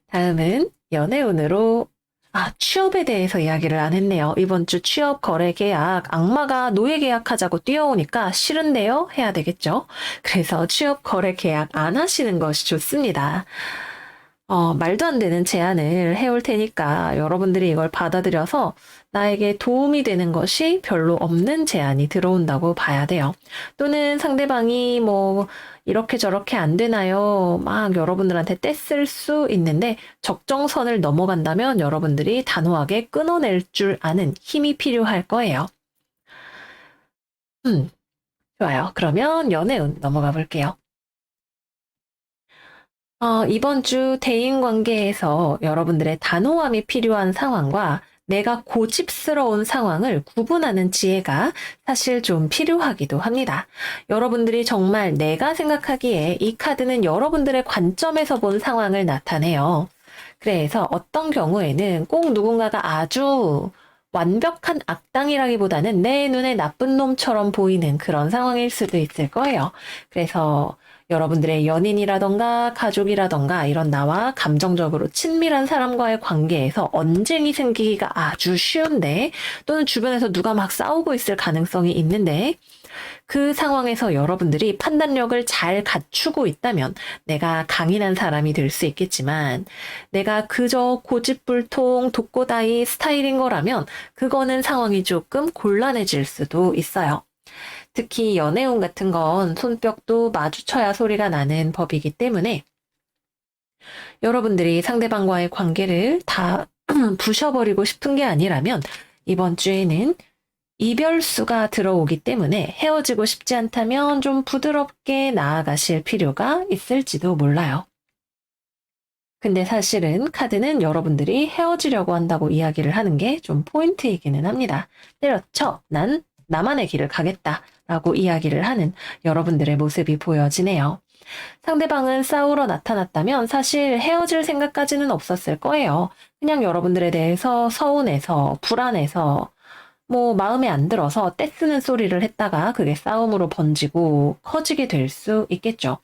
다음은 연애운으로 취업에 대해서 이야기를 안 했네요. 이번 주 취업 거래 계약, 악마가 노예 계약하자고 뛰어오니까 싫은데요? 해야 되겠죠? 그래서 취업 거래 계약 안 하시는 것이 좋습니다. 말도 안 되는 제안을 해올 테니까 여러분들이 이걸 받아들여서 나에게 도움이 되는 것이 별로 없는 제안이 들어온다고 봐야 돼요. 또는 상대방이 이렇게 저렇게 안 되나요? 막 여러분들한테 떼쓸 수 있는데 적정선을 넘어간다면 여러분들이 단호하게 끊어낼 줄 아는 힘이 필요할 거예요. 좋아요. 그러면 연애운 넘어가 볼게요. 이번 주 대인관계에서 여러분들의 단호함이 필요한 상황과 내가 고집스러운 상황을 구분하는 지혜가 사실 좀 필요하기도 합니다. 여러분들이 정말 내가 생각하기에 이 카드는 여러분들의 관점에서 본 상황을 나타내요. 그래서 어떤 경우에는 꼭 누군가가 아주 완벽한 악당이라기보다는 내 눈에 나쁜 놈처럼 보이는 그런 상황일 수도 있을 거예요. 그래서 여러분들의 연인이라던가 가족이라던가 이런 나와 감정적으로 친밀한 사람과의 관계에서 언쟁이 생기기가 아주 쉬운데 또는 주변에서 누가 막 싸우고 있을 가능성이 있는데 그 상황에서 여러분들이 판단력을 잘 갖추고 있다면 내가 강인한 사람이 될 수 있겠지만 내가 그저 고집불통 독고다이 스타일인 거라면 그거는 상황이 조금 곤란해질 수도 있어요. 특히 연애운 같은 건 손뼉도 마주쳐야 소리가 나는 법이기 때문에 여러분들이 상대방과의 관계를 다 부셔버리고 싶은 게 아니라면 이번 주에는 이별수가 들어오기 때문에 헤어지고 싶지 않다면 좀 부드럽게 나아가실 필요가 있을지도 몰라요. 근데 사실은 카드는 여러분들이 헤어지려고 한다고 이야기를 하는 게 좀 포인트이기는 합니다. 때려쳐 난 나만의 길을 가겠다 라고 이야기를 하는 여러분들의 모습이 보여지네요. 상대방은 싸우러 나타났다면 사실 헤어질 생각까지는 없었을 거예요. 그냥 여러분들에 대해서 서운해서 불안해서 마음에 안 들어서 떼쓰는 소리를 했다가 그게 싸움으로 번지고 커지게 될 수 있겠죠.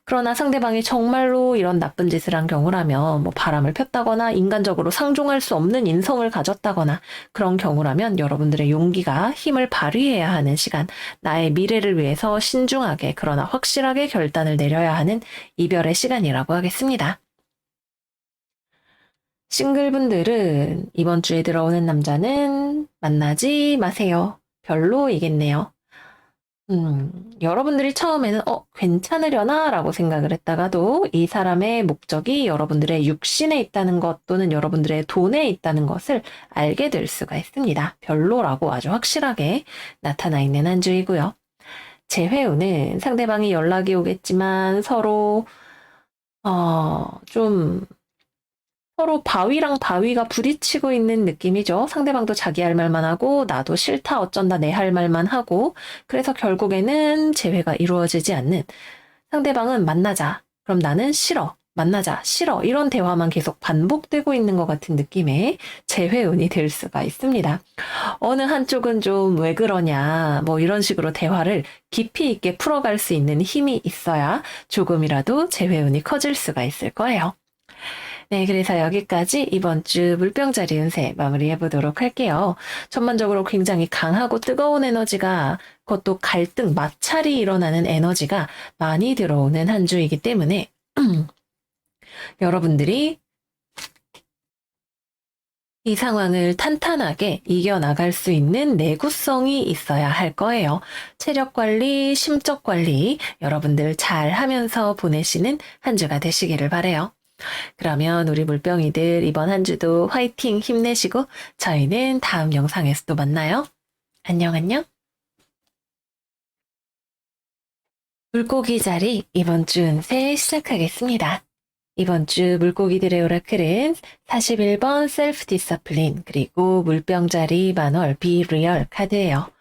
그러나 상대방이 정말로 이런 나쁜 짓을 한 경우라면 바람을 폈다거나 인간적으로 상종할 수 없는 인성을 가졌다거나 그런 경우라면 여러분들의 용기가 힘을 발휘해야 하는 시간, 나의 미래를 위해서 신중하게 그러나 확실하게 결단을 내려야 하는 이별의 시간이라고 하겠습니다. 싱글분들은 이번 주에 들어오는 남자는 만나지 마세요. 별로이겠네요. 여러분들이 처음에는 괜찮으려나? 라고 생각을 했다가도 이 사람의 목적이 여러분들의 육신에 있다는 것 또는 여러분들의 돈에 있다는 것을 알게 될 수가 있습니다. 별로라고 아주 확실하게 나타나 있는 한 주이고요. 재회운은 상대방이 연락이 오겠지만 서로 서로 바위랑 바위가 부딪히고 있는 느낌이죠. 상대방도 자기 할 말만 하고 나도 싫다 어쩐다 내 할 말만 하고 그래서 결국에는 재회가 이루어지지 않는 상대방은 만나자. 그럼 나는 싫어. 만나자. 싫어. 이런 대화만 계속 반복되고 있는 것 같은 느낌의 재회운이 될 수가 있습니다. 어느 한쪽은 좀 왜 그러냐 이런 식으로 대화를 깊이 있게 풀어갈 수 있는 힘이 있어야 조금이라도 재회운이 커질 수가 있을 거예요. 네, 그래서 여기까지 이번 주 물병자리 운세 마무리해 보도록 할게요. 전반적으로 굉장히 강하고 뜨거운 에너지가 그것도 갈등, 마찰이 일어나는 에너지가 많이 들어오는 한 주이기 때문에 여러분들이 이 상황을 탄탄하게 이겨나갈 수 있는 내구성이 있어야 할 거예요. 체력 관리, 심적 관리 여러분들 잘 하면서 보내시는 한 주가 되시기를 바라요. 그러면 우리 물병이들 이번 한 주도 화이팅 힘내시고 저희는 다음 영상에서 또 만나요. 안녕, 안녕. 물고기 자리 이번 주 운세 시작하겠습니다. 이번 주 물고기들의 오라클은 41번 셀프 디서플린 그리고 물병 자리 만월 비리얼 카드예요.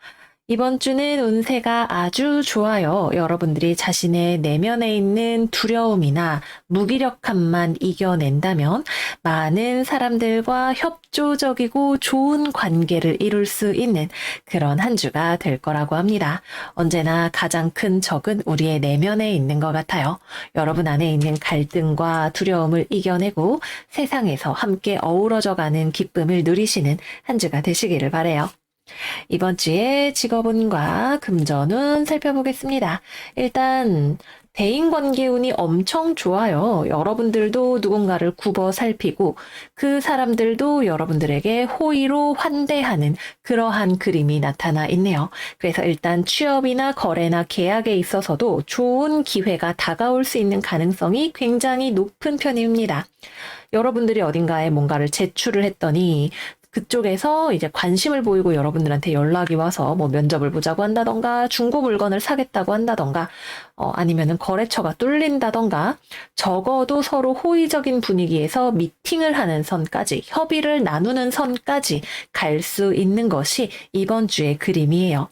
이번 주는 운세가 아주 좋아요. 여러분들이 자신의 내면에 있는 두려움이나 무기력함만 이겨낸다면 많은 사람들과 협조적이고 좋은 관계를 이룰 수 있는 그런 한 주가 될 거라고 합니다. 언제나 가장 큰 적은 우리의 내면에 있는 것 같아요. 여러분 안에 있는 갈등과 두려움을 이겨내고 세상에서 함께 어우러져가는 기쁨을 누리시는 한 주가 되시기를 바라요. 이번 주에 직업운과 금전운 살펴보겠습니다. 일단 대인관계 운이 엄청 좋아요. 여러분들도 누군가를 굽어 살피고 그 사람들도 여러분들에게 호의로 환대하는 그러한 그림이 나타나 있네요. 그래서 일단 취업이나 거래나 계약에 있어서도 좋은 기회가 다가올 수 있는 가능성이 굉장히 높은 편입니다. 여러분들이 어딘가에 뭔가를 제출을 했더니 그쪽에서 이제 관심을 보이고 여러분들한테 연락이 와서 뭐 면접을 보자고 한다던가 중고 물건을 사겠다고 한다던가 아니면은 거래처가 뚫린다던가 적어도 서로 호의적인 분위기에서 미팅을 하는 선까지 협의를 나누는 선까지 갈 수 있는 것이 이번 주의 그림이에요.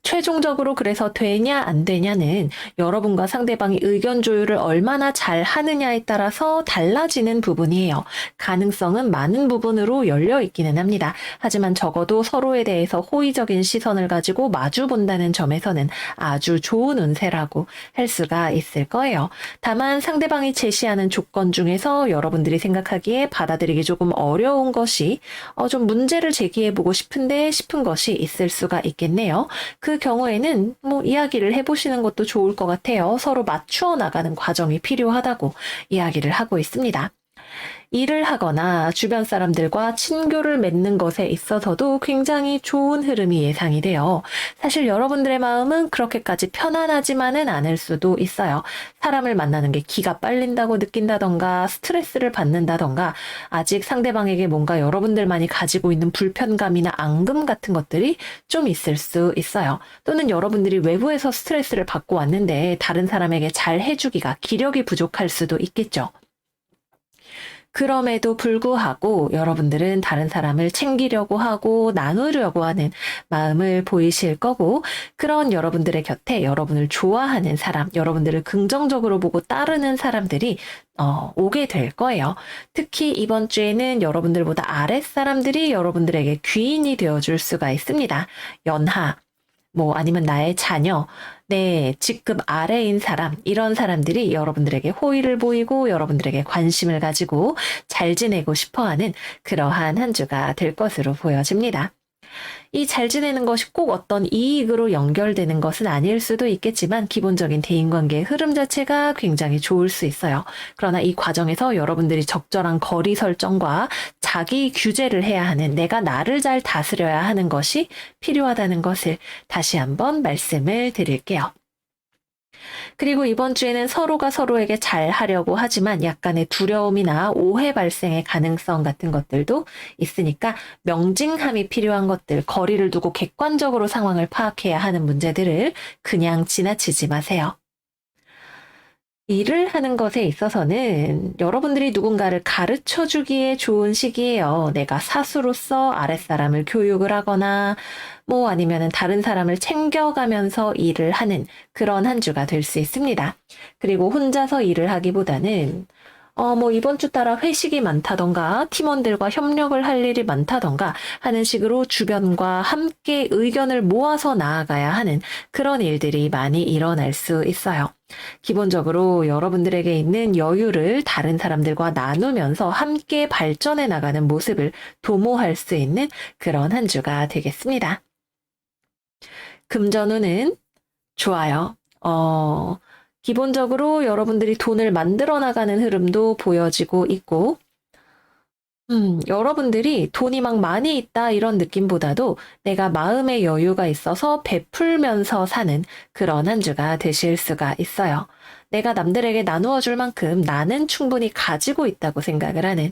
최종적으로 그래서 되냐 안 되냐는 여러분과 상대방이 의견 조율을 얼마나 잘 하느냐에 따라서 달라지는 부분이에요. 가능성은 많은 부분으로 열려 있기는 합니다. 하지만 적어도 서로에 대해서 호의적인 시선을 가지고 마주 본다는 점에서는 아주 좋은 운세라고 할 수가 있을 거예요. 다만 상대방이 제시하는 조건 중에서 여러분들이 생각하기에 받아들이기 조금 어려운 것이 좀 문제를 제기해보고 싶은 것이 있을 수가 있겠네요. 그 경우에는 이야기를 해보시는 것도 좋을 것 같아요. 서로 맞추어 나가는 과정이 필요하다고 이야기를 하고 있습니다. 일을 하거나 주변 사람들과 친교를 맺는 것에 있어서도 굉장히 좋은 흐름이 예상이 돼요. 사실 여러분들의 마음은 그렇게까지 편안하지만은 않을 수도 있어요. 사람을 만나는 게 기가 빨린다고 느낀다던가 스트레스를 받는다던가 아직 상대방에게 뭔가 여러분들만이 가지고 있는 불편감이나 앙금 같은 것들이 좀 있을 수 있어요. 또는 여러분들이 외부에서 스트레스를 받고 왔는데 다른 사람에게 잘 해주기가 기력이 부족할 수도 있겠죠. 그럼에도 불구하고 여러분들은 다른 사람을 챙기려고 하고 나누려고 하는 마음을 보이실 거고 그런 여러분들의 곁에 여러분을 좋아하는 사람, 여러분들을 긍정적으로 보고 따르는 사람들이 오게 될 거예요. 특히 이번 주에는 여러분들보다 아랫사람들이 여러분들에게 귀인이 되어줄 수가 있습니다. 연하, 아니면 나의 자녀, 내 직급 아래인 사람, 이런 사람들이 여러분들에게 호의를 보이고 여러분들에게 관심을 가지고 잘 지내고 싶어 하는 그러한 한 주가 될 것으로 보여집니다. 이 잘 지내는 것이 꼭 어떤 이익으로 연결되는 것은 아닐 수도 있겠지만 기본적인 대인관계의 흐름 자체가 굉장히 좋을 수 있어요. 그러나 이 과정에서 여러분들이 적절한 거리 설정과 자기 규제를 해야 하는 내가 나를 잘 다스려야 하는 것이 필요하다는 것을 다시 한번 말씀을 드릴게요. 그리고 이번 주에는 서로가 서로에게 잘 하려고 하지만 약간의 두려움이나 오해 발생의 가능성 같은 것들도 있으니까 명징함이 필요한 것들, 거리를 두고 객관적으로 상황을 파악해야 하는 문제들을 그냥 지나치지 마세요. 일을 하는 것에 있어서는 여러분들이 누군가를 가르쳐 주기에 좋은 시기예요. 내가 사수로서 아랫사람을 교육을 하거나 아니면은 다른 사람을 챙겨가면서 일을 하는 그런 한 주가 될 수 있습니다. 그리고 혼자서 일을 하기보다는 이번 주 따라 회식이 많다던가 팀원들과 협력을 할 일이 많다던가 하는 식으로 주변과 함께 의견을 모아서 나아가야 하는 그런 일들이 많이 일어날 수 있어요. 기본적으로 여러분들에게 있는 여유를 다른 사람들과 나누면서 함께 발전해 나가는 모습을 도모할 수 있는 그런 한 주가 되겠습니다. 금전운은 좋아요. 기본적으로 여러분들이 돈을 만들어 나가는 흐름도 보여지고 있고, 여러분들이 돈이 막 많이 있다 이런 느낌보다도 내가 마음의 여유가 있어서 베풀면서 사는 그런 한 주가 되실 수가 있어요. 내가 남들에게 나누어 줄 만큼 나는 충분히 가지고 있다고 생각을 하는,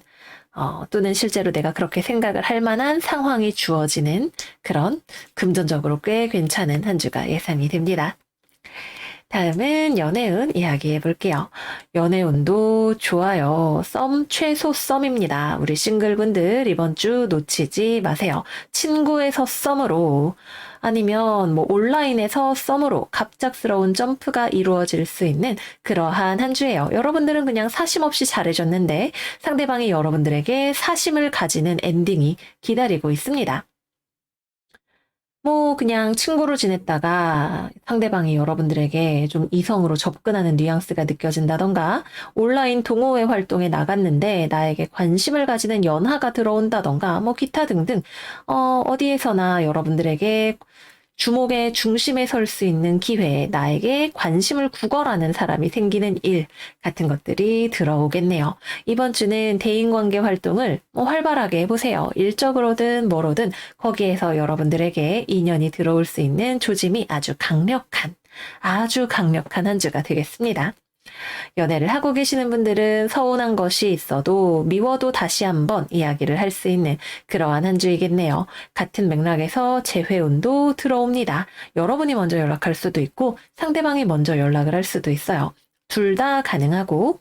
또는 실제로 내가 그렇게 생각을 할 만한 상황이 주어지는 그런 금전적으로 꽤 괜찮은 한 주가 예상이 됩니다. 다음은 연애운 이야기해 볼게요. 연애운도 좋아요. 썸 최소 썸입니다. 우리 싱글분들 이번 주 놓치지 마세요. 친구에서 썸으로 아니면 뭐 온라인에서 썸으로 갑작스러운 점프가 이루어질 수 있는 그러한 한 주예요. 여러분들은 그냥 사심 없이 잘해줬는데 상대방이 여러분들에게 사심을 가지는 엔딩이 기다리고 있습니다. 뭐 그냥 친구로 지냈다가 상대방이 여러분들에게 좀 이성으로 접근하는 뉘앙스가 느껴진다던가 온라인 동호회 활동에 나갔는데 나에게 관심을 가지는 연하가 들어온다던가 뭐 기타 등등 어디에서나 여러분들에게 주목의 중심에 설 수 있는 기회에 나에게 관심을 구걸하는 사람이 생기는 일 같은 것들이 들어오겠네요. 이번 주는 대인관계 활동을 활발하게 해보세요. 일적으로든 뭐로든 거기에서 여러분들에게 인연이 들어올 수 있는 조짐이 아주 강력한 한 주가 되겠습니다. 연애를 하고 계시는 분들은 서운한 것이 있어도 미워도 다시 한번 이야기를 할 수 있는 그러한 한 주이겠네요. 같은 맥락에서 재회운도 들어옵니다. 여러분이 먼저 연락할 수도 있고 상대방이 먼저 연락을 할 수도 있어요. 둘 다 가능하고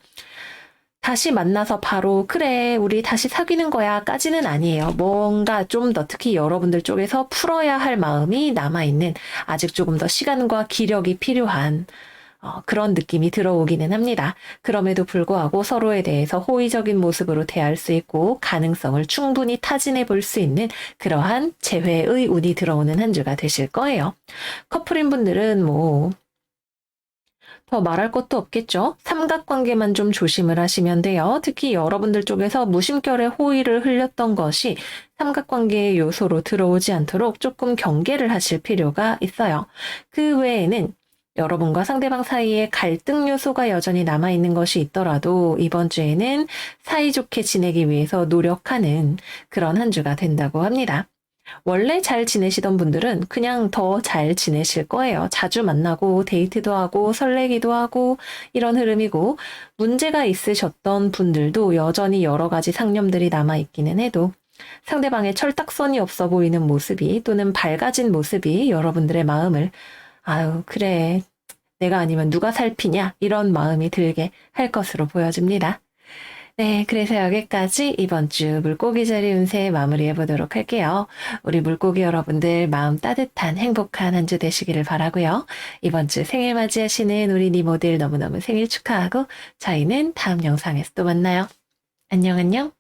다시 만나서 바로 그래 우리 다시 사귀는 거야 까지는 아니에요. 뭔가 좀 더 특히 여러분들 쪽에서 풀어야 할 마음이 남아있는 아직 조금 더 시간과 기력이 필요한 그런 느낌이 들어오기는 합니다. 그럼에도 불구하고 서로에 대해서 호의적인 모습으로 대할 수 있고 가능성을 충분히 타진해 볼 수 있는 그러한 재회의 운이 들어오는 한 주가 되실 거예요. 커플인 분들은 더 말할 것도 없겠죠. 삼각관계만 좀 조심을 하시면 돼요. 특히 여러분들 쪽에서 무심결에 호의를 흘렸던 것이 삼각관계의 요소로 들어오지 않도록 조금 경계를 하실 필요가 있어요. 그 외에는 여러분과 상대방 사이에 갈등 요소가 여전히 남아있는 것이 있더라도 이번 주에는 사이좋게 지내기 위해서 노력하는 그런 한 주가 된다고 합니다. 원래 잘 지내시던 분들은 그냥 더 잘 지내실 거예요. 자주 만나고 데이트도 하고 설레기도 하고 이런 흐름이고 문제가 있으셨던 분들도 여전히 여러 가지 상념들이 남아있기는 해도 상대방의 철딱선이 없어 보이는 모습이 또는 밝아진 모습이 여러분들의 마음을 아유 그래 내가 아니면 누가 살피냐 이런 마음이 들게 할 것으로 보여집니다. 네, 그래서 여기까지 이번 주 물고기 자리 운세 마무리해 보도록 할게요. 우리 물고기 여러분들 마음 따뜻한 행복한 한 주 되시기를 바라고요. 이번 주 생일 맞이하시는 우리 니모들 너무너무 생일 축하하고 저희는 다음 영상에서 또 만나요. 안녕 안녕.